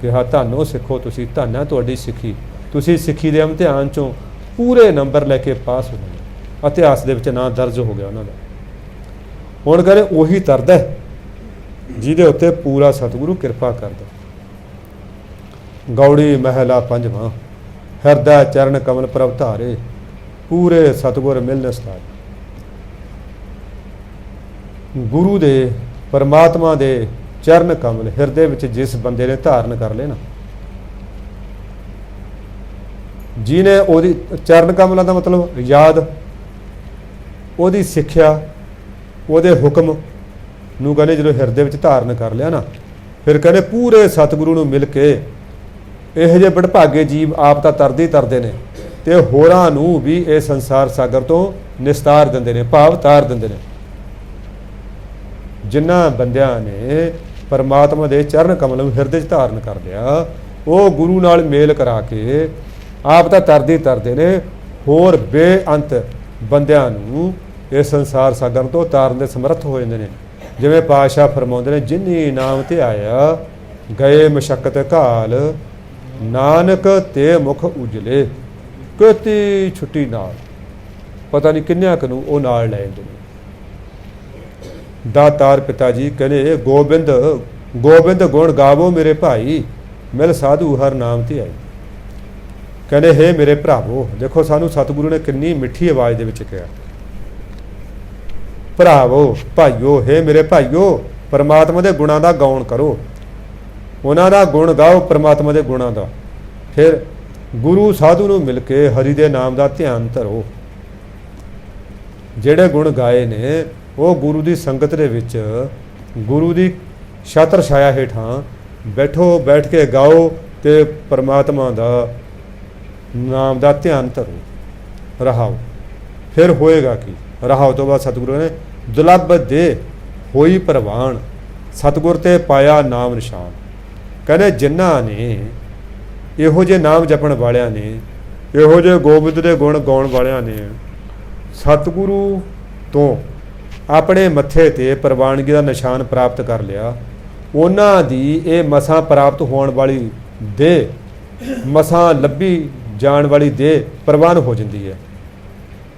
ਕਿਹਾ ਧੰਨੋ ਸਿੱਖੋ ਤੁਸੀਂ, ਧੰਨ ਹੈ ਤੁਹਾਡੀ ਸਿੱਖੀ, ਤੁਸੀਂ ਸਿੱਖੀ ਦੇ ਇਮਤਿਹਾਨ 'ਚੋਂ ਪੂਰੇ ਨੰਬਰ ਲੈ ਕੇ ਪਾਸ ਹੋ ਗਏ, ਇਤਿਹਾਸ ਦੇ ਵਿੱਚ ਨਾਂ ਦਰਜ ਹੋ ਗਿਆ ਉਹਨਾਂ ਦਾ। ਹੁਣ ਕਹਿੰਦੇ ਉਹੀ ਤਰਦਾ ਜਿਹਦੇ ਉੱਤੇ ਪੂਰਾ ਸਤਿਗੁਰੂ ਕਿਰਪਾ ਕਰਦਾ। ਗੌੜੀ ਮਹਿਲਾ ਪੰਜਵਾਂ, ਹਿਰਦਾ ਚਰਨ ਕਮਲ ਪ੍ਰਭ ਧਾਰੇ, ਪੂਰੇ ਸਤਿਗੁਰ ਮਿਲਨ ਸਤਾਰੇ। ਗੁਰੂ ਦੇ ਪਰਮਾਤਮਾ ਦੇ ਚਰਨ ਕਮਲ ਹਿਰਦੇ ਵਿੱਚ ਜਿਸ ਬੰਦੇ ਨੇ ਧਾਰਨ ਕਰ ਲਏ ਨਾ, ਜਿਹਨੇ ਉਹਦੀ ਚਰਨ ਕਮਲਾਂ ਦਾ ਮਤਲਬ ਯਾਦ, ਉਹਦੀ ਸਿੱਖਿਆ, ਉਹਦੇ ਹੁਕਮ ਨੂੰ ਕਹਿੰਦੇ ਜਦੋਂ ਹਿਰਦੇ ਵਿੱਚ ਧਾਰਨ ਕਰ ਲਿਆ ਨਾ, ਫਿਰ ਕਹਿੰਦੇ ਪੂਰੇ ਸਤਿਗੁਰੂ ਨੂੰ ਮਿਲ ਕੇ ਇਹੋ ਜਿਹੇ ਬੜਭਾਗੇ ਜੀਵ ਆਪ ਤਾਂ ਤਰਦੇ ਹੀ ਤਰਦੇ ਨੇ, ਤੇ ਹੋਰਾਂ ਨੂੰ ਵੀ ਇਹ ਸੰਸਾਰ ਸਾਗਰ ਤੋਂ ਨਿਸਤਾਰ ਦਿੰਦੇ ਨੇ, ਭਾਵ ਤਾਰ ਦਿੰਦੇ ਨੇ। ਜਿਨ੍ਹਾਂ ਬੰਦਿਆਂ ਨੇ ਪਰਮਾਤਮਾ ਦੇ ਚਰਨ ਕਮਲ ਨੂੰ ਹਿਰਦੇ 'ਚ ਧਾਰਨ ਕਰ ਲਿਆ, ਉਹ ਗੁਰੂ ਨਾਲ ਮੇਲ ਕਰਾ ਕੇ ਆਪ ਤਾਂ ਤਰਦੇ ਹੀ ਤਰਦੇ ਨੇ, ਹੋਰ ਬੇਅੰਤ ਬੰਦਿਆਂ ਨੂੰ ਇਹ ਸੰਸਾਰ ਸਾਗਰ ਤੋਂ ਤਾਰਨ ਦੇ ਸਮਰੱਥ ਹੋ ਜਾਂਦੇ ਨੇ। ਜਿਵੇਂ ਪਾਤਸ਼ਾਹ ਫਰਮਾਉਂਦੇ ਨੇ, ਜਿਨੀ ਨਾਮ ਧਿਆਇਆ ਗਏ ਮਸ਼ੱਕਤ ਘਾਲ, ਨਾਨਕ ਤੇ ਮੁਖ ਉਜਲੇ। ਕਿਤੇ ਛੁੱਟੀ ਨਾਲ ਪਤਾ ਨਹੀਂ ਕਿੰਨਿਆਂ ਕੁ ਨੂੰ ਉਹ ਨਾਲ ਲੈ ਜਾਂਦੇ ਨੇ। ਦਾਤਾਰ ਪਿਤਾ ਜੀ ਕਹਿੰਦੇ, ਗੋਬਿੰਦ ਗੋਬਿੰਦ ਗੁਣ ਗਾਵੋ ਮੇਰੇ ਭਾਈ, ਮਿਲ ਸਾਧੂ ਹਰ ਨਾਮ ਧਿਆਈ। ਕਹਿੰਦੇ ਹੇ ਮੇਰੇ ਭਰਾਵੋ, ਦੇਖੋ ਸਾਨੂੰ ਸਤਿਗੁਰੂ ਨੇ ਕਿੰਨੀ ਮਿੱਠੀ ਆਵਾਜ਼ ਦੇ ਵਿੱਚ ਕਿਹਾ, ਭਰਾਵੋ ਭਾਈਓ, ਹੇ ਮੇਰੇ ਭਾਈਓ, ਪਰਮਾਤਮਾ ਦੇ ਗੁਣਾਂ ਦਾ ਗਾਉਣ ਕਰੋ, ਉਹਨਾਂ ਦਾ ਗੁਣ ਗਾਓ, ਪਰਮਾਤਮਾ ਦੇ ਗੁਣਾਂ ਦਾ। ਫਿਰ ਗੁਰੂ ਸਾਧੂ ਨੂੰ ਮਿਲ ਕੇ ਹਰੀ ਦੇ ਨਾਮ ਦਾ ਧਿਆਨ ਧਰੋ। ਜਿਹੜੇ ਗੁਣ ਗਾਏ ਨੇ ਉਹ ਗੁਰੂ ਦੀ ਸੰਗਤ ਦੇ ਵਿੱਚ, ਗੁਰੂ ਦੀ ਛਤਰ ਛਾਇਆ ਹੇਠਾਂ ਬੈਠੋ, ਬੈਠ ਕੇ ਗਾਓ ਤੇ ਪਰਮਾਤਮਾ ਦਾ ਨਾਮ ਦਾ ਧਿਆਨ ਧਰੋ, ਰਹਾਓ। ਫਿਰ ਹੋਏਗਾ ਕੀ? ਰਹਾਓ ਤੋਂ ਬਾਅਦ ਸਤਿਗੁਰੂ ਨੇ ਦੁਲੱਭ ਦੇ ਹੋਈ ਪ੍ਰਵਾਨ, ਸਤਿਗੁਰ ਤੇ ਪਾਇਆ ਨਾਮ ਨਿਸ਼ਾਨ। ਕਹਿੰਦੇ ਜਿਨ੍ਹਾਂ ਨੇ ਇਹੋ ਜਿਹੇ ਨਾਮ ਜਪਣ ਵਾਲਿਆਂ ਨੇ, ਇਹੋ ਜਿਹੇ ਗੋਬਿੰਦ ਦੇ ਗੁਣ ਗਾਉਣ ਵਾਲਿਆਂ ਨੇ ਸਤਿਗੁਰੂ ਤੋਂ ਆਪਣੇ ਮੱਥੇ ਤੇ ਪ੍ਰਵਾਨਗੀ ਦਾ ਨਿਸ਼ਾਨ ਪ੍ਰਾਪਤ ਕਰ ਲਿਆ, ਉਹਨਾਂ ਦੀ ਇਹ ਮਸਾਂ ਪ੍ਰਾਪਤ ਹੋਣ ਵਾਲੀ ਦੇਹ, ਮਸਾਂ ਲੱਭੀ ਜਾਣ ਵਾਲੀ ਦੇਹ ਪ੍ਰਵਾਨ ਹੋ ਜਾਂਦੀ ਹੈ।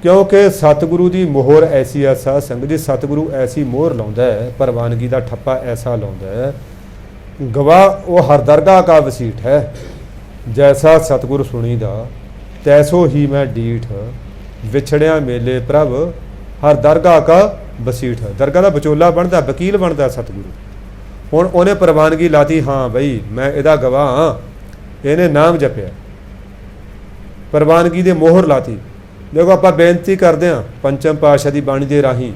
ਕਿਉਂਕਿ ਸਤਿਗੁਰੂ ਦੀ ਮੋਹਰ ਐਸੀ ਆ, ਸਾਧ ਸੰਗਤ ਜੀ, ਸਤਿਗੁਰੂ ਐਸੀ ਮੋਹਰ ਲਾਉਂਦਾ ਹੈ, ਪ੍ਰਵਾਨਗੀ ਦਾ ਠੱਪਾ ਐਸਾ ਲਾਉਂਦਾ ਹੈ, ਗਵਾਹ ਉਹ ਹਰ ਦਰਗਾਹ ਕਾ ਵਸੀਠ ਹੈ। ਜੈਸਾ ਸਤਿਗੁਰ ਸੁਣੀਦਾ ਤੈਸੋ ਹੀ ਮੈਂ ਡੀਠ, ਵਿਛੜਿਆ ਮੇਲੇ ਪ੍ਰਭ ਹਰ ਦਰਗਾਹ ਕਾ ਵਸੀਠ। ਦਰਗਾਹ ਦਾ ਵਿਚੋਲਾ ਬਣਦਾ, ਵਕੀਲ ਬਣਦਾ ਸਤਿਗੁਰੂ। ਹੁਣ ਉਹਨੇ ਪ੍ਰਵਾਨਗੀ ਲਾਤੀ, ਹਾਂ ਬਈ ਮੈਂ ਇਹਦਾ ਗਵਾਹ ਹਾਂ, ਇਹਨੇ ਨਾਮ ਜਪਿਆ, ਪ੍ਰਵਾਨਗੀ ਦੇ ਮੋਹਰ ਲਾਤੀ। ਦੇਖੋ ਆਪਾਂ ਬੇਨਤੀ ਕਰਦੇ ਹਾਂ ਪੰਚਮ ਪਾਤਸ਼ਾਹ ਦੀ ਬਾਣੀ ਦੇ ਰਾਹੀਂ,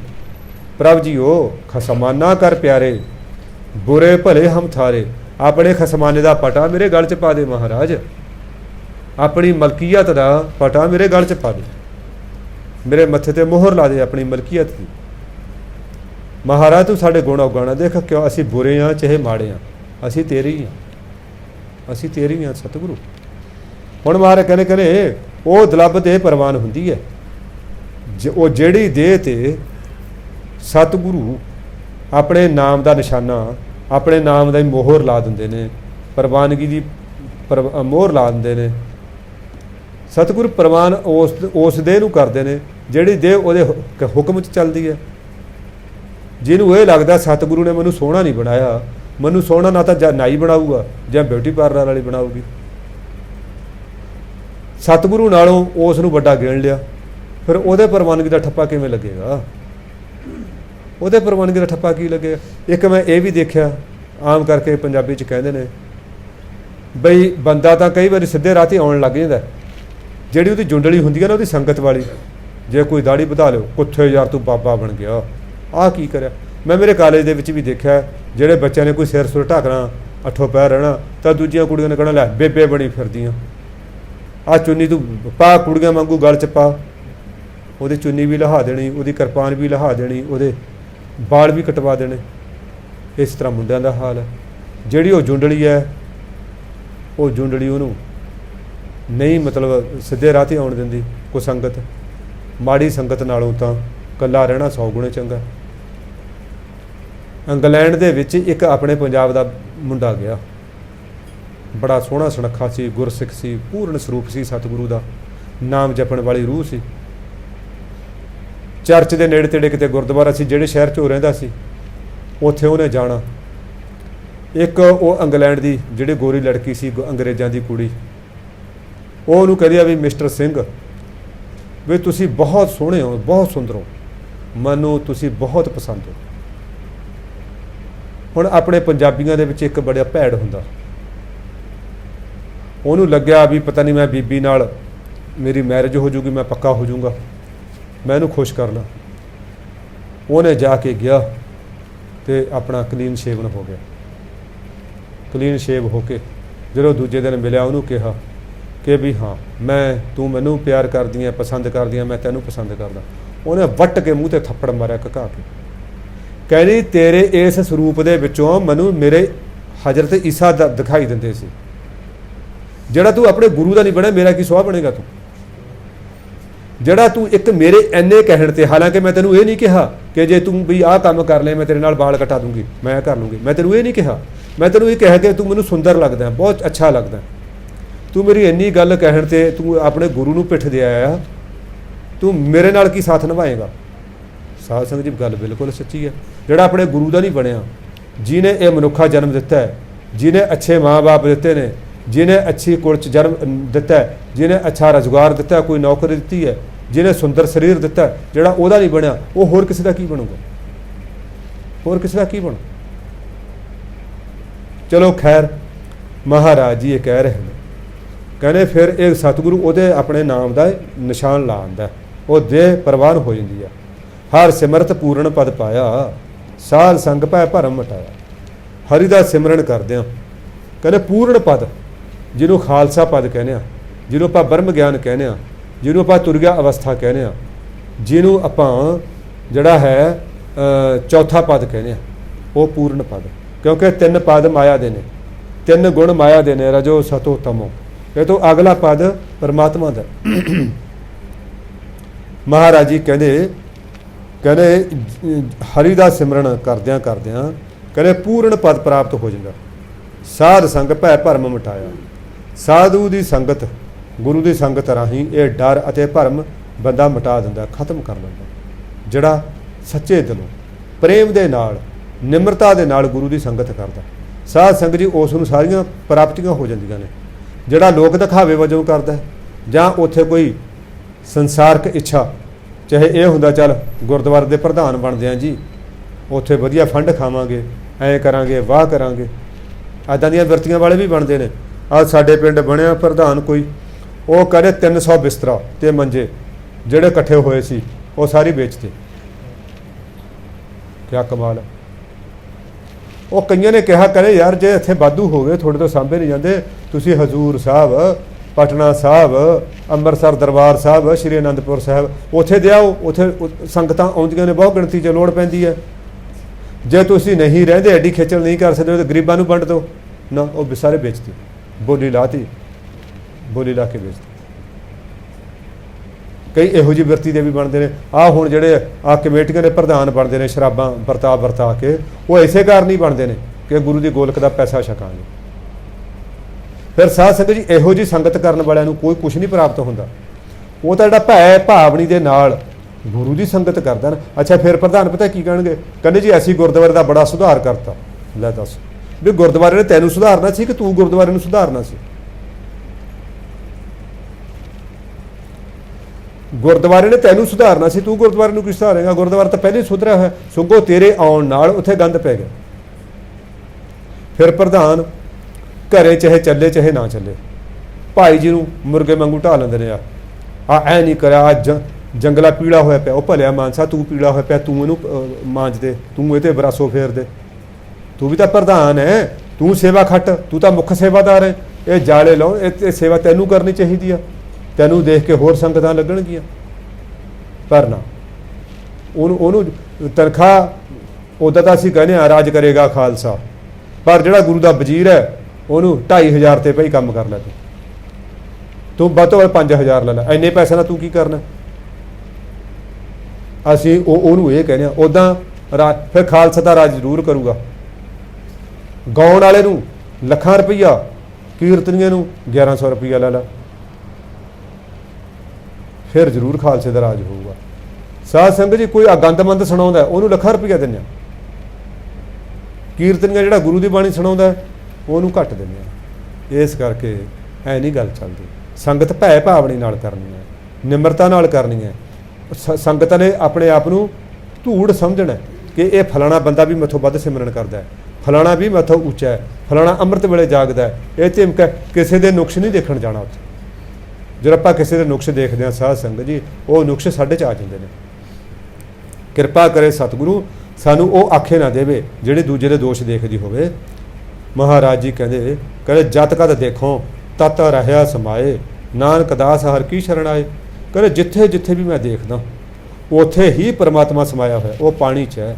ਪ੍ਰਭ ਜੀਓ ਖਸਮਾਨਾ ਕਰ ਪਿਆਰੇ, ਬੁਰੇ ਭਲੇ ਹਮ ਥਾਰੇ। ਆਪਣੇ ਖਸਮਾਨੇ ਦਾ ਪਟਾ ਮੇਰੇ ਗਲ 'ਚ ਪਾ ਦੇ ਮਹਾਰਾਜ, ਆਪਣੀ ਮਲਕੀਅਤ ਦਾ ਪਟਾ ਮੇਰੇ ਗਲ 'ਚ ਪਾ ਦੇ, ਮੇਰੇ ਮੱਥੇ ਤੇ ਮੋਹਰ ਲਾ ਦੇ ਆਪਣੀ ਮਲਕੀਅਤ ਦੀ। ਮਹਾਰਾਜ ਤੂੰ ਸਾਡੇ ਗੁਣ ਉਗਾਣਾ, ਦੇਖ ਕਿਉਂ ਅਸੀਂ ਬੁਰੇ ਹਾਂ ਚਾਹੇ ਮਾੜੇ ਹਾਂ, ਅਸੀਂ ਤੇਰੇ ਹੀ ਹਾਂ, ਅਸੀਂ ਤੇਰੇ ਹੀ ਹਾਂ ਸਤਿਗੁਰੂ। ਹੁਣ ਮਹਾਰਾਜ ਕਹਿੰਦੇ ਉਹ ਦੁਲੱਭ ਦੇਹ ਪ੍ਰਵਾਨ ਹੁੰਦੀ ਹੈ, ਉਹ ਜਿਹੜੀ ਦੇਹ ਤੇ ਸਤਿਗੁਰੂ ਆਪਣੇ ਨਾਮ ਦਾ ਨਿਸ਼ਾਨਾ, ਆਪਣੇ ਨਾਮ ਦਾ ਹੀ ਮੋਹਰ ਲਾ ਦਿੰਦੇ ਨੇ, ਪ੍ਰਵਾਨਗੀ ਦੀ ਮੋਹਰ ਲਾ ਦਿੰਦੇ ਨੇ। ਸਤਿਗੁਰੂ ਪ੍ਰਵਾਨ ਉਸ ਦੇਹ ਨੂੰ ਕਰਦੇ ਨੇ ਜਿਹੜੀ ਦੇਹ ਉਹਦੇ ਹੁਕਮ 'ਚ ਚੱਲਦੀ ਹੈ। ਜਿਹਨੂੰ ਇਹ ਲੱਗਦਾ ਸਤਿਗੁਰੂ ਨੇ ਮੈਨੂੰ ਸੋਹਣਾ ਨਹੀਂ ਬਣਾਇਆ, ਮੈਨੂੰ ਸੋਹਣਾ ਨਾ ਤਾਂ ਜਾਂ ਨਾਈ ਬਣਾਊਗਾ ਜਾਂ ਬਿਊਟੀ ਪਾਰਲਰ ਵਾਲੀ ਬਣਾਊਗੀ, ਸਤਿਗੁਰੂ ਨਾਲੋਂ ਉਸ ਨੂੰ ਵੱਡਾ ਗਿਣ ਲਿਆ, ਫਿਰ ਉਹਦੇ ਪ੍ਰਵਾਨਗੀ ਦਾ ਠੱਪਾ ਕਿਵੇਂ ਲੱਗੇਗਾ? ਉਹਦੇ ਪ੍ਰਵਾਨਗੀ ਦਾ ਠੱਪਾ ਕੀ ਲੱਗੇਗਾ? ਇੱਕ ਮੈਂ ਇਹ ਵੀ ਦੇਖਿਆ, ਆਮ ਕਰਕੇ ਪੰਜਾਬੀ 'ਚ ਕਹਿੰਦੇ ਨੇ ਬਈ ਬੰਦਾ ਤਾਂ ਕਈ ਵਾਰੀ ਸਿੱਧੇ ਰਾਹ 'ਤੇ ਆਉਣ ਲੱਗ ਜਾਂਦਾ, ਜਿਹੜੀ ਉਹਦੀ ਜੁੰਡਲੀ ਹੁੰਦੀ ਹੈ ਨਾ ਉਹਦੀ ਸੰਗਤ ਵਾਲੀ, जे कोई दाढ़ी वधा लो, कुत्थे यार तू बाबा बन गया, आ की करिया। मैं मेरे कालेज दे विच भी देखिया ਜਿਹੜੇ ਬੱਚਿਆਂ ने कोई सिर सुर ढकना, अठों पैर रहना, तो दूजियां कुड़ियां ने कहना लै बेबे बनी फिरदियां, आ चुन्नी तू पा कुड़ियां वांगू गल च पा, ਉਹਦੀ चुन्नी भी लहा देनी, ਉਹਦੀ किरपान भी लहा देनी, ਉਹਦੇ बाल भी कटवा देने। इस तरह मुंडिਆਂ ਦਾ हाल है। ਜਿਹੜੀ ਉਹ ਜੁੰਡਲੀ है, ਉਹ ਜੁੰਡਲੀ ਉਹਨੂੰ नहीं मतलब सीधे राह ते आउण दिंदी। कोई संगत माड़ी संगत नालों तां कल्ला रहना 100 गुणे चंगा। इंग्लैंड दे विच एक अपने पंजाब दा मुंडा गया, बड़ा सोहना सुनक्खा सी, गुरसिख सी, पूर्ण स्वरूप सी, सतगुरु दा नाम जपण वाली रूह सी। चर्च दे नेड़े तेड़े किते गुरुद्वारा सी, जिहड़े शहर च रहिंदा सी उत्थे उहने जाना। एक वो इंग्लैंड दी जिहड़ी गोरी लड़की सी, अंग्रेज़ां दी कुड़ी, ਉਹ ਉਹਨੂੰ ਕਹਿੰਦੀ ਆ ਵੀ ਮਿਸਟਰ ਸਿੰਘ ਵੀ ਤੁਸੀਂ ਬਹੁਤ ਸੋਹਣੇ ਹੋ, ਬਹੁਤ ਸੁੰਦਰ ਹੋ, ਮੈਨੂੰ ਤੁਸੀਂ ਬਹੁਤ ਪਸੰਦ ਹੋ। ਹੁਣ ਆਪਣੇ ਪੰਜਾਬੀਆਂ ਦੇ ਵਿੱਚ ਇੱਕ ਬੜਾ ਭੈੜ ਹੁੰਦਾ, ਉਹਨੂੰ ਲੱਗਿਆ ਵੀ ਪਤਾ ਨਹੀਂ ਮੈਂ ਬੀਬੀ ਨਾਲ ਮੇਰੀ ਮੈਰਿਜ ਹੋ ਜੂਗੀ, ਮੈਂ ਪੱਕਾ ਹੋ ਜੂੰਗਾ, ਮੈਂ ਇਹਨੂੰ ਖੁਸ਼ ਕਰ ਲਾਂ। ਉਹਨੇ ਜਾ ਕੇ ਗਿਆ ਤੇ ਆਪਣਾ ਕਲੀਨ ਸ਼ੇਵਨ ਹੋ ਗਿਆ। ਕਲੀਨ ਸ਼ੇਵ ਹੋ ਕੇ ਜਦੋਂ ਦੂਜੇ ਦਿਨ ਮਿਲਿਆ, ਉਹਨੂੰ ਕਿਹਾ कि भी हाँ मैं तू मैनू प्यार करदी है, पसंद करदी है, मैं तैनू पसंद करदा। उन्हें वट के मूँह ते थप्पड़ मारिया घका के, कहनी तेरे इस स्वरूप दे विचों मैनू मेरे हजरत ईसा दिखाई दिंदे सी, जिहड़ा तू अपने गुरु दा नहीं बने, मेरा की सुआह बनेगा तू? जिहड़ा तू एक मेरे इन्ने कहण ते, हालांकि मैं तेनू ये नहीं कहा कि जे तू भी आह काम कर ले मैं तेरे नाल बाल कटा दूंगी, मैं कर लूँगी, मैं तेनू ये नहीं कहा। मैं तेनू ये कह के तू मैनू सुंदर लगदा, बहुत अच्छा लगदा, तू मेरी इन्नी गल कहण ते तू अपने गुरु नूं पिठ दे आया, तू मेरे नाल की साथ निभाएगा? साध संगत जी गल बिल्कुल सच्ची है। जिहड़ा अपने गुरु दा नहीं बनिया, जिन्हें यह मनुखा जन्म दिता है, जिन्हें अच्छे माँ बाप दिते ने, जिन्हें अच्छी कुल च जन्म दिता है, जिन्हें अच्छा रोजगार दिता है, कोई नौकरी दी है, जिन्हें सुंदर शरीर दिता है, जिहड़ा उहदा नहीं बनिया, वो होर किसी दा की बनूगा? होर किसी दा की बनू? चलो खैर, महाराज जी ये कह रहे हैं, कहने फिर एक सतगुरु ਉਹਦੇ ਆਪਣੇ नाम का निशान ला आंदा, वो देह प्रवान हो जाती है। हर सिमरत पूर्ण पद पाया, साध संग भै भरम मटाया। हरि का सिमरन करदे कहने पूर्ण पद, जिन्हों खालसा पद कहने, जिन्हों आप ब्रह्म ज्ञान कहने, जिन्हों आप तुरगा अवस्था कहने, जिन्हों आप जड़ा है चौथा पद कहने, वो पूर्ण पद। क्योंकि 3 पद माया दे ने, 3 गुण माया दे ने, रजो सतो तमो। ये तो अगला पद परमात्मा दा। महाराज जी कहने हरि का सिमरन करद्या करद्या कहने पूर्ण पद प्राप्त हो जाएगा। साध संग भै भरम मिटाया। साधु की संगत, गुरु की संगत राही ये डर अते भरम बंदा मिटा दिंदा, खत्म कर दिंदा। जिहड़ा सच्चे दिलों प्रेम दे नाल निमरता दे नाल गुरु की संगत करदा, साध संगत जी उस नूं सारियां प्राप्तियां हो जांदियां ने। जिहड़ा लोक दिखावे वजों करदा जां उत्थे कोई संसारक इच्छा, चाहे यह हुंदा चल गुरुद्वारे दे प्रधान बनदे आ जी, उत्थे वधिया फंड खावांगे, ऐ करांगे, वाह करांगे, इदां दीयां वरतियां वाले भी बनदे ने। आ साडे पिंड बणिया प्रधान कोई, वो करे 300 बिस्तरा ते मंजे जिहड़े इकट्ठे होए सी वो सारी बेचते। क्या कमाल है। वो कईयां ने कहा करे यार जे इत्थे वाधू हो गए, थोड़े तो सांभे नहीं जाते, तुसीं हजूर साहब, पटना साहब, अंमृतसर दरबार साहब, श्री आनंदपुर साहब उत्थे दे आओ, उत्थे संगतां आउंदियां ने, बहुत गिणती च लोड़ पैंदी है। जे तुसीं नहीं रहिंदे, एडी खिचल नहीं कर सकदे तो गरीबां नूं वंड दो ना, वो सारे बेचते, बोली लाती, बोली ला के बेचते। कई इहो जी वरती दे भी बनते हैं। आ हुण जिहड़े आ कमेटियां दे प्रधान बनते हैं शराबां वरता के, वो इसे कारण ही बनते हैं कि गुरु की गोलक का पैसा छकांगे। फिर साध संगत जी इहो जी संगत करन वालियां नूं कोई कुछ नहीं प्राप्त हुंदा। वो तो जिहड़ा भै भावनी दे नाल गुरु की संगत करदा ना। अच्छा फिर प्रधान पता की कहणगे, कहंदे जी असीं गुरुद्वारे दा बड़ा सुधार करता। लै दस भी गुरुद्वारे ने तैनूं सुधारना सी कि तूं गुरुद्वारे नूं सुधारना सी? गुरुद्वारे ने तैनूं सुधारना सी, तू गुरुद्वारे नूं की सुधारेगा? गुरुद्वारा तो पहले ही सुधरिया है, सगों तेरे आउण नाल उत्थे गंद पै गया। फिर प्रधान घरे चाहे चले चाहे ना चले, भाई जी नूं मुर्गे वांगू ढा लैंदे ने। आ ऐ नहीं करिया, जंगला पीला होया पिया, ਉਹ ਭਲਿਆ ਮਾਨਸਾ ਤੂੰ ਪੀਲਾ ਹੋਇਆ ਪਿਆ, ਤੂੰ ਇਹਨੂੰ ਮਾਂਜ ਦੇ, ਤੂੰ ਇਹ ਤੇ ਬਰਾਸੋ ਫੇਰ ਦੇ, ਤੂੰ ਵੀ ਤਾਂ ਪ੍ਰਧਾਨ ਹੈ, ਤੂੰ ਸੇਵਾ ਖੱਟ, ਤੂੰ ਤਾਂ ਮੁੱਖ ਸੇਵਾਦਾਰ ਹੈ, ਇਹ ਜਾਲੇ ਲਾਓ, ਇਹ ਸੇਵਾ ਤੈਨੂੰ ਕਰਨੀ ਚਾਹੀਦੀ ਆ, ਤੈਨੂੰ ਦੇਖ ਕੇ ਹੋਰ ਸੰਗਤਾਂ ਲੱਗਣਗੀਆਂ। ਪਰ ਨਾ, ਉਹਨੂੰ ਤਨਖਾਹ ਉੱਦਾਂ ਤਾਂ ਅਸੀਂ ਕਹਿੰਦੇ ਹਾਂ ਰਾਜ ਕਰੇਗਾ ਖਾਲਸਾ, ਪਰ ਜਿਹੜਾ ਗੁਰੂ ਦਾ ਵਜ਼ੀਰ ਹੈ ਉਹਨੂੰ 2500 ਤੇ ਭਾਈ ਕੰਮ ਕਰ ਲੈ, ਤੂੰ ਵੱਧ ਤੋਂ ਵੱਧ 5000 ਲੈ ਲੈ, ਇੰਨੇ ਪੈਸੇ ਨਾਲ ਤੂੰ ਕੀ ਕਰਨਾ। ਅਸੀਂ ਉਹਨੂੰ ਇਹ ਕਹਿੰਦੇ ਹਾਂ। ਉੱਦਾਂ ਫਿਰ ਖਾਲਸਾ ਦਾ ਰਾਜ ਜ਼ਰੂਰ ਕਰੂਗਾ। ਗਾਉਣ ਵਾਲੇ ਨੂੰ ਲੱਖਾਂ ਰੁਪਈਆ, ਕੀਰਤਨੀਏ ਨੂੰ 1100 ਰੁਪਈਆ ਲੈ ਲਾ, ਫਿਰ ਜ਼ਰੂਰ ਖਾਲਸੇ ਦਾ ਰਾਜ ਹੋਊਗਾ। ਸਾਧ ਸੰਗਤ ਜੀ, ਕੋਈ ਗੰਦਮੰਦ ਸੁਣਾਉਂਦਾ ਉਹਨੂੰ ਲੱਖਾਂ ਰੁਪਈਆ ਦਿੰਦੇ ਆ, ਕੀਰਤਨੀਆ ਜਿਹੜਾ ਗੁਰੂ ਦੀ ਬਾਣੀ ਸੁਣਾਉਂਦਾ ਉਹਨੂੰ ਘੱਟ ਦਿੰਦੇ ਆ। ਇਸ ਕਰਕੇ ਐ ਨਹੀਂ ਗੱਲ ਚੱਲਦੀ। ਸੰਗਤ ਭੈ ਭਾਵਨੀ ਨਾਲ ਕਰਨੀ ਹੈ, ਨਿਮਰਤਾ ਨਾਲ ਕਰਨੀ ਹੈ। ਸੰਗਤਾਂ ਨੇ ਆਪਣੇ ਆਪ ਨੂੰ ਧੂੜ ਸਮਝਣਾ ਕਿ ਇਹ ਫਲਾਣਾ ਬੰਦਾ ਵੀ ਮੈਥੋਂ ਵੱਧ ਸਿਮਰਨ ਕਰਦਾ ਹੈ, ਫਲਾਣਾ ਵੀ ਮੈਥੋਂ ਉੱਚਾ ਹੈ, ਫਲਾਣਾ ਅੰਮ੍ਰਿਤ ਵੇਲੇ ਜਾਗਦਾ ਹੈ। ਇਹ ਝਿਮਕ ਕਿਸੇ ਦੇ ਨੁਕਸ ਨਹੀਂ ਦੇਖਣ ਜਾਣਾ ਉੱਥੇ। ਜਦੋਂ ਆਪਾਂ ਕਿਸੇ ਦੇ ਨੁਕਸ ਦੇਖਦੇ ਹਾਂ ਸਾਧ ਸੰਗਤ ਜੀ, ਉਹ ਨੁਕਸ ਸਾਡੇ 'ਚ ਆ ਜਾਂਦੇ ਨੇ। ਕਿਰਪਾ ਕਰੇ ਸਤਿਗੁਰੂ, ਸਾਨੂੰ ਉਹ ਆਖੇ ਨਾ ਦੇਵੇ ਜਿਹੜੇ ਦੂਜੇ ਦੇ ਦੋਸ਼ ਦੇਖਦੀ ਹੋਵੇ। ਮਹਾਰਾਜ ਜੀ ਕਹਿੰਦੇ ਜਤ ਕਦ ਦੇਖੋ ਤਤ ਰਹਿਆ ਸਮਾਏ, ਨਾਨਕ ਦਾਸ ਹਰ ਕੀ ਸ਼ਰਨ ਆਏ। ਕਹਿੰਦੇ ਜਿੱਥੇ ਜਿੱਥੇ ਵੀ ਮੈਂ ਦੇਖਦਾ ਉੱਥੇ ਹੀ ਪਰਮਾਤਮਾ ਸਮਾਇਆ ਹੋਇਆ। ਉਹ ਪਾਣੀ 'ਚ ਹੈ,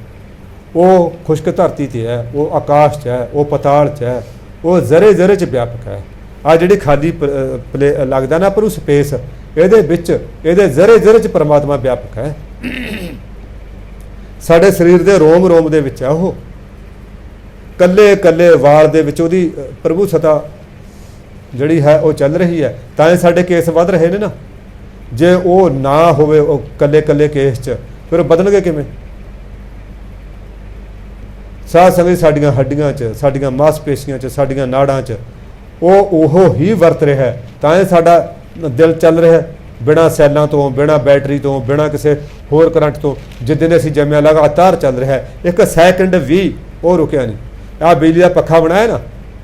ਉਹ ਖੁਸ਼ਕ ਧਰਤੀ 'ਤੇ ਹੈ, ਉਹ ਆਕਾਸ਼ 'ਚ ਹੈ, ਉਹ ਪਤਾਲ 'ਚ ਹੈ, ਉਹ ਜ਼ਰੇ ਜ਼ਰੇ 'ਚ ਵਿਆਪਕ ਹੈ। ਆ ਜਿਹੜੀ ਖਾਲੀ ਲੱਗਦਾ ਨਾ ਪਰ ਉਹ ਸਪੇਸ, ਇਹਦੇ ਵਿੱਚ ਇਹਦੇ ਜ਼ਰੇ ਜ਼ਰੇ 'ਚ ਪਰਮਾਤਮਾ ਵਿਆਪਕ ਹੈ। ਸਾਡੇ ਸਰੀਰ ਦੇ ਰੋਮ ਰੋਮ ਦੇ ਵਿੱਚ ਆ ਉਹ, ਕੱਲੇ ਕੱਲੇ ਵਾਲ ਦੇ ਵਿੱਚ ਉਹਦੀ ਪ੍ਰਭੂ ਸਤਾ ਜਿਹੜੀ ਹੈ ਉਹ ਚੱਲ ਰਹੀ ਹੈ। ਤਾਂ ਇਹ ਸਾਡੇ ਕੇਸ ਵੱਧ ਰਹੇ ਨੇ ਨਾ। ਜੇ ਉਹ ਨਾ ਹੋਵੇ ਉਹ ਕੱਲੇ ਕੱਲੇ ਕੇਸ 'ਚ, ਫਿਰ ਬਦਲਣਗੇ ਕਿਵੇਂ। ਸਾਧ ਸੰਗਤ ਸਾਡੀਆਂ ਹੱਡੀਆਂ 'ਚ, ਸਾਡੀਆਂ ਮਾਸਪੇਸ਼ੀਆਂ 'ਚ, ਸਾਡੀਆਂ ਨਾੜਾਂ 'ਚ ਉਹ ਹੀ ਵਰਤ ਰਿਹਾ, ਤਾਂ ਇਹ ਸਾਡਾ ਦਿਲ ਚੱਲ ਰਿਹਾ ਬਿਨਾਂ ਸੈੱਲਾਂ ਤੋਂ, ਬਿਨਾਂ ਬੈਟਰੀ ਤੋਂ, ਬਿਨਾਂ ਕਿਸੇ ਹੋਰ ਕਰੰਟ ਤੋਂ। ਜਿੱਦਣ ਅਸੀਂ ਜੰਮਿਆ ਲਗਾਤਾਰ ਚੱਲ ਰਿਹਾ, ਇੱਕ ਸੈਕਿੰਡ ਵੀ ਉਹ ਰੁਕਿਆ ਨਹੀਂ। ਆਹ ਬਿਜਲੀ ਦਾ ਪੱਖਾ ਬਣਾਇਆ ਨਾ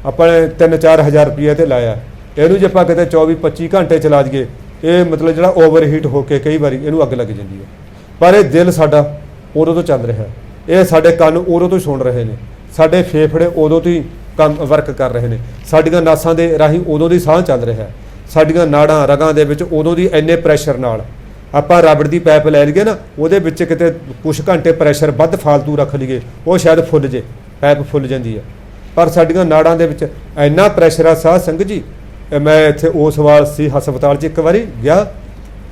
ਆਪਾਂ ਨੇ 3-4 ਹਜ਼ਾਰ ਰੁਪਈਏ ਤੇ ਲਾਇਆ, ਇਹਨੂੰ ਜੇ ਆਪਾਂ ਕਿਤੇ 24-25 ਘੰਟੇ ਚਲਾ ਜਾਈਏ, ਇਹ ਮਤਲਬ ਜਿਹੜਾ ਓਵਰ ਹੀਟ ਹੋ ਕੇ ਕਈ ਵਾਰੀ ਇਹਨੂੰ ਅੱਗ ਲੱਗ ਜਾਂਦੀ ਹੈ। ਪਰ ਇਹ ਦਿਲ ਸਾਡਾ ਉਦੋਂ ਤੋਂ ਚੱਲ ਰਿਹਾ, ਇਹ ਸਾਡੇ ਕੰਨ ਉਦੋਂ ਤੋਂ ਸੁਣ ਰਹੇ ਨੇ, ਸਾਡੇ ਫੇਫੜੇ ਉਦੋਂ ਤੋਂ ਹੀ ਕੰਮ ਵਰਕ ਕਰ ਰਹੇ ਨੇ, ਸਾਡੀਆਂ ਨਾਸਾਂ ਦੇ ਰਾਹੀਂ ਉਦੋਂ ਦੀ ਸਾਹ ਚੱਲ ਰਿਹਾ, ਸਾਡੀਆਂ ਨਾੜਾਂ ਰਗਾਂ ਦੇ ਵਿੱਚ ਉਦੋਂ ਦੀ ਇੰਨੇ ਪ੍ਰੈਸ਼ਰ ਨਾਲ। ਆਪਾਂ ਰਬੜ ਦੀ ਪਾਈਪ ਲੈ ਲਈਏ ਨਾ, ਉਹਦੇ ਵਿੱਚ ਕਿਤੇ ਕੁਛ ਘੰਟੇ ਪ੍ਰੈਸ਼ਰ ਵੱਧ ਫਾਲਤੂ ਰੱਖ ਲਈਏ, ਉਹ ਸ਼ਾਇਦ ਫੁੱਲ ਜੇ, ਪਾਈਪ ਫੁੱਲ ਜਾਂਦੀ ਹੈ। ਪਰ ਸਾਡੀਆਂ ਨਾੜਾਂ ਦੇ ਵਿੱਚ ਇੰਨਾ ਪ੍ਰੈਸ਼ਰ ਆ ਸਾਧ ਸੰਗਤ ਜੀ। ਮੈਂ ਇੱਥੇ ਉਸ ਵਾਰ ਸੀ ਹਸਪਤਾਲ 'ਚ ਇੱਕ ਵਾਰੀ ਗਿਆ,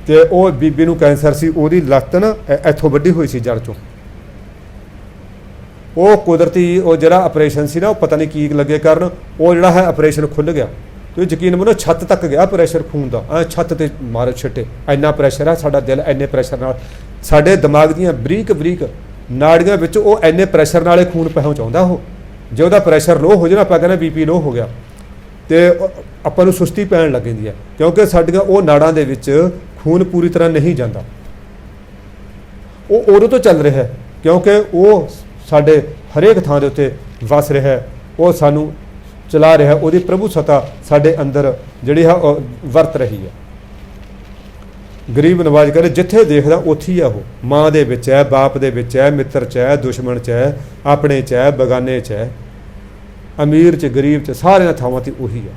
ਤੇ ਉਹ ਬੀਬੀ ਨੂੰ ਕੈਂਸਰ ਸੀ, ਉਹਦੀ ਲੱਤ ਨਾ ਇੱਥੋਂ ਵੱਢੀ ਹੋਈ ਸੀ ਜੜ 'ਚੋਂ। ਉਹ ਕੁਦਰਤੀ ਉਹ ਜਿਹੜਾ ਆਪਰੇਸ਼ਨ ਸੀ ਨਾ, ਉਹ ਪਤਾ ਨਹੀਂ ਕੀ ਲੱਗੇ ਕਾਰਨ ਉਹ ਜਿਹੜਾ ਹੈ ਆਪਰੇਸ਼ਨ ਖੁੱਲ੍ਹ ਗਿਆ। ਤੁਸੀਂ ਯਕੀਨ ਮੰਨੋ ਛੱਤ ਤੱਕ ਗਿਆ ਪ੍ਰੈਸ਼ਰ ਖੂਨ ਦਾ, ਛੱਤ 'ਤੇ ਮਾਰੇ ਛਿੱਟੇ। ਇੰਨਾ ਪ੍ਰੈਸ਼ਰ ਆ, ਸਾਡਾ ਦਿਲ ਇੰਨੇ ਪ੍ਰੈਸ਼ਰ ਨਾਲ, ਸਾਡੇ ਦਿਮਾਗ ਦੀਆਂ ਬਰੀਕ ਬਰੀਕ ਨਾੜੀਆਂ ਵਿੱਚ ਉਹ ਇੰਨੇ ਪ੍ਰੈਸ਼ਰ ਨਾਲ ਖੂਨ ਪਹੁੰਚਾਉਂਦਾ। ਉਹ ਜੇ ਉਹਦਾ ਪ੍ਰੈਸ਼ਰ ਲੋ ਹੋ ਜਾਣਾ, ਆਪਾਂ ਕਹਿੰਦੇ BP ਲੋ ਹੋ ਗਿਆ, ਤੇ ਆਪਾਂ ਨੂੰ ਸੁਸਤੀ ਪੈਣ ਲੱਗ ਜਾਂਦੀ ਹੈ, ਕਿਉਂਕਿ ਸਾਡੀਆਂ ਉਹ ਨਾੜਾਂ ਦੇ ਵਿੱਚ ਖੂਨ ਪੂਰੀ ਤਰ੍ਹਾਂ ਨਹੀਂ ਜਾਂਦਾ। ਉਹ ਉਦੋਂ ਤੋਂ ਚੱਲ ਰਿਹਾ ਕਿਉਂਕਿ ਉਹ ਸਾਡੇ ਹਰੇਕ ਥਾਂ ਦੇ ਉੱਤੇ ਵਸ ਰਿਹਾ, ਉਹ ਸਾਨੂੰ ਚਲਾ ਰਿਹਾ, ਉਹਦੀ ਪ੍ਰਭੂ ਸਤਾ ਸਾਡੇ ਅੰਦਰ ਜਿਹੜੀ ਹੈ ਵਰਤ ਰਹੀ ਹੈ। ਗਰੀਬ ਨਵਾਜ਼ ਕਹਿੰਦੇ ਜਿੱਥੇ ਦੇਖਦਾ ਉੱਥੇ ਹੀ ਆ ਉਹ, ਮਾਂ ਦੇ ਵਿੱਚ ਹੈ, ਬਾਪ ਦੇ ਵਿੱਚ ਹੈ, ਮਿੱਤਰ 'ਚ ਹੈ, ਦੁਸ਼ਮਣ 'ਚ ਹੈ, ਆਪਣੇ 'ਚ ਹੈ, ਬਗਾਨੇ 'ਚ ਹੈ, ਅਮੀਰ 'ਚ, ਗਰੀਬ 'ਚ, ਸਾਰਿਆਂ ਥਾਵਾਂ 'ਤੇ ਉਹੀ ਹੈ।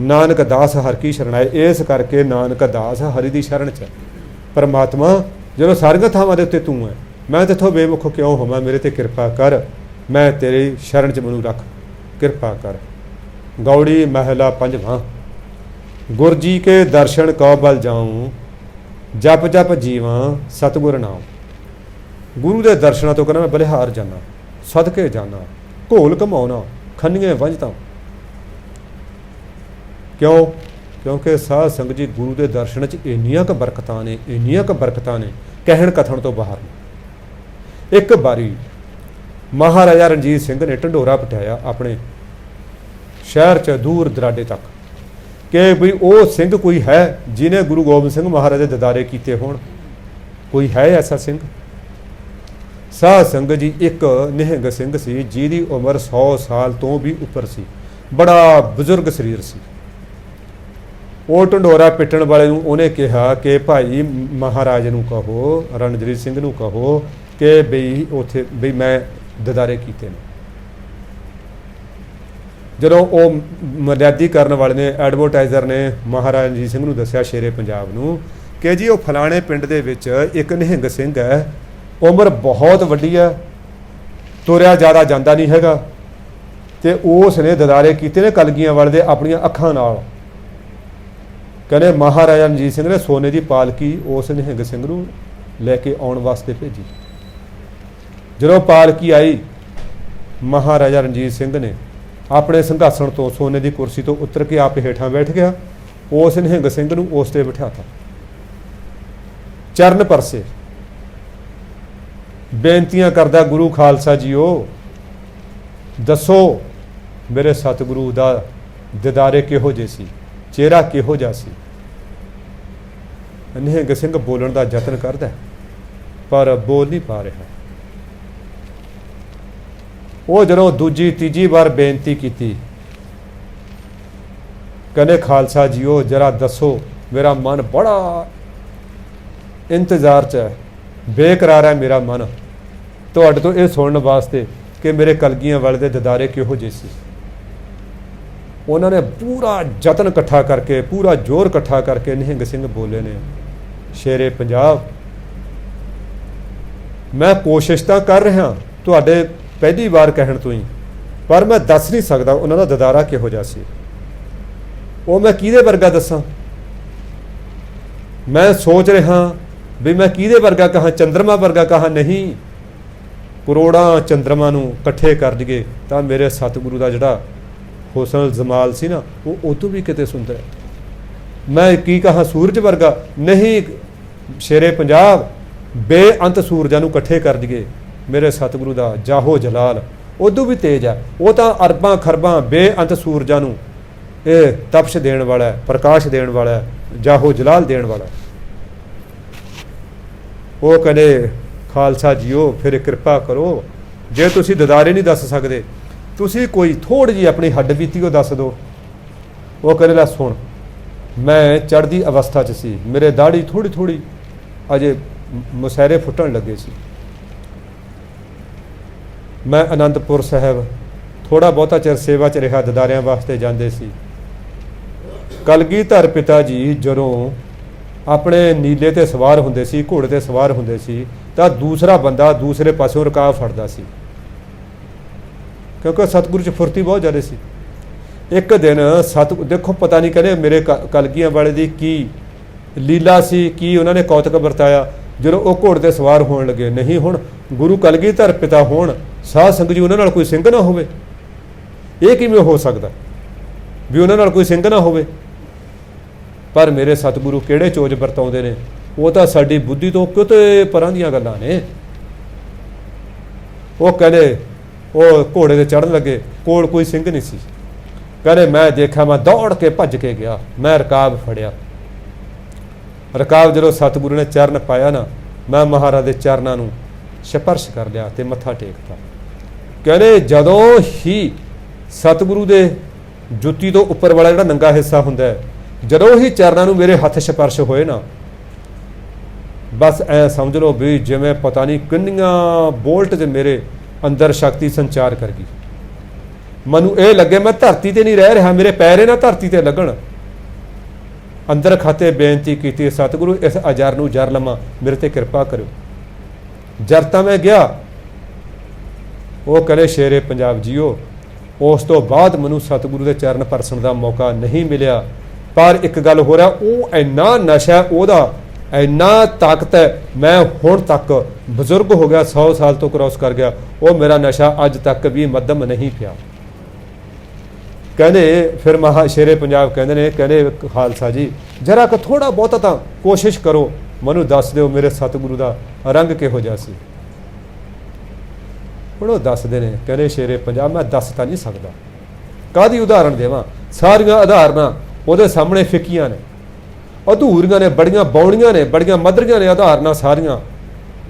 ਨਾਨਕ ਦਾਸ ਹਰ ਕੀ ਸ਼ਰਨ ਆਏ। ਇਸ ਕਰਕੇ ਨਾਨਕ ਦਾਸ ਹਰੀ ਦੀ ਸ਼ਰਨ 'ਚ ਹੈ। ਪਰਮਾਤਮਾ ਜਦੋਂ ਸਾਰੀਆਂ ਥਾਵਾਂ ਦੇ ਉੱਤੇ ਤੂੰ ਹੈ, ਮੈਂ ਤੇਥੋਂ ਬੇਮੁਖ ਕਿਉਂ ਹੋਵਾਂ, ਮੇਰੇ 'ਤੇ ਕਿਰਪਾ ਕਰ, ਮੈਂ ਤੇਰੀ ਸ਼ਰਨ 'ਚ ਮੈਨੂੰ ਰੱਖ, ਕਿਰਪਾ ਕਰ। ਗੌੜੀ ਮਹਿਲਾ ਪੰਜਵਾਂ। ਗੁਰ ਜੀ ਕੇ ਦਰਸ਼ਨ ਕਉ ਬਲ ਜਾऊं, ਜਪ ਜਪ ਜੀਵਾਂ ਸਤਿਗੁਰ ਨਾਮ। ਗੁਰੂ ਦੇ ਦਰਸ਼ਨਾਂ ਤੋਂ ਕਹਿੰਦਾ ਮੈਂ ਬਲਿਹਾਰ ਜਾਣਾ, ਸਦਕੇ ਜਾਣਾ, ਘੋਲ ਕਮਾਉਣਾ, ਖੰਨੀਏ ਵੰਝਤਾ। ਕਿਉਂ? ਕਿਉਂਕਿ ਸਾਧ ਸੰਗਤ ਜੀ ਗੁਰੂ ਦੇ ਦਰਸ਼ਨ 'ਚ ਇੰਨੀਆਂ ਕੁ ਬਰਕਤਾਂ ਨੇ, ਇੰਨੀਆਂ ਕੁ ਬਰਕਤਾਂ ਨੇ, ਕਹਿਣ ਕਥਨ ਤੋਂ ਬਾਹਰ ਨੇ। ਇੱਕ ਵਾਰੀ ਮਹਾਰਾਜਾ ਰਣਜੀਤ ਸਿੰਘ ਨੇ ਢੰਡੋਰਾ ਪਟਾਇਆ ਆਪਣੇ ਸ਼ਹਿਰ 'ਚ ਦੂਰ ਦਰਾਡੇ ਤੱਕ, ਕਿ ਵੀ ਉਹ ਸਿੰਘ ਕੋਈ ਹੈ ਜਿਹਨੇ ਗੁਰੂ ਗੋਬਿੰਦ ਸਿੰਘ ਮਹਾਰਾਜ ਦੇ ਦਿਦਾਰੇ ਕੀਤੇ ਹੋਣ, ਕੋਈ ਹੈ ਐਸਾ ਸਿੰਘ? ਸਾਧ ਸੰਗਤ ਜੀ ਇੱਕ ਨਿਹੰਗ ਸਿੰਘ ਸੀ ਜਿਹਦੀ ਉਮਰ 100 ਸਾਲ ਤੋਂ ਵੀ ਉੱਪਰ ਸੀ, ਬੜਾ ਬਜ਼ੁਰਗ ਸਰੀਰ ਸੀ। ਉਹ ਢੰਡੋਰਾ ਪਿੱਟਣ ਵਾਲੇ ਨੂੰ ਉਹਨੇ ਕਿਹਾ ਕਿ ਭਾਈ ਮਹਾਰਾਜ ਨੂੰ ਕਹੋ, ਰਣਜੀਤ ਸਿੰਘ ਨੂੰ ਕਹੋ ਕਿ ਬਈ ਉੱਥੇ ਬਈ ਮੈਂ ਦਦਾਰੇ ਕੀਤੇ ਨੇ। ਜਦੋਂ ਉਹ ਮਰਿਆਦੀ ਕਰਨ ਵਾਲੇ ਨੇ, ਐਡਵਰਟਾਈਜ਼ਰ ਨੇ ਮਹਾਰਾਜਾ ਰਣਜੀਤ ਸਿੰਘ ਨੂੰ ਦੱਸਿਆ, ਸ਼ੇਰੇ ਪੰਜਾਬ ਨੂੰ, ਕਿ ਜੀ ਉਹ ਫਲਾਣੇ ਪਿੰਡ ਦੇ ਵਿੱਚ ਇੱਕ ਨਿਹੰਗ ਸਿੰਘ ਹੈ, ਉਮਰ ਬਹੁਤ ਵੱਡੀ ਹੈ, ਤੁਰਿਆ ਜ਼ਿਆਦਾ ਜਾਂਦਾ ਨਹੀਂ ਹੈਗਾ, ਅਤੇ ਉਸ ਨੇ ਦਦਾਰੇ ਕੀਤੇ ਨੇ ਕਲਗੀਆਂ ਵਾਲੇ ਦੇ ਆਪਣੀਆਂ ਅੱਖਾਂ ਨਾਲ। ਕਹਿੰਦੇ ਮਹਾਰਾਜਾ ਰਣਜੀਤ ਸਿੰਘ ਨੇ ਸੋਨੇ ਦੀ ਪਾਲਕੀ ਉਸ ਨਿਹੰਗ ਸਿੰਘ ਨੂੰ ਲੈ ਕੇ ਆਉਣ ਵਾਸਤੇ ਭੇਜੀ। ਜਦੋਂ ਪਾਲਕੀ ਆਈ, ਮਹਾਰਾਜਾ ਰਣਜੀਤ ਸਿੰਘ ਨੇ ਆਪਣੇ ਸਿੰਘਾਸਣ ਤੋਂ, ਸੋਨੇ ਦੀ ਕੁਰਸੀ ਤੋਂ ਉਤਰ ਕੇ ਆਪ ਹੇਠਾਂ ਬੈਠ ਗਿਆ, ਉਸ ਨਿਹੰਗ ਸਿੰਘ ਨੂੰ ਉਸ 'ਤੇ ਬਿਠਾਤਾ, ਚਰਨ ਪਰਸੇ, ਬੇਨਤੀਆਂ ਕਰਦਾ, ਗੁਰੂ ਖਾਲਸਾ ਜੀਓ ਦੱਸੋ ਮੇਰੇ ਸਤਿਗੁਰੂ ਦਾ ਦਿਦਾਰੇ ਕਿਹੋ ਜਿਹੇ ਸੀ, ਚਿਹਰਾ ਕਿਹੋ ਜਿਹਾ ਸੀ। ਨਿਹੰਗ ਸਿੰਘ ਬੋਲਣ ਦਾ ਯਤਨ ਕਰਦਾ ਪਰ ਬੋਲ ਨਹੀਂ ਪਾ ਰਿਹਾ। ਉਹ ਜਦੋਂ ਦੂਜੀ ਤੀਜੀ ਵਾਰ ਬੇਨਤੀ ਕੀਤੀ, ਕਹਿੰਦੇ ਖਾਲਸਾ ਜੀਓ ਜਰਾ ਦੱਸੋ, ਮੇਰਾ ਮਨ ਬੜਾ ਇੰਤਜ਼ਾਰ 'ਚ ਹੈ, ਬੇਕਰਾਰ ਹੈ ਮੇਰਾ ਮਨ ਤੁਹਾਡੇ ਤੋਂ ਇਹ ਸੁਣਨ ਵਾਸਤੇ ਕਿ ਮੇਰੇ ਕਲਗੀਆਂ ਵਾਲੇ ਦੇ ਦਿਦਾਰੇ ਕਿਹੋ ਜਿਹੇ ਸੀ। ਉਹਨਾਂ ਨੇ ਪੂਰਾ ਯਤਨ ਇਕੱਠਾ ਕਰਕੇ, ਪੂਰਾ ਜ਼ੋਰ ਇਕੱਠਾ ਕਰਕੇ ਨਿਹੰਗ ਸਿੰਘ ਬੋਲੇ ਨੇ, ਸ਼ੇਰੇ ਪੰਜਾਬ ਮੈਂ ਕੋਸ਼ਿਸ਼ ਤਾਂ ਕਰ ਰਿਹਾ ਤੁਹਾਡੇ ਪਹਿਲੀ ਵਾਰ ਕਹਿਣ ਤੋਂ ਹੀ, ਪਰ ਮੈਂ ਦੱਸ ਨਹੀਂ ਸਕਦਾ ਉਹਨਾਂ ਦਾ ਦਿਦਾਰਾ ਕਿਹੋ ਜਿਹਾ ਸੀ। ਉਹ ਮੈਂ ਕਿਹਦੇ ਵਰਗਾ ਦੱਸਾਂ? ਮੈਂ ਸੋਚ ਰਿਹਾ ਵੀ ਮੈਂ ਕਿਹਦੇ ਵਰਗਾ ਕਹਾਂ, ਚੰਦਰਮਾ ਵਰਗਾ ਕਹਾਂ? ਨਹੀਂ, ਕਰੋੜਾਂ ਚੰਦਰਮਾ ਨੂੰ ਇਕੱਠੇ ਕਰ ਦਈਏ ਤਾਂ ਮੇਰੇ ਸਤਿਗੁਰੂ ਦਾ ਜਿਹੜਾ ਹੁਸਨ ਜਮਾਲ ਸੀ ਨਾ, ਉਹ ਤੋਂ ਵੀ ਕਿਤੇ ਸੁੰਦਰ ਹੈ। ਮੈਂ ਕੀ ਕਹਾਂ, ਸੂਰਜ ਵਰਗਾ? ਨਹੀਂ, ਸ਼ੇਰੇ ਪੰਜਾਬ ਬੇਅੰਤ ਸੂਰਜਾਂ ਨੂੰ ਇਕੱਠੇ ਕਰ ਦਈਏ, ਮੇਰੇ ਸਤਿਗੁਰੂ ਦਾ ਜਾਹੋ ਜਲਾਲ ਉਦੋਂ ਵੀ ਤੇਜ ਹੈ। ਉਹ ਤਾਂ ਅਰਬਾਂ ਖਰਬਾਂ ਬੇਅੰਤ ਸੂਰਜਾਂ ਨੂੰ ਇਹ ਤਪਸ਼ ਦੇਣ ਵਾਲਾ ਹੈ, ਪ੍ਰਕਾਸ਼ ਦੇਣ ਵਾਲਾ ਹੈ, ਜਾਹੋ ਜਲਾਲ ਦੇਣ ਵਾਲਾ ਹੈ। ਉਹ ਕਹਿੰਦੇ ਖਾਲਸਾ ਜੀਓ ਫਿਰ ਕਿਰਪਾ ਕਰੋ, ਜੇ ਤੁਸੀਂ ਦਿਦਾਰੇ ਨਹੀਂ ਦੱਸ ਸਕਦੇ, ਤੁਸੀਂ ਕੋਈ ਥੋੜ੍ਹੀ ਜਿਹੀ ਆਪਣੀ ਹੱਡ ਬੀਤੀ ਉਹ ਦੱਸ ਦਿਓ। ਉਹ ਕਹਿੰਦੇ ਲੈ ਸੁਣ, ਮੈਂ ਚੜ੍ਹਦੀ ਅਵਸਥਾ 'ਚ ਸੀ, ਮੇਰੇ ਦਾੜੀ ਥੋੜ੍ਹੀ ਥੋੜ੍ਹੀ ਅਜੇ ਮੁਸਹਿਰੇ ਫੁੱਟਣ ਲੱਗੇ ਸੀ, ਮੈਂ ਅਨੰਦਪੁਰ ਸਾਹਿਬ ਥੋੜ੍ਹਾ ਬਹੁਤਾ ਚਿਰ ਸੇਵਾ 'ਚ ਰਿਹਾ, ਦਿਦਾਰਿਆਂ ਵਾਸਤੇ ਜਾਂਦੇ ਸੀ। ਕਲਗੀਧਰ ਪਿਤਾ ਜੀ ਜਦੋਂ ਆਪਣੇ ਨੀਲੇ 'ਤੇ ਸਵਾਰ ਹੁੰਦੇ ਸੀ, ਘੋੜੇ 'ਤੇ ਸਵਾਰ ਹੁੰਦੇ ਸੀ, ਤਾਂ ਦੂਸਰਾ ਬੰਦਾ ਦੂਸਰੇ ਪਾਸਿਓਂ ਰਕਾਬ ਫੜਦਾ ਸੀ, ਕਿਉਂਕਿ ਸਤਿਗੁਰੂ 'ਚ ਫੁਰਤੀ ਬਹੁਤ ਜ਼ਿਆਦਾ ਸੀ। ਇੱਕ ਦਿਨ ਦੇਖੋ ਪਤਾ ਨਹੀਂ ਕਹਿੰਦੇ ਮੇਰੇ ਕਲਗੀਆਂ ਵਾਲੇ ਦੀ ਕੀ ਲੀਲਾ ਸੀ, ਕੀ ਉਹਨਾਂ ਨੇ ਕੌਤਕ ਵਰਤਾਇਆ ਜਦੋਂ ਉਹ ਘੋੜੇ 'ਤੇ ਸਵਾਰ ਹੋਣ ਲੱਗੇ। ਨਹੀਂ ਹੁਣ ਗੁਰੂ ਕਲਗੀਧਰ ਪਿਤਾ ਹੋਣ, ਸਾਧ ਸੰਗਤ ਜੀ ਉਹਨਾਂ ਨਾਲ ਕੋਈ ਸਿੰਘ ਨਾ ਹੋਵੇ, ਇਹ ਕਿਵੇਂ ਹੋ ਸਕਦਾ ਵੀ ਉਹਨਾਂ ਨਾਲ ਕੋਈ ਸਿੰਘ ਨਾ ਹੋਵੇ? ਪਰ ਮੇਰੇ ਸਤਿਗੁਰੂ ਕਿਹੜੇ ਚੋਜ ਵਰਤਾਉਂਦੇ ਨੇ, ਉਹ ਤਾਂ ਸਾਡੀ ਬੁੱਧੀ ਤੋਂ ਕਿਤੇ ਪਰਾਂ ਦੀਆਂ ਗੱਲਾਂ ਨੇ। ਉਹ ਕਹਿੰਦੇ ਉਹ ਘੋੜੇ 'ਤੇ ਚੜ੍ਹਨ ਲੱਗੇ, ਕੋਲ ਕੋਈ ਸਿੰਘ ਨਹੀਂ ਸੀ। ਕਹਿੰਦੇ ਮੈਂ ਦੇਖਿਆ, ਮੈਂ ਦੌੜ ਕੇ ਭੱਜ ਕੇ ਗਿਆ, ਮੈਂ ਰਕਾਬ ਫੜਿਆ। ਰਕਾਬ ਜਦੋਂ ਸਤਿਗੁਰੂ ਨੇ ਚਰਨ ਪਾਇਆ ਨਾ, ਮੈਂ ਮਹਾਰਾਜ ਦੇ ਚਰਨਾਂ ਨੂੰ ਸਪਰਸ਼ ਕਰ ਲਿਆ ਤੇ ਮੱਥਾ ਟੇਕਤਾ। ਕਹਿੰਦੇ ਜਦੋਂ ਹੀ ਸਤਿਗੁਰੂ ਦੇ ਜੁੱਤੀ ਤੋਂ ਉੱਪਰ ਵਾਲਾ ਜਿਹੜਾ ਨੰਗਾ ਹਿੱਸਾ ਹੁੰਦਾ ਹੈ, ਜਦੋਂ ਹੀ ਚਰਨਾਂ ਨੂੰ ਮੇਰੇ ਹੱਥ ਸਪਰਸ਼ ਹੋਏ ਨਾ, ਬਸ ਐ ਸਮਝ ਲਓ ਵੀ ਜਿਵੇਂ ਪਤਾ ਨਹੀਂ ਕਿੰਨੀਆਂ ਬੋਲਟ 'ਚ ਮੇਰੇ ਅੰਦਰ ਸ਼ਕਤੀ ਸੰਚਾਰ ਕਰ ਗਈ। ਮੈਨੂੰ ਇਹ ਲੱਗੇ ਮੈਂ ਧਰਤੀ 'ਤੇ ਨਹੀਂ ਰਹਿ ਰਿਹਾ, ਮੇਰੇ ਪੈਰ ਇਹਨਾਂ ਧਰਤੀ 'ਤੇ ਲੱਗਣ। ਅੰਦਰ ਖਾਤੇ ਬੇਨਤੀ ਕੀਤੀ, ਸਤਿਗੁਰੂ ਇਸ ਅਜਰ ਨੂੰ ਜਰ ਲਵਾਂ, ਮੇਰੇ 'ਤੇ ਕਿਰਪਾ ਕਰਿਓ। ਜਰ ਤਾਂ ਮੈਂ ਗਿਆ। ਉਹ ਕਹਿੰਦੇ ਸ਼ੇਰੇ ਪੰਜਾਬ ਜੀਓ, ਉਸ ਤੋਂ ਬਾਅਦ ਮੈਨੂੰ ਸਤਿਗੁਰੂ ਦੇ ਚਰਨ ਪਰਸਣ ਦਾ ਮੌਕਾ ਨਹੀਂ ਮਿਲਿਆ, ਪਰ ਇੱਕ ਗੱਲ ਹੋ ਰਿਹਾ, ਉਹ ਇੰਨਾ ਨਸ਼ਾ ਉਹਦਾ, ਇੰਨਾ ਤਾਕਤ ਹੈ, ਮੈਂ ਹੁਣ ਤੱਕ ਬਜ਼ੁਰਗ ਹੋ ਗਿਆ, 100 ਸਾਲ ਤੋਂ ਕ੍ਰੋਸ ਕਰ ਗਿਆ, ਉਹ ਮੇਰਾ ਨਸ਼ਾ ਅੱਜ ਤੱਕ ਵੀ ਮੱਧਮ ਨਹੀਂ ਪਿਆ। ਕਹਿੰਦੇ ਫਿਰ ਸ਼ੇਰੇ ਪੰਜਾਬ ਕਹਿੰਦੇ ਨੇ, ਕਹਿੰਦੇ ਖਾਲਸਾ ਜੀ ਜਰਾ ਕੁ ਥੋੜ੍ਹਾ ਬਹੁਤਾ ਤਾਂ ਕੋਸ਼ਿਸ਼ ਕਰੋ, ਮੈਨੂੰ ਦੱਸ ਦਿਓ ਮੇਰੇ ਸਤਿਗੁਰੂ ਦਾ ਰੰਗ ਕਿਹੋ ਜਿਹਾ ਸੀ। ਹੁਣ ਉਹ ਦੱਸਦੇ ਨੇ, ਕਹਿੰਦੇ ਸ਼ੇਰੇ ਪੰਜਾਬ ਮੈਂ ਦੱਸ ਤਾਂ ਨਹੀਂ ਸਕਦਾ, ਕਾਹਦੀ ਉਦਾਹਰਣ ਦੇਵਾਂ, ਸਾਰੀਆਂ ਉਦਾਹਰਨਾਂ ਉਹਦੇ ਸਾਹਮਣੇ ਫਿੱਕੀਆਂ ਨੇ, ਅਧੂਰੀਆਂ ਨੇ, ਬੜੀਆਂ ਬੌਣੀਆਂ ਨੇ, ਬੜੀਆਂ ਮੱਧਰੀਆਂ ਨੇ ਉਦਾਹਰਨਾਂ ਸਾਰੀਆਂ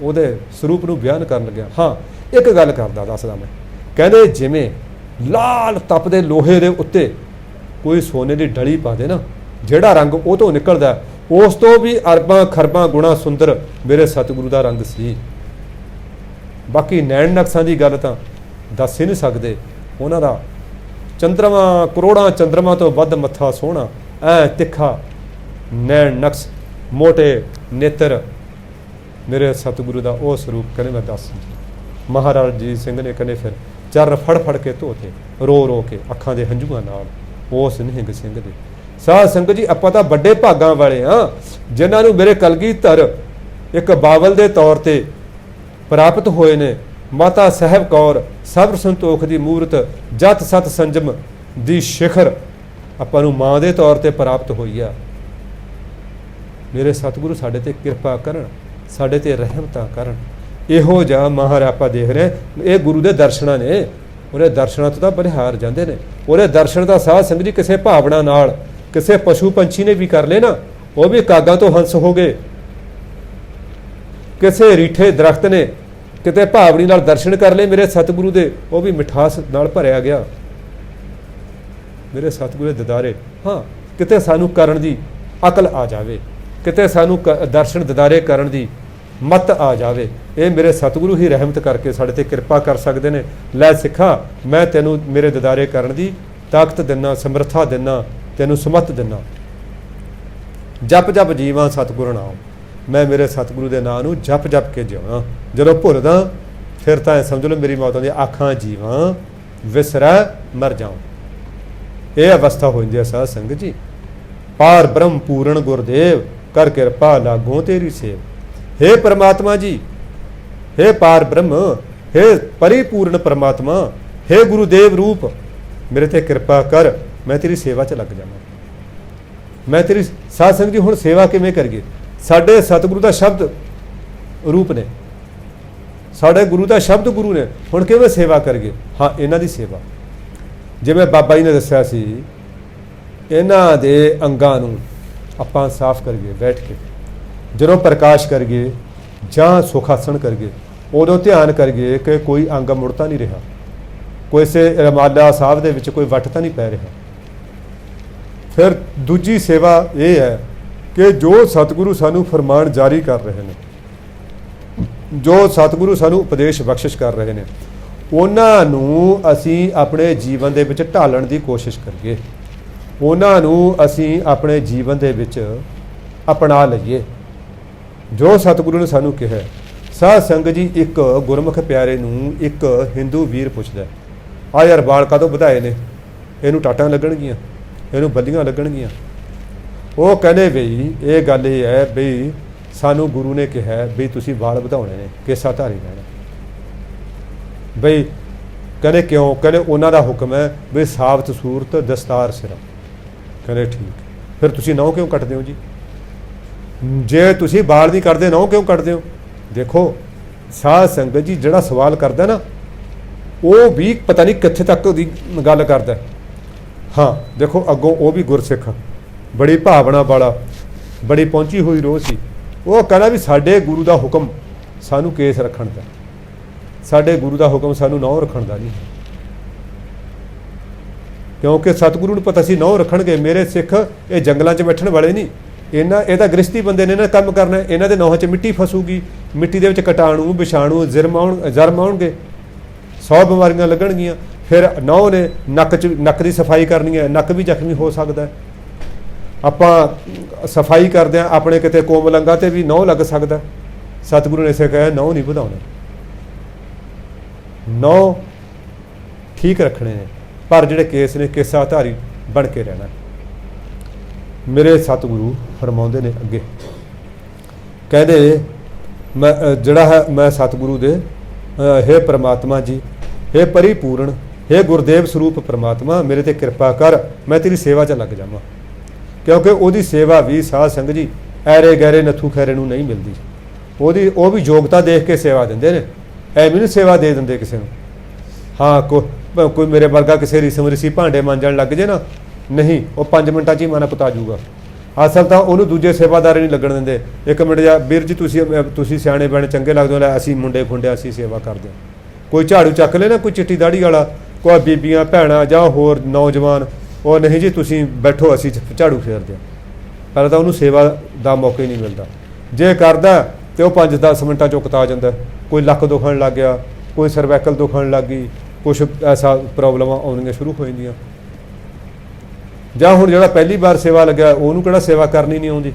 ਉਹਦੇ ਸਰੂਪ ਨੂੰ ਬਿਆਨ ਕਰਨ ਲੱਗਿਆ। ਹਾਂ ਇੱਕ ਗੱਲ ਕਰਦਾ ਦੱਸਦਾ ਮੈਂ, ਕਹਿੰਦੇ ਜਿਵੇਂ ਲਾਲ ਤਪਦੇ ਲੋਹੇ ਦੇ ਉੱਤੇ ਕੋਈ ਸੋਨੇ ਦੀ ਡਲੀ ਪਾ ਦੇ ਨਾ, ਜਿਹੜਾ ਰੰਗ ਉਹ ਤੋਂ ਨਿਕਲਦਾ ਉਸ ਤੋਂ ਵੀ ਅਰਬਾਂ ਖਰਬਾਂ ਗੁਣਾ ਸੁੰਦਰ ਮੇਰੇ ਸਤਿਗੁਰੂ ਦਾ ਰੰਗ ਸੀ। ਬਾਕੀ ਨੈਣ ਨਕਸ਼ਾਂ ਦੀ ਗੱਲ ਤਾਂ ਦੱਸ ਹੀ ਨਹੀਂ ਸਕਦੇ। ਉਹਨਾਂ ਦਾ ਚੰਦਰਮਾ, ਕਰੋੜਾਂ ਚੰਦਰਮਾ ਤੋਂ ਵੱਧ ਮੱਥਾ ਸੋਹਣਾ, ਐ ਤਿੱਖਾ ਨੈਣ ਨਕਸ਼, ਮੋਟੇ ਨੇਤਰ, ਮੇਰੇ ਸਤਿਗੁਰੂ ਦਾ ਉਹ ਸਰੂਪ ਕਹਿੰਦੇ ਮੈਂ ਦੱਸ। ਮਹਾਰਾਜ ਅਜੀਤ ਸਿੰਘ ਨੇ ਕਹਿੰਦੇ ਫਿਰ ਚਰਨ ਫੜ ਫੜ ਕੇ ਧੋਤੇ, ਰੋ ਰੋ ਕੇ ਅੱਖਾਂ ਦੇ ਹੰਝੂਆਂ ਨਾਲ ਉਸ ਨਿਹੰਗ ਸਿੰਘ ਦੇ। ਸਾਧ ਸੰਗਤ ਜੀ, ਆਪਾਂ ਤਾਂ ਵੱਡੇ ਭਾਗਾਂ ਵਾਲੇ ਹਾਂ ਜਿਨ੍ਹਾਂ ਨੂੰ ਮੇਰੇ ਕਲਗੀਧਰ ਇੱਕ ਬਾਬਲ ਦੇ ਤੌਰ ਤੇ ਪ੍ਰਾਪਤ ਹੋਏ ਨੇ। ਮਾਤਾ ਸਾਹਿਬ ਕੌਰ ਸਬਰ ਸੰਤੋਖ ਦੀ ਮੂਰਤ, ਜਤ ਸਤ ਸੰਜਮ ਦੀ ਸਿਖਰ ਆਪਾਂ ਨੂੰ ਮਾਂ ਦੇ ਤੌਰ ਤੇ ਪ੍ਰਾਪਤ ਹੋਈ ਆ। ਮੇਰੇ ਸਤਿਗੁਰੂ ਸਾਡੇ ਤੇ ਕਿਰਪਾ ਕਰਨ, ਸਾਡੇ ਤੇ ਰਹਿਮਤਾਂ ਕਰਨ। ਇਹੋ ਜਿਹਾ ਮਹਾਰਾਜ ਆਪਾਂ ਦੇਖ ਰਹੇ, ਇਹ ਗੁਰੂ ਦੇ ਦਰਸ਼ਨਾਂ ਨੇ। ਉਹਦੇ ਦਰਸ਼ਨਾਂ ਤੋਂ ਤਾਂ ਬਲਿਹਾਰ ਜਾਂਦੇ ਨੇ। ਉਹਦੇ ਦਰਸ਼ਨ ਦਾ ਸਾਧ ਸੰਗਤ ਜੀ ਕਿਸੇ ਭਾਵਨਾ ਨਾਲ ਕਿਸੇ ਪਸ਼ੂ ਪੰਛੀ ਨੇ ਵੀ ਕਰ ਲਏ ਨਾ, ਉਹ ਵੀ ਕਾਗਾਂ ਤੋਂ ਹੰਸ ਹੋ ਗਏ। ਕਿਸੇ ਰੀਠੇ ਦਰਖਤ ਨੇ ਕਿਤੇ ਭਾਵਨੀ ਨਾਲ ਦਰਸ਼ਨ ਕਰ ਲਏ ਮੇਰੇ ਸਤਿਗੁਰੂ ਦੇ, ਉਹ ਵੀ ਮਿਠਾਸ ਨਾਲ ਭਰਿਆ ਗਿਆ ਮੇਰੇ ਸਤਿਗੁਰੂ ਦੇ ਦਿਦਾਰੇ। ਹਾਂ, ਕਿਤੇ ਸਾਨੂੰ ਕਰਨ ਦੀ ਅਕਲ ਆ ਜਾਵੇ, ਕਿਤੇ ਸਾਨੂੰ ਦਰਸ਼ਨ ਦਿਦਾਰੇ ਕਰਨ ਦੀ ਮਤ ਆ ਜਾਵੇ, ਇਹ ਮੇਰੇ ਸਤਿਗੁਰੂ ਹੀ ਰਹਿਮਤ ਕਰਕੇ ਸਾਡੇ ਤੇ ਕਿਰਪਾ ਕਰ ਸਕਦੇ ਨੇ। ਲੈ ਸਿੱਖਾ, ਮੈਂ ਤੈਨੂੰ ਮੇਰੇ ਦਿਦਾਰੇ ਕਰਨ ਦੀ ਤਾਕਤ ਦਿੰਨਾ, ਸਮਰੱਥਾ ਦਿੰਨਾ, ਤੈਨੂੰ ਸਮੱਤ ਦਿੰਨਾ। ਜਪ ਜਪ ਜੀਵਾਂ ਸਤਿਗੁਰੂ ਨਾਮ, ਮੈਂ ਮੇਰੇ ਸਤਿਗੁਰੂ ਦੇ ਨਾਂ ਨੂੰ ਜਪ ਜਪ ਕੇ ਜਿਉਣਾ। ਜਦੋਂ ਭੁੱਲਦਾ ਫਿਰ ਤਾਂ ਸਮਝ ਲਓ ਮੇਰੀ ਮੌਤ ਆਉਂਦੀ, ਆਖਾਂ ਜੀਵਾਂ ਵਿਸਰੈ ਮਰ ਜਾਉ। ਇਹ ਅਵਸਥਾ ਹੋ ਜਾਂਦੀ ਹੈ ਸਾਧ ਸੰਗਤ ਜੀ। ਪਾਰ ਬ੍ਰਹਮ ਪੂਰਨ ਗੁਰਦੇਵ ਕਰ ਕਿਰਪਾ ਲਾਗੋਂ ਤੇਰੀ ਸੇਵ। हे परमात्मा जी, हे पार ब्रह्म, हे परिपूर्ण परमात्मा, हे गुरुदेव रूप, मेरे ते कृपा कर, मैं तेरी सेवा च लग जावां। मैं तेरी साध संगत जी हुण सेवा किवें करिए? साडे सतगुरु दा शब्द रूप ने, साडे गुरु दा शब्द गुरु ने, हुण किवें सेवा करिए? हाँ, इन्हां दी सेवा जिवें बाबा जी ने दस्सिया सी, इन्हां दे अंगां नूं आपां साफ करिए बैठ के। ਜਦੋਂ ਪ੍ਰਕਾਸ਼ ਕਰੀਏ ਜਾਂ ਸੁਖ ਆਸਣ ਕਰੀਏ, ਉਦੋਂ ਧਿਆਨ ਕਰੀਏ ਕਿ ਕੋਈ ਅੰਗ ਮੁੜ ਤਾਂ ਨਹੀਂ ਰਿਹਾ, ਕਿਸੇ ਰਮਾਲਾ ਸਾਹਿਬ ਦੇ ਵਿੱਚ ਕੋਈ ਵੱਟ ਤਾਂ ਨਹੀਂ ਪੈ ਰਿਹਾ। ਫਿਰ ਦੂਜੀ ਸੇਵਾ ਇਹ ਹੈ ਕਿ ਜੋ ਸਤਿਗੁਰੂ ਸਾਨੂੰ ਫਰਮਾਨ ਜਾਰੀ ਕਰ ਰਹੇ ਨੇ, ਜੋ ਸਤਿਗੁਰੂ ਸਾਨੂੰ ਉਪਦੇਸ਼ ਬਖਸ਼ਿਸ਼ ਕਰ ਰਹੇ ਨੇ, ਉਹਨਾਂ ਨੂੰ ਅਸੀਂ ਆਪਣੇ ਜੀਵਨ ਦੇ ਵਿੱਚ ਢਾਲਣ ਦੀ ਕੋਸ਼ਿਸ਼ ਕਰੀਏ, ਉਹਨਾਂ ਨੂੰ ਅਸੀਂ ਆਪਣੇ ਜੀਵਨ ਦੇ ਵਿੱਚ ਅਪਣਾ ਲਈਏ ਜੋ ਸਤਿਗੁਰੂ ਨੇ ਸਾਨੂੰ ਕਿਹਾ। ਸਾਧ ਸੰਗਤ ਜੀ, ਇੱਕ ਗੁਰਮੁਖ ਪਿਆਰੇ ਨੂੰ ਇੱਕ ਹਿੰਦੂ ਵੀਰ ਪੁੱਛਦਾ, ਆ ਯਾਰ ਵਾਲ ਕਾਹਤੋਂ ਵਧਾਏ ਨੇ? ਇਹਨੂੰ ਟਾਟਾਂ ਲੱਗਣਗੀਆਂ, ਇਹਨੂੰ ਬੱਲੀਆਂ ਲੱਗਣਗੀਆਂ। ਉਹ ਕਹਿੰਦੇ ਬਈ ਇਹ ਗੱਲ ਇਹ ਹੈ ਬਈ ਸਾਨੂੰ ਗੁਰੂ ਨੇ ਕਿਹਾ ਬਈ ਤੁਸੀਂ ਵਾਲ ਵਧਾਉਣੇ ਨੇ, ਕੇਸਾ ਧਾਰੀ ਰਹਿਣਾ। ਬਈ ਕਹਿੰਦੇ ਕਿਉਂ? ਕਹਿੰਦੇ ਉਹਨਾਂ ਦਾ ਹੁਕਮ ਹੈ ਬਈ ਸਾਬਤ ਸੂਰਤ ਦਸਤਾਰ ਸਿਰਾ। ਕਹਿੰਦੇ ਠੀਕ, ਫਿਰ ਤੁਸੀਂ ਨਹੁੰ ਕਿਉਂ ਕੱਟਦੇ ਹੋ ਜੀ? ਜੇ ਤੁਸੀਂ ਵਾਲ ਨਹੀਂ ਕੱਟਦੇ ਨਹੁੰ ਕਿਉਂ ਕੱਟਦੇ ਹੋ? ਦੇਖੋ ਸਾਧ ਸੰਗਤ ਜੀ, ਜਿਹੜਾ ਸਵਾਲ ਕਰਦਾ ਨਾ ਉਹ ਵੀ ਪਤਾ ਨਹੀਂ ਕਿੱਥੇ ਤੱਕ ਉਹਦੀ ਗੱਲ ਕਰਦਾ। ਹਾਂ ਦੇਖੋ, ਅੱਗੋਂ ਉਹ ਵੀ ਗੁਰਸਿੱਖ, ਬੜੀ ਭਾਵਨਾ ਵਾਲਾ, ਬੜੀ ਪਹੁੰਚੀ ਹੋਈ ਰੋਹ ਸੀ। ਉਹ ਕਹਿੰਦਾ ਵੀ ਸਾਡੇ ਗੁਰੂ ਦਾ ਹੁਕਮ ਸਾਨੂੰ ਕੇਸ ਰੱਖਣ ਦਾ, ਸਾਡੇ ਗੁਰੂ ਦਾ ਹੁਕਮ ਸਾਨੂੰ ਨਹੁੰ ਰੱਖਣ ਦਾ ਨਹੀਂ, ਕਿਉਂਕਿ ਸਤਿਗੁਰੂ ਨੂੰ ਪਤਾ ਸੀ ਨਹੁੰ ਰੱਖਣਗੇ। ਮੇਰੇ ਸਿੱਖ ਇਹ ਜੰਗਲਾਂ 'ਚ ਬੈਠਣ ਵਾਲੇ ਨਹੀਂ, ਇਹ ਤਾਂ ਗ੍ਰਸਤੀ ਬੰਦੇ ਨੇ ਨਾ ਕੰਮ ਕਰਨਾ। ਇਹਨਾਂ ਦੇ ਨਹੁੰ 'ਚ ਮਿੱਟੀ ਫਸੂਗੀ, ਮਿੱਟੀ ਦੇ ਵਿੱਚ ਕੀਟਾਣੂ ਵਿਸ਼ਾਣੂ ਜਰਮ ਆਉਣਗੇ, 100 ਬਿਮਾਰੀਆਂ ਲੱਗਣਗੀਆਂ। ਫਿਰ ਨਹੁੰ ਨੇ ਨੱਕ ਦੀ ਸਫਾਈ ਕਰਨੀ ਹੈ, ਨੱਕ ਵੀ ਜ਼ਖਮੀ ਹੋ ਸਕਦਾ। ਆਪਾਂ ਸਫਾਈ ਕਰਦੇ ਹਾਂ ਆਪਣੇ ਕਿਤੇ ਕੋਮਲੰਗਾ ਤੇ ਵੀ ਨਹੁੰ ਲੱਗ ਸਕਦਾ। ਸਤਿਗੁਰੂ ਨੇ ਇਸੇ ਕਿਹਾ ਨਹੁੰ ਨਹੀਂ ਵਧਾਉਣਾ, ਨਹੁੰ ਠੀਕ ਰੱਖਣੇ ਨੇ, ਪਰ ਜਿਹੜੇ ਕੇਸ ਨੇ ਕੇਸਾ ਧਾਰੀ ਬਣ ਕੇ ਰਹਿਣਾ। ਮੇਰੇ ਸਤਿਗੁਰੂ ਫਰਮਾਉਂਦੇ ਨੇ ਅੱਗੇ, ਕਹਿੰਦੇ ਮੈਂ ਜਿਹੜਾ ਹੈ ਮੈਂ ਸਤਿਗੁਰੂ ਦੇ हे परमात्मा जी, हे परिपूर्ण, हे गुरदेव स्वरूप परमात्मा, मेरे ते कृपा कर, मैं तेरी सेवा 'ਚ ਲੱਗ ਜਾਵਾਂ। ਕਿਉਂਕਿ ਉਹਦੀ ਸੇਵਾ ਵੀ ਸਾਧ ਸੰਗਤ ਜੀ ਐਰੇ ਗਹਿਰੇ ਨੱਥੂ ਖੈਰੇ ਨੂੰ ਨਹੀਂ ਮਿਲਦੀ। ਉਹ ਵੀ ਯੋਗਤਾ ਦੇਖ ਕੇ ਸੇਵਾ ਦਿੰਦੇ ਨੇ, ਐਵੇਂ ਨਹੀਂ ਸੇਵਾ ਦੇ ਦਿੰਦੇ ਕਿਸੇ ਨੂੰ। ਹਾਂ ਕੋਈ ਮੇਰੇ ਵਰਗਾ ਕਿਸੇ ਰੀਸਮ ਰੀਸੀ ਭਾਂਡੇ ਮਾਂਜਣ ਲੱਗ ਜੇ ਨਾ, ਨਹੀਂ, ਉਹ 5 ਮਿੰਟਾਂ 'ਚ ਹੀ ਮਨ ਪਤਾ ਜੂਗਾ। ਅਸਲ ਤਾਂ ਉਹਨੂੰ ਦੂਜੇ ਸੇਵਾਦਾਰ ਨਹੀਂ ਲੱਗਣ ਦਿੰਦੇ। ਇੱਕ ਮਿੰਟ ਜਾ ਵੀਰ ਜੀ, ਤੁਸੀਂ ਸਿਆਣੇ ਬਣੇ ਚੰਗੇ ਲੱਗਦੇ ਹੋ, ਲੈ ਅਸੀਂ ਮੁੰਡੇ ਖੁੰਡੇ ਅਸੀਂ ਸੇਵਾ ਕਰਦੇ ਹਾਂ। ਕੋਈ ਝਾੜੂ ਚੱਕ ਲੈ ਨਾ, ਕੋਈ ਚਿੱਟੀ ਦਾੜੀ ਵਾਲਾ, ਕੋਈ ਬੀਬੀਆਂ ਭੈਣਾਂ ਜਾਂ ਹੋਰ ਨੌਜਵਾਨ, ਉਹ ਨਹੀਂ ਜੀ ਤੁਸੀਂ ਬੈਠੋ ਅਸੀਂ ਝਾੜੂ ਫੇਰਦੇ ਹਾਂ। ਪਹਿਲਾਂ ਤਾਂ ਉਹਨੂੰ ਸੇਵਾ ਦਾ ਮੌਕਾ ਹੀ ਨਹੀਂ ਮਿਲਦਾ। ਜੇ ਕਰਦਾ ਤੇ ਉਹ 5-10 ਮਿੰਟਾਂ 'ਚ ਉਕਤਾ ਜਾਂਦਾ। ਕੋਈ ਲੱਕ ਦੁਖਣ ਲੱਗ ਗਿਆ, ਕੋਈ ਸਰਵੈਕਲ ਦੁਖਣ ਲੱਗ ਗਈ, ਕੁਛ ਐਸਾ ਪ੍ਰੋਬਲਮਾਂ ਆਉਣੀਆਂ ਸ਼ੁਰੂ ਹੋ ਜਾਂਦੀਆਂ। ਜਾਂ ਹੁਣ ਜਿਹੜਾ ਪਹਿਲੀ ਵਾਰ ਸੇਵਾ ਲੱਗਿਆ ਉਹਨੂੰ ਕਿਹੜਾ ਸੇਵਾ ਕਰਨੀ ਨਹੀਂ ਆਉਂਦੀ,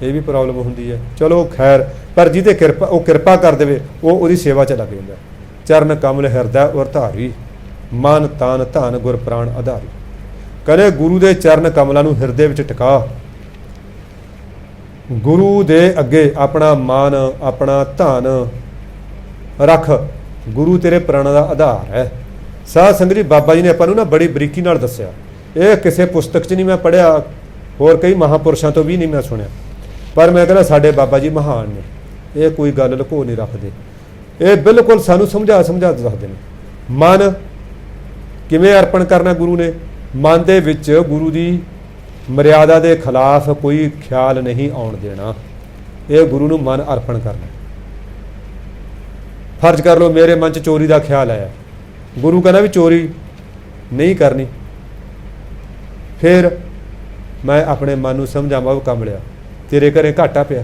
ਇਹ ਵੀ ਪ੍ਰੋਬਲਮ ਹੁੰਦੀ ਹੈ। ਚਲੋ ਖੈਰ, ਪਰ ਜਿਹਦੇ ਕਿਰਪਾ ਉਹ ਕਿਰਪਾ ਕਰ ਦੇਵੇ ਉਹ ਉਹਦੀ ਸੇਵਾ 'ਚ ਲੱਗ ਜਾਂਦਾ। ਚਰਨ ਕਮਲ ਹਿਰਦੈ ਉਰ ਧਾਰੀ, ਮਨ ਤਨ ਧਨ ਗੁਰ ਪ੍ਰਾਣ ਆਧਾਰੀ। ਕਹਿੰਦੇ ਗੁਰੂ ਦੇ ਚਰਨ ਕਮਲਾਂ ਨੂੰ ਹਿਰਦੇ ਵਿੱਚ ਟਿਕਾ, ਗੁਰੂ ਦੇ ਅੱਗੇ ਆਪਣਾ ਮਨ ਆਪਣਾ ਧਨ ਰੱਖ। ਗੁਰੂ ਤੇਰੇ ਪ੍ਰਾਣਾਂ ਦਾ ਆਧਾਰ ਹੈ। ਸਾਧ ਸੰਗਤ ਜੀ, ਬਾਬਾ ਜੀ ਨੇ ਆਪਾਂ ਨੂੰ ਨਾ ਬੜੀ ਬਰੀਕੀ ਨਾਲ ਦੱਸਿਆ। ਇਹ ਕਿਸੇ ਪੁਸਤਕ 'ਚ ਨਹੀਂ ਮੈਂ ਪੜ੍ਹਿਆ, ਹੋਰ ਕਈ ਮਹਾਂਪੁਰਸ਼ਾਂ ਤੋਂ ਵੀ ਨਹੀਂ ਮੈਂ ਸੁਣਿਆ, ਪਰ ਮੈਂ ਕਹਿੰਦਾ ਸਾਡੇ ਬਾਬਾ ਜੀ ਮਹਾਨ ਨੇ। ਇਹ ਕੋਈ ਗੱਲ ਲੁਕੋ ਨਹੀਂ ਰੱਖਦੇ, ਇਹ ਬਿਲਕੁਲ ਸਾਨੂੰ ਸਮਝਾ ਦੱਸਦੇ ਨੇ। ਮਨ ਕਿਵੇਂ ਅਰਪਣ ਕਰਨਾ ਗੁਰੂ ਨੇ? ਮਨ ਦੇ ਵਿੱਚ ਗੁਰੂ ਦੀ ਮਰਿਆਦਾ ਦੇ ਖਿਲਾਫ ਕੋਈ ਖਿਆਲ ਨਹੀਂ ਆਉਣ ਦੇਣਾ। ਇਹ ਗੁਰੂ ਨੂੰ ਮਨ ਅਰਪਣ ਕਰਨਾ। ਫਰਜ਼ ਕਰ ਲਓ ਮੇਰੇ ਮਨ 'ਚ ਚੋਰੀ ਦਾ ਖਿਆਲ ਆਇਆ, ਗੁਰੂ ਕਹਿੰਦਾ ਵੀ ਚੋਰੀ ਨਹੀਂ ਕਰਨੀ। ਫਿਰ ਮੈਂ ਆਪਣੇ ਮਨ ਨੂੰ ਸਮਝਾਵਾਂ, ਉਹ ਕਮਲਿਆ ਤੇਰੇ ਘਰੇ ਘਾਟਾ ਪਿਆ,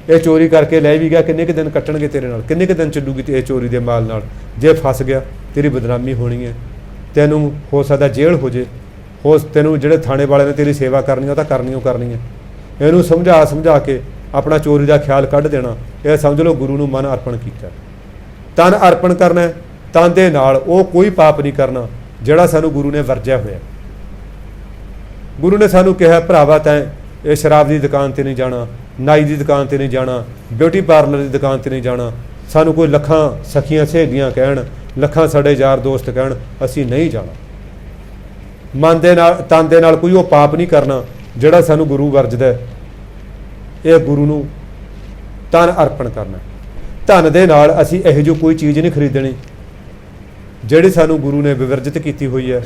ਇਹ ਚੋਰੀ ਕਰਕੇ ਲੈ ਵੀ ਗਿਆ, ਕਿੰਨੇ ਕੁ ਦਿਨ ਕੱਟਣਗੇ ਤੇਰੇ ਨਾਲ, ਕਿੰਨੇ ਕੁ ਦਿਨ ਚੱਲੂਗੀ ਇਹ ਚੋਰੀ ਦੇ ਮਾਲ ਨਾਲ। ਜੇ ਫਸ ਗਿਆ ਤੇਰੀ ਬਦਨਾਮੀ ਹੋਣੀ ਹੈ, ਤੈਨੂੰ ਹੋ ਸਕਦਾ ਜੇਲ੍ਹ ਹੋ ਜੇ, ਤੈਨੂੰ ਜਿਹੜੇ ਥਾਣੇ ਵਾਲੇ ਨੇ ਤੇਰੀ ਸੇਵਾ ਕਰਨੀ ਉਹ ਤਾਂ ਕਰਨੀ ਹੈ। ਇਹਨੂੰ ਸਮਝਾ ਕੇ ਆਪਣਾ ਚੋਰੀ ਦਾ ਖਿਆਲ ਕੱਢ ਦੇਣਾ। ਇਹ ਸਮਝ ਲਓ ਗੁਰੂ ਨੂੰ ਮਨ ਅਰਪਣ ਕੀਤਾ। ਤਨ ਅਰਪਣ ਕਰਨਾ, ਤਨ ਦੇ ਨਾਲ ਉਹ ਕੋਈ ਪਾਪ ਨਹੀਂ ਕਰਨਾ ਜਿਹੜਾ ਸਾਨੂੰ ਗੁਰੂ ਨੇ ਵਰਜਿਆ ਹੋਇਆ। ਗੁਰੂ ਨੇ ਸਾਨੂੰ ਕਿਹਾ ਭਰਾਵਾ ਤੈਂ ਇਹ ਸ਼ਰਾਬ ਦੀ ਦੁਕਾਨ 'ਤੇ ਨਹੀਂ ਜਾਣਾ, ਨਾਈ ਦੀ ਦੁਕਾਨ 'ਤੇ ਨਹੀਂ ਜਾਣਾ, ਬਿਊਟੀ ਪਾਰਲਰ ਦੀ ਦੁਕਾਨ 'ਤੇ ਨਹੀਂ ਜਾਣਾ। ਸਾਨੂੰ ਕੋਈ ਲੱਖਾਂ ਸਖੀਆਂ ਸਹੇਲੀਆਂ ਕਹਿਣ, ਲੱਖਾਂ ਸਾਡੇ ਯਾਰ ਦੋਸਤ ਕਹਿਣ, ਅਸੀਂ ਨਹੀਂ ਜਾਣਾ। ਮਨ ਦੇ ਨਾਲ ਤਨ ਦੇ ਨਾਲ ਕੋਈ ਉਹ ਪਾਪ ਨਹੀਂ ਕਰਨਾ ਜਿਹੜਾ ਸਾਨੂੰ ਗੁਰੂ ਵਰਜਦਾ। ਇਹ ਗੁਰੂ ਨੂੰ ਤਨ ਅਰਪਣ ਕਰਨਾ। ਧਨ ਦੇ ਨਾਲ ਅਸੀਂ ਇਹੋ ਜਿਹੀ ਕੋਈ ਚੀਜ਼ ਨਹੀਂ ਖਰੀਦਣੀ ਜਿਹੜੀ ਸਾਨੂੰ ਗੁਰੂ ਨੇ ਵਿਵਰਜਿਤ ਕੀਤੀ ਹੋਈ ਹੈ।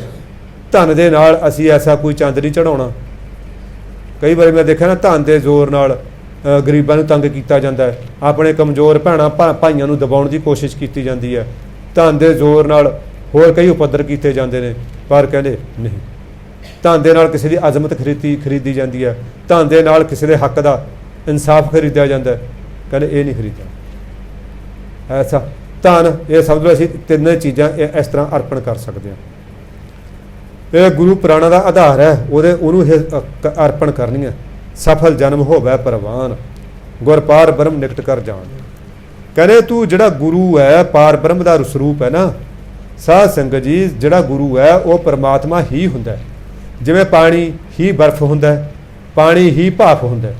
ਧਨ ਦੇ ਨਾਲ ਅਸੀਂ ਐਸਾ ਕੋਈ ਚੰਦ ਨਹੀਂ ਚੜਾਉਣਾ। ਕਈ ਵਾਰੀ ਮੈਂ ਦੇਖਿਆ ਨਾ, ਧਨ ਦੇ ਜ਼ੋਰ ਨਾਲ ਗਰੀਬਾਂ ਨੂੰ ਤੰਗ ਕੀਤਾ ਜਾਂਦਾ ਹੈ, ਆਪਣੇ ਕਮਜ਼ੋਰ ਭੈਣਾਂ ਭਾਈਆਂ ਨੂੰ ਦਬਾਉਣ ਦੀ ਕੋਸ਼ਿਸ਼ ਕੀਤੀ ਜਾਂਦੀ ਹੈ। ਧਨ ਦੇ ਜ਼ੋਰ ਨਾਲ ਹੋਰ ਕਈ ਉਪੱਦਰ ਕੀਤੇ ਜਾਂਦੇ ਨੇ, ਪਰ ਕਹਿੰਦੇ ਨਹੀਂ। ਧਨ ਦੇ ਨਾਲ ਕਿਸੇ ਦੀ ਅਜ਼ਮਤ ਖਰੀਦੀ ਜਾਂਦੀ ਹੈ, ਧਨ ਦੇ ਨਾਲ ਕਿਸੇ ਦੇ ਹੱਕ ਦਾ ਇਨਸਾਫ ਖਰੀਦਿਆ ਜਾਂਦਾ ਹੈ, ਕਹਿੰਦੇ ਇਹ ਨਹੀਂ ਖਰੀਦਣਾ। ਐਸਾ ਧਨ, ਇਹ ਸਮਝ ਲਓ ਅਸੀਂ ਤਿੰਨੇ ਚੀਜ਼ਾਂ ਇਸ ਤਰ੍ਹਾਂ ਅਰਪਣ ਕਰ ਸਕਦੇ ਹਾਂ। ਇਹ ਗੁਰੂ ਪ੍ਰਾਣਾਂ ਦਾ ਆਧਾਰ ਹੈ, ਉਹਨੂੰ ਅਰਪਣ ਕਰਨੀ ਹੈ। ਸਫਲ ਜਨਮ ਹੋਵੇ ਪ੍ਰਵਾਨ, ਗੁਰ ਪਾਰ ਬ੍ਰਹਮ ਨਿਕਟ ਕਰ ਜਾਣ। ਕਹਿੰਦੇ ਤੂੰ ਜਿਹੜਾ ਗੁਰੂ ਹੈ, ਪਾਰ ਬ੍ਰਹਮ ਦਾ ਸਰੂਪ ਹੈ ਨਾ ਸਾਧ ਸੰਗਤ ਜੀ, ਜਿਹੜਾ ਗੁਰੂ ਹੈ ਉਹ ਪਰਮਾਤਮਾ ਹੀ ਹੁੰਦਾ। ਜਿਵੇਂ ਪਾਣੀ ਹੀ ਬਰਫ਼ ਹੁੰਦਾ, ਪਾਣੀ ਹੀ ਭਾਫ ਹੁੰਦਾ।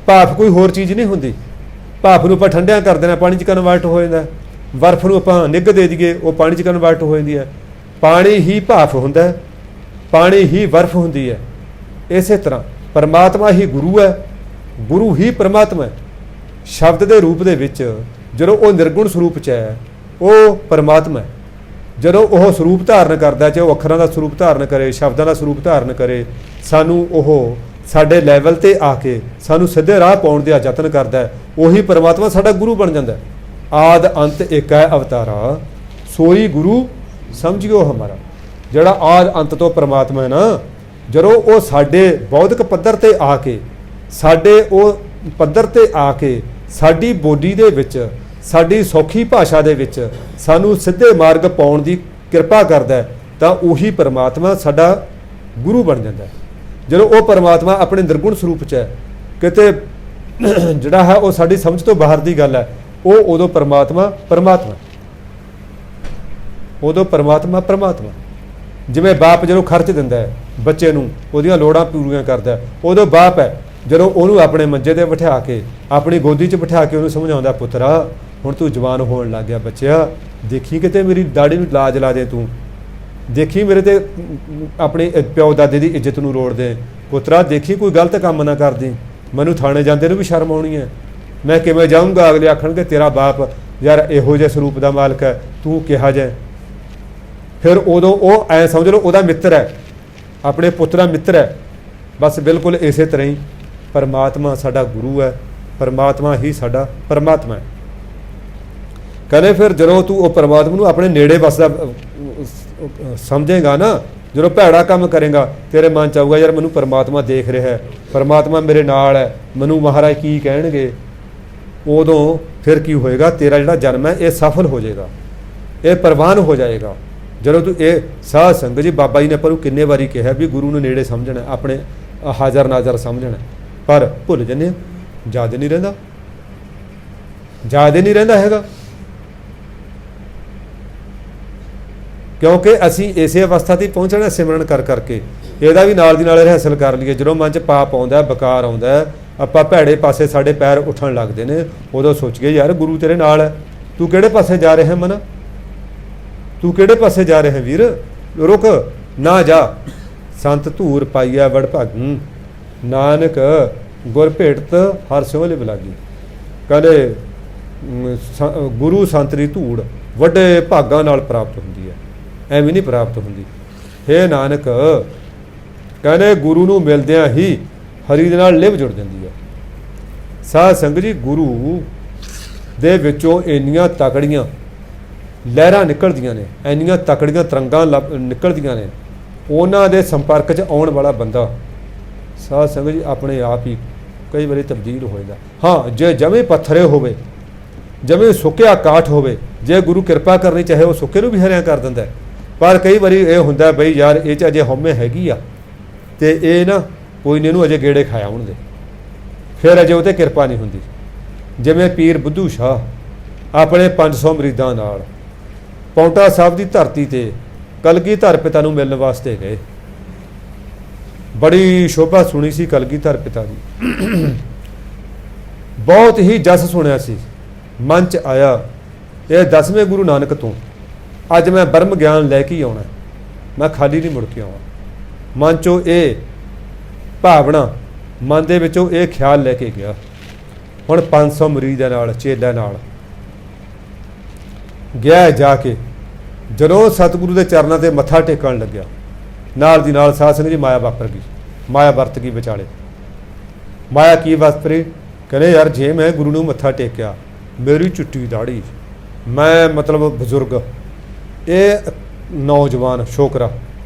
ਭਾਫ ਕੋਈ ਹੋਰ ਚੀਜ਼ ਨਹੀਂ ਹੁੰਦੀ। ਭਾਫ ਨੂੰ ਆਪਾਂ ਠੰਡਿਆਂ ਕਰ ਦੇਣਾ, ਪਾਣੀ 'ਚ ਕਨਵਰਟ ਹੋ ਜਾਂਦਾ। ਬਰਫ਼ ਨੂੰ ਆਪਾਂ ਨਿੱਘ ਦੇ ਦਈਏ, ਉਹ ਪਾਣੀ 'ਚ ਕਨਵਰਟ ਹੋ ਜਾਂਦੀ ਹੈ। ਪਾਣੀ ਹੀ ਭਾਫ ਹੁੰਦਾ, ਪਾਣੀ ਹੀ ਬਰਫ਼ ਹੁੰਦੀ ਹੈ। ਇਸੇ ਤਰ੍ਹਾਂ ਪਰਮਾਤਮਾ ਹੀ ਗੁਰੂ ਹੈ, ਗੁਰੂ ਹੀ ਪਰਮਾਤਮਾ ਹੈ। ਸ਼ਬਦ ਦੇ ਰੂਪ ਦੇ ਵਿੱਚ ਜਦੋਂ ਉਹ ਨਿਰਗੁਣ ਸਰੂਪ 'ਚ ਹੈ, ਉਹ ਪਰਮਾਤਮਾ ਹੈ। ਜਦੋਂ ਉਹ ਸਰੂਪ ਧਾਰਨ ਕਰਦਾ, ਚਾਹੇ ਉਹ ਅੱਖਰਾਂ ਦਾ ਸਰੂਪ ਧਾਰਨ ਕਰੇ, ਸ਼ਬਦਾਂ ਦਾ ਸਰੂਪ ਧਾਰਨ ਕਰੇ, ਸਾਨੂੰ ਉਹ ਸਾਡੇ ਲੈਵਲ 'ਤੇ ਆ ਕੇ ਸਾਨੂੰ ਸਿੱਧੇ ਰਾਹ ਪਾਉਣ ਦਾ ਯਤਨ ਕਰਦਾ ਹੈ, ਉਹੀ ਪਰਮਾਤਮਾ ਸਾਡਾ ਗੁਰੂ ਬਣ ਜਾਂਦਾ। ਆਦ ਅੰਤ ਇੱਕ ਹੈ ਅਵਤਾਰਾ, ਸੋਈ ਗੁਰੂ ਸਮਝਿਓ ਹਮਾਰਾ। ਜਿਹੜਾ ਆਦ ਅੰਤ ਤੋਂ ਪਰਮਾਤਮਾ ਹੈ ਨਾ, ਜਦੋਂ ਉਹ ਸਾਡੇ ਬੌਧਿਕ ਪੱਧਰ 'ਤੇ ਆ ਕੇ, ਸਾਡੇ ਉਹ ਪੱਧਰ 'ਤੇ ਆ ਕੇ ਸਾਡੀ ਬੋਲੀ ਦੇ ਵਿੱਚ, ਸਾਡੀ ਸੌਖੀ ਭਾਸ਼ਾ ਦੇ ਵਿੱਚ ਸਾਨੂੰ ਸਿੱਧੇ ਮਾਰਗ ਪਾਉਣ ਦੀ ਕਿਰਪਾ ਕਰਦਾ, ਤਾਂ ਉਹੀ ਪਰਮਾਤਮਾ ਸਾਡਾ ਗੁਰੂ ਬਣ ਜਾਂਦਾ। ਜਦੋਂ ਉਹ ਪਰਮਾਤਮਾ ਆਪਣੇ ਨਿਰਗੁਣ ਸਰੂਪ 'ਚ ਹੈ, ਕਿਤੇ ਜਿਹੜਾ ਹੈ ਉਹ ਸਾਡੀ ਸਮਝ ਤੋਂ ਬਾਹਰ ਦੀ ਗੱਲ ਹੈ, ਉਹ ਉਦੋਂ ਪਰਮਾਤਮਾ ਉਦੋਂ ਪਰਮਾਤਮਾ। ਜਿਵੇਂ ਬਾਪ ਜਦੋਂ ਖਰਚ ਦਿੰਦਾ ਹੈ ਬੱਚੇ ਨੂੰ, ਉਹਦੀਆਂ ਲੋੜਾਂ ਪੂਰੀਆਂ ਕਰਦਾ, ਉਦੋਂ ਬਾਪ ਹੈ। ਜਦੋਂ ਉਹਨੂੰ ਆਪਣੇ ਮੰਜੇ 'ਤੇ ਬਿਠਾ ਕੇ, ਆਪਣੀ ਗੋਦੀ 'ਚ ਬਿਠਾ ਕੇ ਉਹਨੂੰ ਸਮਝਾਉਂਦਾ, ਪੁੱਤਰਾ ਹੁਣ ਤੂੰ ਜਵਾਨ ਹੋਣ ਲੱਗ ਗਿਆ, ਬੱਚਿਆ ਦੇਖੀ ਕਿਤੇ ਮੇਰੀ ਦਾੜੀ ਨੂੰ ਲਾਜ ਲਾ ਦੇ, ਤੂੰ ਦੇਖੀ ਮੇਰੇ 'ਤੇ ਆਪਣੇ ਪਿਓ ਦਾਦੇ ਦੀ ਇੱਜ਼ਤ ਨੂੰ ਰੋੜ ਦੇ, ਪੁੱਤਰਾ ਦੇਖੀ ਕੋਈ ਗਲਤ ਕੰਮ ਨਾ ਕਰਦੀ, ਮੈਨੂੰ ਥਾਣੇ ਜਾਂਦੇ ਨੂੰ ਵੀ ਸ਼ਰਮ ਆਉਣੀ ਹੈ, ਮੈਂ ਕਿਵੇਂ ਜਾਊਂਗਾ, ਅਗਲੇ ਆਖਣਗੇ ਤੇਰਾ ਬਾਪ ਯਾਰ ਇਹੋ ਜਿਹੇ ਸਰੂਪ ਦਾ ਮਾਲਕ ਹੈ, ਤੂੰ ਕਿਹਾ ਜਾਏ। ਫਿਰ ਉਦੋਂ ਉਹ ਐਂ ਸਮਝ ਲਓ ਉਹਦਾ ਮਿੱਤਰ ਹੈ, ਆਪਣੇ ਪੁੱਤ ਦਾ ਮਿੱਤਰ ਹੈ। ਬਸ ਬਿਲਕੁਲ ਇਸੇ ਤਰ੍ਹਾਂ ਹੀ ਪਰਮਾਤਮਾ ਸਾਡਾ ਗੁਰੂ ਹੈ, ਪਰਮਾਤਮਾ ਹੀ ਸਾਡਾ ਪਰਮਾਤਮਾ ਹੈ। ਕਹਿੰਦੇ ਫਿਰ ਜਦੋਂ ਤੂੰ ਉਹ ਪਰਮਾਤਮਾ ਨੂੰ ਆਪਣੇ ਨੇੜੇ ਵਸਦਾ ਸਮਝੇਗਾ ਨਾ, ਜਦੋਂ ਭੈੜਾ ਕੰਮ ਕਰੇਗਾ ਤੇਰੇ ਮਨ 'ਚ ਆਊਗਾ ਯਾਰ ਮੈਨੂੰ ਪਰਮਾਤਮਾ ਦੇਖ ਰਿਹਾ ਹੈ, ਪਰਮਾਤਮਾ ਮੇਰੇ ਨਾਲ ਹੈ, ਮੈਨੂੰ ਮਹਾਰਾਜ ਕੀ ਕਹਿਣਗੇ। ਉਦੋਂ ਫਿਰ ਕੀ ਹੋਏਗਾ, ਤੇਰਾ ਜਿਹੜਾ ਜਨਮ ਹੈ ਇਹ ਸਫਲ ਹੋ ਜਾਏਗਾ, ਇਹ ਪ੍ਰਵਾਨ ਹੋ ਜਾਏਗਾ। ਜਦੋਂ ਤੂੰ ਇਹ ਸਾਧ ਸੰਗਤ ਜੀ, ਬਾਬਾ ਜੀ ਨੇ ਪਰ ਕਿੰਨੇ ਵਾਰੀ ਕਿਹਾ ਵੀ ਗੁਰੂ ਨੂੰ ਨੇੜੇ ਸਮਝਣਾ, ਆਪਣੇ ਹਾਜ਼ਰ ਨਾਜ਼ਰ ਸਮਝਣਾ, ਪਰ ਭੁੱਲ ਜੰਨੇ, ਯਾਦ ਨਹੀਂ ਰਹਿੰਦਾ, ਯਾਦ ਨਹੀਂ ਰਹਿੰਦਾ ਹੈਗਾ। ਕਿਉਂਕਿ ਅਸੀਂ ਇਸੇ ਅਵਸਥਾ 'ਤੇ ਪਹੁੰਚਣਾ ਸਿਮਰਨ ਕਰ ਕਰਕੇ। ਇਹਦਾ ਵੀ ਨਾਲ ਦੀ ਨਾਲ ਰਿਹਰਸਲ ਕਰ ਲਈਏ। ਜਦੋਂ ਮਨ 'ਚ ਪਾਪ ਆਉਂਦਾ, ਬਕਾਰ ਆਉਂਦਾ, ਆਪਾਂ ਭੈੜੇ ਪਾਸੇ ਸਾਡੇ ਪੈਰ ਉੱਠਣ ਲੱਗਦੇ ਨੇ, ਉਦੋਂ ਸੋਚੀਏ ਯਾਰ ਗੁਰੂ ਤੇਰੇ ਨਾਲ ਹੈ, ਤੂੰ ਕਿਹੜੇ ਪਾਸੇ ਜਾ ਰਿਹਾ ਮਨ, ਤੂੰ ਕਿਹੜੇ ਪਾਸੇ ਜਾ ਰਿਹਾ ਵੀਰ, ਰੁਕ ਨਾ ਜਾ। ਸੰਤ ਧੂਰ ਪਾਈਆ ਵਡ ਭਾਗੂ, ਨਾਨਕ ਗੁਰ ਭੇਟਤ ਹਰ ਸਿਉ ਲਿਵ ਲਾਗੀ। ਕਹਿੰਦੇ ਗੁਰੂ ਸੰਤ ਦੀ ਧੂੜ ਵੱਡੇ ਭਾਗਾਂ ਨਾਲ ਪ੍ਰਾਪਤ ਹੁੰਦੀ ਹੈ, ਐਵੇਂ ਨਹੀਂ ਪ੍ਰਾਪਤ ਹੁੰਦੀ। ਹੇ ਨਾਨਕ, ਕਹਿੰਦੇ ਗੁਰੂ ਨੂੰ ਮਿਲਦਿਆਂ ਹੀ ਹਰੀ ਦੇ ਨਾਲ ਲਿਵ ਜੁੜ ਜਾਂਦੀ ਹੈ। ਸਾਧ ਸੰਗਤ ਜੀ, ਗੁਰੂ ਦੇ ਵਿੱਚੋਂ ਇੰਨੀਆਂ ਤਕੜੀਆਂ ਲਹਿਰਾਂ ਨਿਕਲਦੀਆਂ ਨੇ, ਇੰਨੀਆਂ ਤਕੜੀਆਂ ਤਰੰਗਾਂ ਨਿਕਲਦੀਆਂ ਨੇ, ਉਹਨਾਂ ਦੇ ਸੰਪਰਕ 'ਚ ਆਉਣ ਵਾਲਾ ਬੰਦਾ ਸਾਧ ਸੰਗਤ ਜੀ ਆਪਣੇ ਆਪ ਹੀ ਕਈ ਵਾਰੀ ਤਬਦੀਲ ਹੋ ਜਾਂਦਾ। ਹਾਂ, ਜੇ ਜਮੇ ਪੱਥਰੇ ਹੋਵੇ, ਜਮੇ ਸੁੱਕਿਆ ਕਾਠ ਹੋਵੇ, ਜੇ ਗੁਰੂ ਕਿਰਪਾ ਕਰਨੀ ਚਾਹੇ ਉਹ ਸੁੱਕੇ ਨੂੰ ਵੀ ਹਰਿਆ ਕਰ ਦਿੰਦਾ। ਪਰ ਕਈ ਵਾਰੀ ਇਹ ਹੁੰਦਾ ਬਈ ਯਾਰ ਇਹ 'ਚ ਅਜੇ ਹਉਮੈ ਹੈਗੀ ਆ, ਤੇ ਇਹ ਨਾ ਕੋਈ ਨਹੀਂ, ਇਹਨੂੰ ਅਜੇ ਗੇੜੇ ਖਾਇਆ ਹੋਣ ਦੇ, ਫਿਰ ਅਜੇ ਉਹ 'ਤੇ ਕਿਰਪਾ ਨਹੀਂ ਹੁੰਦੀ। ਜਿਵੇਂ ਪੀਰ ਬੁੱਧੂ ਸ਼ਾਹ ਆਪਣੇ 500 ਮਰੀਦਾਂ ਨਾਲ ਪੌਂਟਾ ਸਾਹਿਬ ਦੀ ਧਰਤੀ 'ਤੇ ਕਲਗੀਧਰ ਪਿਤਾ ਨੂੰ ਮਿਲਣ ਵਾਸਤੇ ਗਏ। ਬੜੀ ਸ਼ੋਭਾ ਸੁਣੀ ਸੀ ਕਲਗੀਧਰ ਪਿਤਾ ਦੀ, ਬਹੁਤ ਹੀ ਜਸ ਸੁਣਿਆ ਸੀ। ਮਨ 'ਚ ਆਇਆ ਇਹ 10ਵੇਂ ਗੁਰੂ ਨਾਨਕ ਤੋਂ ਅੱਜ ਮੈਂ ਬ੍ਰਹਮ ਗਿਆਨ ਲੈ ਕੇ ਆਉਣਾ, ਮੈਂ ਖਾਲੀ ਨਹੀਂ ਮੁੜ ਕੇ ਆਉਣਾ। ਮਨ 'ਚੋਂ ਇਹ ਭਾਵਨਾ, ਮਨ ਦੇ ਵਿੱਚੋਂ ਇਹ ਖਿਆਲ ਲੈ ਕੇ ਗਿਆ। ਹੁਣ 500 ਮਰੀਦਾਂ ਨਾਲ, ਚੇਲਿਆਂ ਨਾਲ ਗਿਆ। ਜਾ ਕੇ ਜਦੋਂ ਸਤਿਗੁਰੂ ਦੇ ਚਰਨਾਂ 'ਤੇ ਮੱਥਾ ਟੇਕਣ ਲੱਗਿਆ, ਨਾਲ ਦੀ ਨਾਲ ਸਾਧ ਸੰਗਤ ਜੀ ਮਾਇਆ ਵਾਪਰ ਗਈ, ਮਾਇਆ ਵਰਤ ਗਈ ਵਿਚਾਲੇ। ਮਾਇਆ ਕੀ ਵਾਪਰੀ, ਕਹਿੰਦੇ ਯਾਰ ਜੇ ਮੈਂ ਗੁਰੂ ਨੂੰ ਮੱਥਾ ਟੇਕਿਆ, ਮੇਰੀ ਚੁੱਟੀ ਦਾੜੀ, ਮੈਂ ਮਤਲਬ ਬਜ਼ੁਰਗ, ਇਹ ਨੌਜਵਾਨ ਛੋਕਰਾ,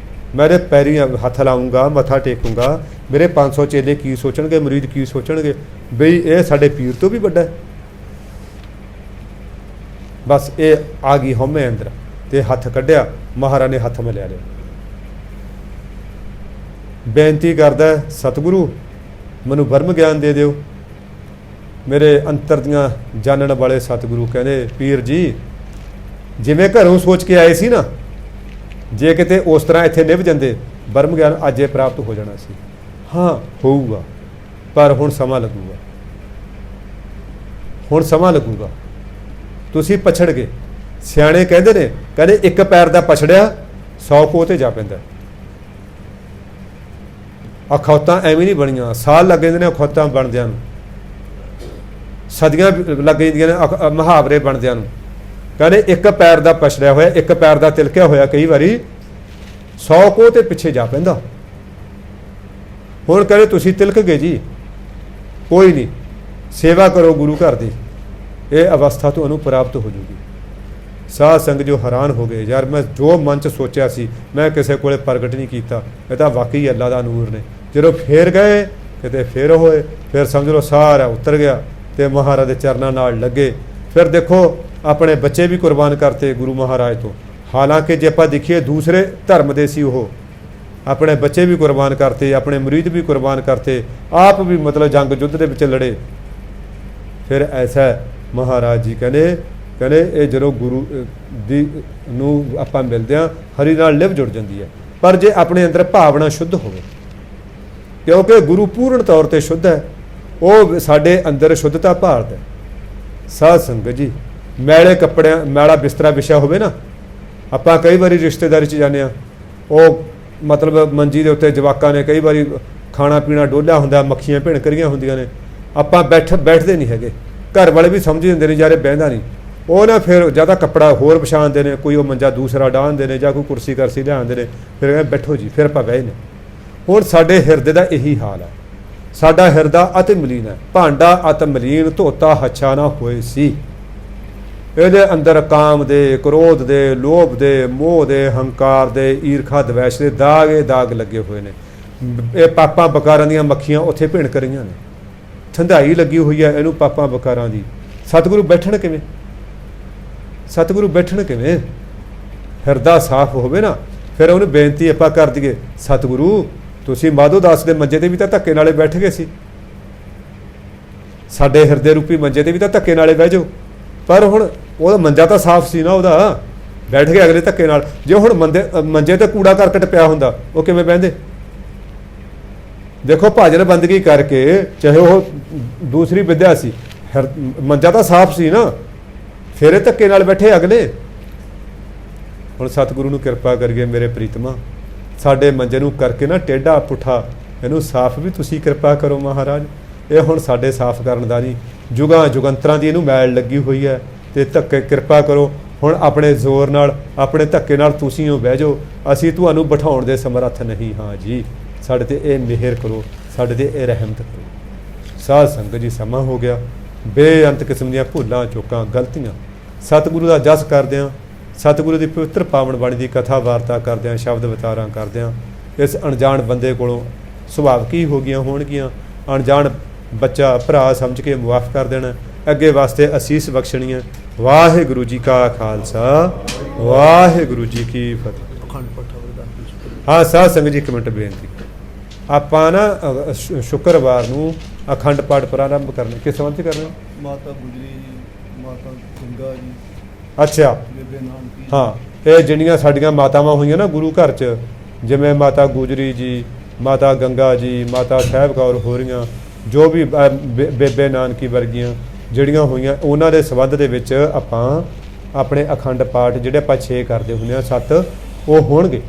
ਮੇਰੇ ਪੈਰੀ ਹੱਥ ਲਾਉਂਗਾ, ਮੱਥਾ ਟੇਕੂੰਗਾ, ਮੇਰੇ 500 ਚੇਲੇ ਕੀ ਸੋਚਣਗੇ, ਮੁਰੀਦ ਕੀ ਸੋਚਣਗੇ, ਬਈ ਇਹ ਸਾਡੇ ਪੀਰ ਤੋਂ ਵੀ ਵੱਡਾ ਹੈ। ਬਸ ਇਹ ਆ ਗਈ ਹਉਮੈ ਅੰਦਰ, ਤੇ ਹੱਥ ਕੱਢਿਆ, ਮਹਾਰਾਜ ਨੇ ਹੱਥ ਮਿਲਿਆ ਲਿਆ, ਬੇਨਤੀ ਕਰਦਾ ਸਤਿਗੁਰੂ ਮੈਨੂੰ ਬ੍ਰਹਮ ਗਿਆਨ ਦੇ ਦਿਓ। ਮੇਰੇ ਅੰਤਰ ਦੀਆਂ ਜਾਣਨ ਵਾਲੇ ਸਤਿਗੁਰੂ ਕਹਿੰਦੇ ਪੀਰ ਜੀ, ਜਿਵੇਂ ਘਰੋਂ ਸੋਚ ਕੇ ਆਏ ਸੀ ਨਾ, ਜੇ ਕਿਤੇ ਉਸ ਤਰ੍ਹਾਂ ਇੱਥੇ ਨਿਭ ਜਾਂਦੇ, ਬ੍ਰਹਮ ਗਿਆਨ ਅੱਜ ਇਹ ਪ੍ਰਾਪਤ ਹੋ ਜਾਣਾ ਸੀ। ਹਾਂ ਹੋਊਗਾ, ਪਰ ਹੁਣ ਸਮਾਂ ਲੱਗੂਗਾ, ਹੁਣ ਸਮਾਂ ਲੱਗੂਗਾ, ਤੁਸੀਂ ਪਛੜ ਗਏ। ਸਿਆਣੇ ਕਹਿੰਦੇ ਨੇ, ਕਹਿੰਦੇ ਇੱਕ ਪੈਰ ਦਾ ਪਛੜਿਆ 100 ਕੋਹ 'ਤੇ ਜਾ ਪੈਂਦਾ। ਅਖੌਤਾਂ ਐਵੇਂ ਨਹੀਂ ਬਣੀਆਂ, ਸਾਲ ਲੱਗ ਜਾਂਦੇ ਨੇ ਅਖੌਤਾਂ ਬਣਦਿਆਂ ਨੂੰ, ਸਦੀਆਂ ਲੱਗ ਜਾਂਦੀਆਂ ਨੇ ਮੁਹਾਵਰੇ ਬਣਦਿਆਂ ਨੂੰ। ਕਹਿੰਦੇ ਇੱਕ ਪੈਰ ਦਾ ਪਛੜਿਆ ਹੋਇਆ, ਇੱਕ ਪੈਰ ਦਾ ਤਿਲਕਿਆ ਹੋਇਆ ਕਈ ਵਾਰੀ 100 ਕੋਹ 'ਤੇ ਪਿੱਛੇ ਜਾ ਪੈਂਦਾ। ਹੁਣ ਕਹਿੰਦੇ ਤੁਸੀਂ ਤਿਲਕ ਗਏ ਜੀ, ਕੋਈ ਨਹੀਂ, ਸੇਵਾ ਕਰੋ ਗੁਰੂ ਘਰ ਦੀ, ਇਹ ਅਵਸਥਾ ਤੁਹਾਨੂੰ ਪ੍ਰਾਪਤ ਹੋ ਜੂਗੀ। ਸਾਧ ਸੰਗਤ ਜੋ ਹੈਰਾਨ ਹੋ ਗਏ, ਯਾਰ ਮੈਂ ਜੋ ਮਨ 'ਚ ਸੋਚਿਆ ਸੀ ਮੈਂ ਕਿਸੇ ਕੋਲੇ ਪ੍ਰਗਟ ਨਹੀਂ ਕੀਤਾ, ਇਹ ਤਾਂ ਵਾਕਈ ਅੱਲਾ ਦਾ ਨੂਰ ਨੇ। ਜਦੋਂ ਫੇਰ ਗਏ ਕਿਤੇ ਫੇਰ ਹੋਏ, ਫਿਰ ਸਮਝ ਲਓ ਸਾਰਾ ਉਤਰ ਗਿਆ ਤੇ ਮਹਾਰਾਜ ਦੇ ਚਰਨਾਂ ਨਾਲ ਲੱਗੇ। ਫਿਰ ਦੇਖੋ ਆਪਣੇ ਬੱਚੇ ਵੀ ਕੁਰਬਾਨ ਕਰਤੇ ਗੁਰੂ ਮਹਾਰਾਜ ਤੋਂ, ਹਾਲਾਂਕਿ ਜੇ ਆਪਾਂ ਦੇਖੀਏ ਦੂਸਰੇ ਧਰਮ ਦੇ ਸੀ, ਉਹ ਆਪਣੇ ਬੱਚੇ ਵੀ ਕੁਰਬਾਨ ਕਰਤੇ, ਆਪਣੇ ਮੁਰੀਦ ਵੀ ਕੁਰਬਾਨ ਕਰਤੇ, ਆਪ ਵੀ ਮਤਲਬ ਜੰਗ ਯੁੱਧ ਦੇ ਵਿੱਚ ਲੜੇ। ਫਿਰ ਐਸਾ ਮਹਾਰਾਜ ਜੀ ਕਹਿੰਦੇ ਇਹ ਜਦੋਂ ਗੁਰੂ ਦੀ ਨੂੰ ਆਪਾਂ ਮਿਲਦੇ ਹਾਂ, ਹਰੀ ਨਾਲ ਲਿਵ ਜੁੜ ਜਾਂਦੀ ਹੈ। ਪਰ ਜੇ ਆਪਣੇ ਅੰਦਰ ਭਾਵਨਾ ਸ਼ੁੱਧ ਹੋਵੇ, ਕਿਉਂਕਿ ਗੁਰੂ ਪੂਰਨ ਤੌਰ 'ਤੇ ਸ਼ੁੱਧ ਹੈ, ਉਹ ਸਾਡੇ ਅੰਦਰ ਸ਼ੁੱਧਤਾ ਭਾਲਦਾ। ਸਾਧ ਸੰਗਤ ਜੀ, ਮੈਲੇ ਕੱਪੜਿਆਂ, ਮੈਲਾ ਬਿਸਤਰਾ ਵਿਛਿਆ ਹੋਵੇ ਨਾ, ਆਪਾਂ ਕਈ ਵਾਰੀ ਰਿਸ਼ਤੇਦਾਰੀ 'ਚ ਜਾਂਦੇ ਹਾਂ, ਉਹ ਮਤਲਬ ਮੰਜੀ ਦੇ ਉੱਤੇ ਜਵਾਕਾਂ ਨੇ ਕਈ ਵਾਰੀ ਖਾਣਾ ਪੀਣਾ ਡੋਲਿਆ ਹੁੰਦਾ, ਮੱਖੀਆਂ ਭਿਣਕ ਰਹੀਆਂ ਹੁੰਦੀਆਂ ਨੇ, ਆਪਾਂ ਬੈਠਦੇ ਨਹੀਂ ਹੈਗੇ, ਘਰ ਵਾਲੇ ਵੀ ਸਮਝ ਜਾਂਦੇ ਨੇ ਯਾਰ ਬਹਿੰਦਾ ਨਹੀਂ, ਉਹ ਨਾ ਫਿਰ ਜ਼ਿਆਦਾ ਕੱਪੜਾ ਹੋਰ ਵਿਛਾਉਂਦੇ ਨੇ, ਕੋਈ ਉਹ ਮੰਜਾ ਦੂਸਰਾ ਡਾਹਦੇ ਨੇ ਜਾਂ ਕੋਈ ਕੁਰਸੀ ਕਰਸੀ ਲਿਆਉਂਦੇ ਨੇ, ਫਿਰ ਕਹਿੰਦੇ ਬੈਠੋ ਜੀ, ਫਿਰ ਆਪਾਂ ਬਹਿ ਨੇ। ਹੁਣ ਸਾਡੇ ਹਿਰਦੇ ਦਾ ਇਹੀ ਹਾਲ ਹੈ, ਸਾਡਾ ਹਿਰਦਾ ਅਤਿ ਮਲੀਨ ਹੈ, ਭਾਂਡਾ ਅਤਿ ਮਲੀਨ, ਧੋਤਾ ਹੱਛਾ ਨਾ ਹੋਏ ਸੀ। ਇਹਦੇ ਅੰਦਰ ਕਾਮ ਦੇ, ਕ੍ਰੋਧ ਦੇ, ਲੋਭ ਦੇ, ਮੋਹ ਦੇ, ਹੰਕਾਰ ਦੇ, ਈਰਖਾ ਦਵੈਸ਼ ਦੇ ਦਾਗ ਲੱਗੇ ਹੋਏ ਨੇ। ਇਹ ਪਾਪਾਂ ਬਕਾਰਾਂ ਦੀਆਂ ਮੱਖੀਆਂ ਉੱਥੇ ਭਿਣਕ ਰਹੀਆਂ ਨੇ, ਠੰਡਾਈ ਲੱਗੀ ਹੋਈ ਹੈ ਇਹਨੂੰ ਪਾਪਾਂ ਬਕਾਰਾਂ ਦੀ। ਸਤਿਗੁਰੂ ਬੈਠਣ ਕਿਵੇਂ? ਸਤਿਗੁਰੂ ਬੈਠਣ ਕਿਵੇਂ? ਹਿਰਦਾ ਸਾਫ਼ ਹੋਵੇ ਨਾ, ਫਿਰ ਉਹਨੂੰ ਬੇਨਤੀ ਆਪਾਂ ਕਰ ਦਈਏ, ਸਤਿਗੁਰੂ ਤੁਸੀਂ ਮਾਧੋ ਦਾਸ ਦੇ ਮੰਜੇ ਤੇ ਵੀ ਤਾਂ ਧੱਕੇ ਨਾਲੇ ਬੈਠ ਗਏ ਸੀ, ਸਾਡੇ ਹਿਰਦੇ ਰੂਪੀ ਮੰਜੇ ਤੇ ਵੀ ਤਾਂ ਧੱਕੇ ਨਾਲੇ ਬਹਿ ਜਾਓ। ਪਰ ਹੁਣ ਉਹਦਾ ਮੰਜਾ ਤਾਂ ਸਾਫ਼ ਸੀ ਨਾ, ਉਹਦਾ ਬੈਠ ਕੇ ਅਗਲੇ ਧੱਕੇ ਨਾਲ। ਜੇ ਹੁਣ ਮੰਜੇ ਤੇ ਕੂੜਾ ਕਰਕਟ ਪਿਆ ਹੁੰਦਾ ਉਹ ਕਿਵੇਂ ਬਹਿੰਦੇ? ਦੇਖੋ ਭਜਨ ਬੰਦਗੀ ਕਰਕੇ, ਚਾਹੇ ਉਹ ਦੂਸਰੀ ਵਿਦਿਆ ਸੀ, ਮੰਜਾ ਤਾਂ ਸਾਫ਼ ਸੀ ਨਾ, ਫਿਰ ਇਹ ਧੱਕੇ ਨਾਲ ਬੈਠੇ ਅਗਲੇ। ਹੁਣ ਸਤਿਗੁਰੂ ਨੂੰ ਕਿਰਪਾ ਕਰੀਏ ਮੇਰੇ ਪ੍ਰੀਤਮਾ, ਸਾਡੇ ਮੰਜੇ ਨੂੰ ਕਰਕੇ ਨਾ ਟੇਢਾ ਪੁੱਠਾ ਇਹਨੂੰ ਸਾਫ਼ ਵੀ ਤੁਸੀਂ ਕਿਰਪਾ ਕਰੋ ਮਹਾਰਾਜ। ਇਹ ਹੁਣ ਸਾਡੇ ਸਾਫ਼ ਕਰਨ ਦਾ ਨਹੀਂ, ਜੁਗਾਂ ਜੁਗੰਤਰਾਂ ਦੀ ਇਹਨੂੰ ਮੈਲ ਲੱਗੀ ਹੋਈ ਹੈ, ਤੇ ਧੱਕੇ ਕਿਰਪਾ ਕਰੋ। ਹੁਣ ਆਪਣੇ ਜ਼ੋਰ ਨਾਲ, ਆਪਣੇ ਧੱਕੇ ਨਾਲ ਤੁਸੀਂ ਉਹ ਬਹਿ ਜਾਓ, ਅਸੀਂ ਤੁਹਾਨੂੰ ਬਿਠਾਉਣ ਦੇ ਸਮਰੱਥ ਨਹੀਂ ਹਾਂ ਜੀ। ਸਾਡੇ ਤੇ ਇਹ ਮਿਹਰ ਕਰੋ, ਸਾਡੇ ਤੇ ਇਹ ਰਹਿਮਤ ਕਰੋ। ਸਾਧ ਸੰਗਤ ਜੀ, ਸਮਾਂ ਹੋ ਗਿਆ। ਬੇਅੰਤ ਕਿਸਮ ਦੀਆਂ ਭੁੱਲਾਂ, ਚੁੱਕਾਂ, ਗਲਤੀਆਂ ਸਤਿਗੁਰੂ ਦਾ ਜਸ ਕਰਦਿਆਂ, ਸਤਿਗੁਰੂ ਦੀ ਪਵਿੱਤਰ ਪਾਵਨ ਬਾਣੀ ਦੀ ਕਥਾ ਵਾਰਤਾ ਕਰਦਿਆਂ, ਸ਼ਬਦ ਵਿਚਾਰਾਂ ਕਰਦਿਆਂ ਇਸ ਅਣਜਾਣ ਬੰਦੇ ਕੋਲੋਂ ਸੁਭਾਵ ਕੀ ਹੋ ਗਈਆਂ ਹੋਣਗੀਆਂ। ਅਣਜਾਣ ਬੱਚਾ ਭਰਾ ਸਮਝ ਕੇ ਮੁਆਫ ਕਰ ਦੇਣਾ, ਅੱਗੇ ਵਾਸਤੇ ਅਸੀਸ ਬਖਸ਼ਣੀ ਹੈ। ਵਾਹਿਗੁਰੂ ਜੀ ਕਾ ਖਾਲਸਾ, ਵਾਹਿਗੁਰੂ ਜੀ ਕੀ ਫਤਿਹ। ਹਾਂ ਸਾਧ ਸੰਗਤ ਜੀ, ਇੱਕ ਮਿੰਟ ਬੇਨਤੀ, ਆਪਾਂ ਨਾ ਸ਼ੁੱਕਰਵਾਰ ਨੂੰ ਅਖੰਡ ਪਾਠ ਪ੍ਰਾਰੰਭ ਕਰਨਾ, ਕਿਸ ਸੰਬੰਧ 'ਚ ਕਰਨਾ? ਮਾਤਾ ਗੁਜਰੀ ਜੀ, ਮਾਤਾ ਗੰਗਾ ਜੀ, ਅੱਛਾ ਬੇਬੇ ਨਾਨਕੀ। ਹਾਂ, ਇਹ ਜਿਹੜੀਆਂ ਸਾਡੀਆਂ ਮਾਤਾਵਾਂ ਹੋਈਆਂ ਨਾ ਗੁਰੂ ਘਰ 'ਚ, ਜਿਵੇਂ ਮਾਤਾ ਗੁਜਰੀ ਜੀ, ਮਾਤਾ ਗੰਗਾ ਜੀ, ਮਾਤਾ ਸਾਹਿਬ ਕੌਰ ਹੋ ਰਹੀਆਂ, ਜੋ ਵੀ ਬੇਬੇ ਨਾਨਕੀ ਵਰਗੀਆਂ ਜਿਹੜੀਆਂ ਹੋਈਆਂ, ਉਹਨਾਂ ਦੇ ਸੰਬੰਧ ਦੇ ਵਿੱਚ ਆਪਾਂ ਆਪਣੇ ਅਖੰਡ ਪਾਠ ਜਿਹੜੇ ਆਪਾਂ 6 ਕਰਦੇ ਹੁੰਦੇ ਹਾਂ, 7 ਉਹ ਹੋਣਗੇ।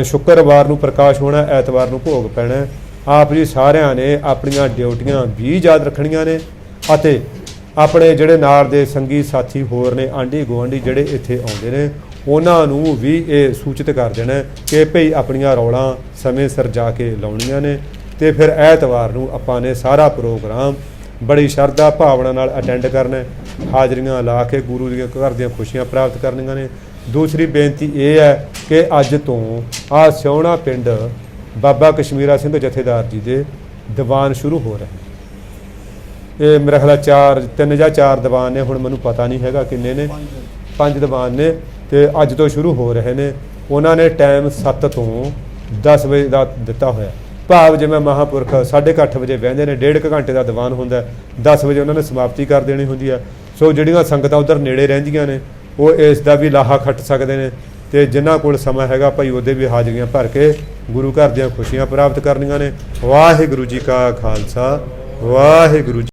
ਸ਼ੁੱਕਰਵਾਰ ਨੂੰ ਪ੍ਰਕਾਸ਼ ਹੋਣਾ, ਐਤਵਾਰ ਨੂੰ ਭੋਗ ਪੈਣਾ। ਆਪ ਜੀ ਸਾਰਿਆਂ ਨੇ ਆਪਣੀਆਂ ਡਿਊਟੀਆਂ ਵੀ ਯਾਦ ਰੱਖਣੀਆਂ ਨੇ, ਅਤੇ ਆਪਣੇ ਜਿਹੜੇ ਨਾਲ ਦੇ ਸੰਗੀ ਸਾਥੀ ਹੋਰ ਨੇ, ਆਂਢੀ ਗੁਆਂਢੀ ਜਿਹੜੇ ਇੱਥੇ ਆਉਂਦੇ ਨੇ, ਉਹਨਾਂ ਨੂੰ ਵੀ ਇਹ ਸੂਚਿਤ ਕਰ ਦੇਣਾ ਕਿ ਭਈ ਆਪਣੀਆਂ ਰੌਲਾਂ ਸਮੇਂ ਸਿਰ ਜਾ ਕੇ ਲਾਉਣੀਆਂ ਨੇ। ਤੇ ਫਿਰ ਐਤਵਾਰ ਨੂੰ ਆਪਾਂ ਨੇ ਸਾਰਾ ਪ੍ਰੋਗਰਾਮ ਬੜੀ ਸ਼ਰਧਾ ਭਾਵਨਾ ਨਾਲ ਅਟੈਂਡ ਕਰਨਾ, ਹਾਜ਼ਰੀਆਂ ਲਾ ਕੇ ਗੁਰੂ ਦੀਆਂ ਘਰ ਦੀਆਂ ਖੁਸ਼ੀਆਂ ਪ੍ਰਾਪਤ ਕਰਨੀਆਂ ਨੇ। ਦੂਸਰੀ ਬੇਨਤੀ ਇਹ ਹੈ ਕਿ ਅੱਜ ਤੋਂ ਆਹ ਸਿਉਣਾ ਪਿੰਡ ਬਾਬਾ ਕਸ਼ਮੀਰਾ ਸਿੰਘ ਜਥੇਦਾਰ ਜੀ ਦੇ ਦੀਵਾਨ ਸ਼ੁਰੂ ਹੋ ਰਹੇ। ਇਹ ਮੇਰਾ ਖਿਆਲ 3 ਜਾਂ 4 ਦੀਵਾਨ ਨੇ, ਹੁਣ ਮੈਨੂੰ ਪਤਾ ਨਹੀਂ ਹੈਗਾ ਕਿੰਨੇ ਨੇ, 5 ਦੀਵਾਨ ਨੇ, ਤੇ ਅੱਜ ਤੋਂ ਸ਼ੁਰੂ ਹੋ ਰਹੇ ਨੇ। ਉਹਨਾਂ ਨੇ ਟਾਈਮ 7 ਤੋਂ 10 ਵਜੇ ਦਾ ਦਿੱਤਾ ਹੋਇਆ, ਭਾਵ ਜਿਵੇਂ ਮਹਾਂਪੁਰਖ 8:30 ਵਜੇ ਬਹਿੰਦੇ ਨੇ, 1.5 ਘੰਟੇ ਦਾ ਦੀਵਾਨ ਹੁੰਦਾ, 10 ਵਜੇ ਉਹਨਾਂ ਨੇ ਸਮਾਪਤੀ ਕਰ ਦੇਣੀ ਹੁੰਦੀ ਹੈ। ਸੋ ਜਿਹੜੀਆਂ ਸੰਗਤਾਂ ਉੱਧਰ ਨੇੜੇ ਰਹਿੰਦੀਆਂ ਨੇ ਉਹ ਇਸ ਦਾ ਵੀ ਲਾਹਾ ਖੱਟ ਸਕਦੇ ਨੇ, ਤੇ ਜਿਨ੍ਹਾਂ ਕੋਲ ਸਮਾਂ ਹੈਗਾ ਭਾਈ ਉਹਦੇ ਵੀ ਹਾਜ਼ਰੀਆਂ ਭਰ ਕੇ ਗੁਰੂ ਘਰ ਦੀਆਂ ਖੁਸ਼ੀਆਂ ਪ੍ਰਾਪਤ ਕਰਨੀਆਂ ਨੇ। ਵਾਹਿਗੁਰੂ ਜੀ ਕਾ ਖਾਲਸਾ, ਵਾਹਿਗੁਰੂ ਜੀ।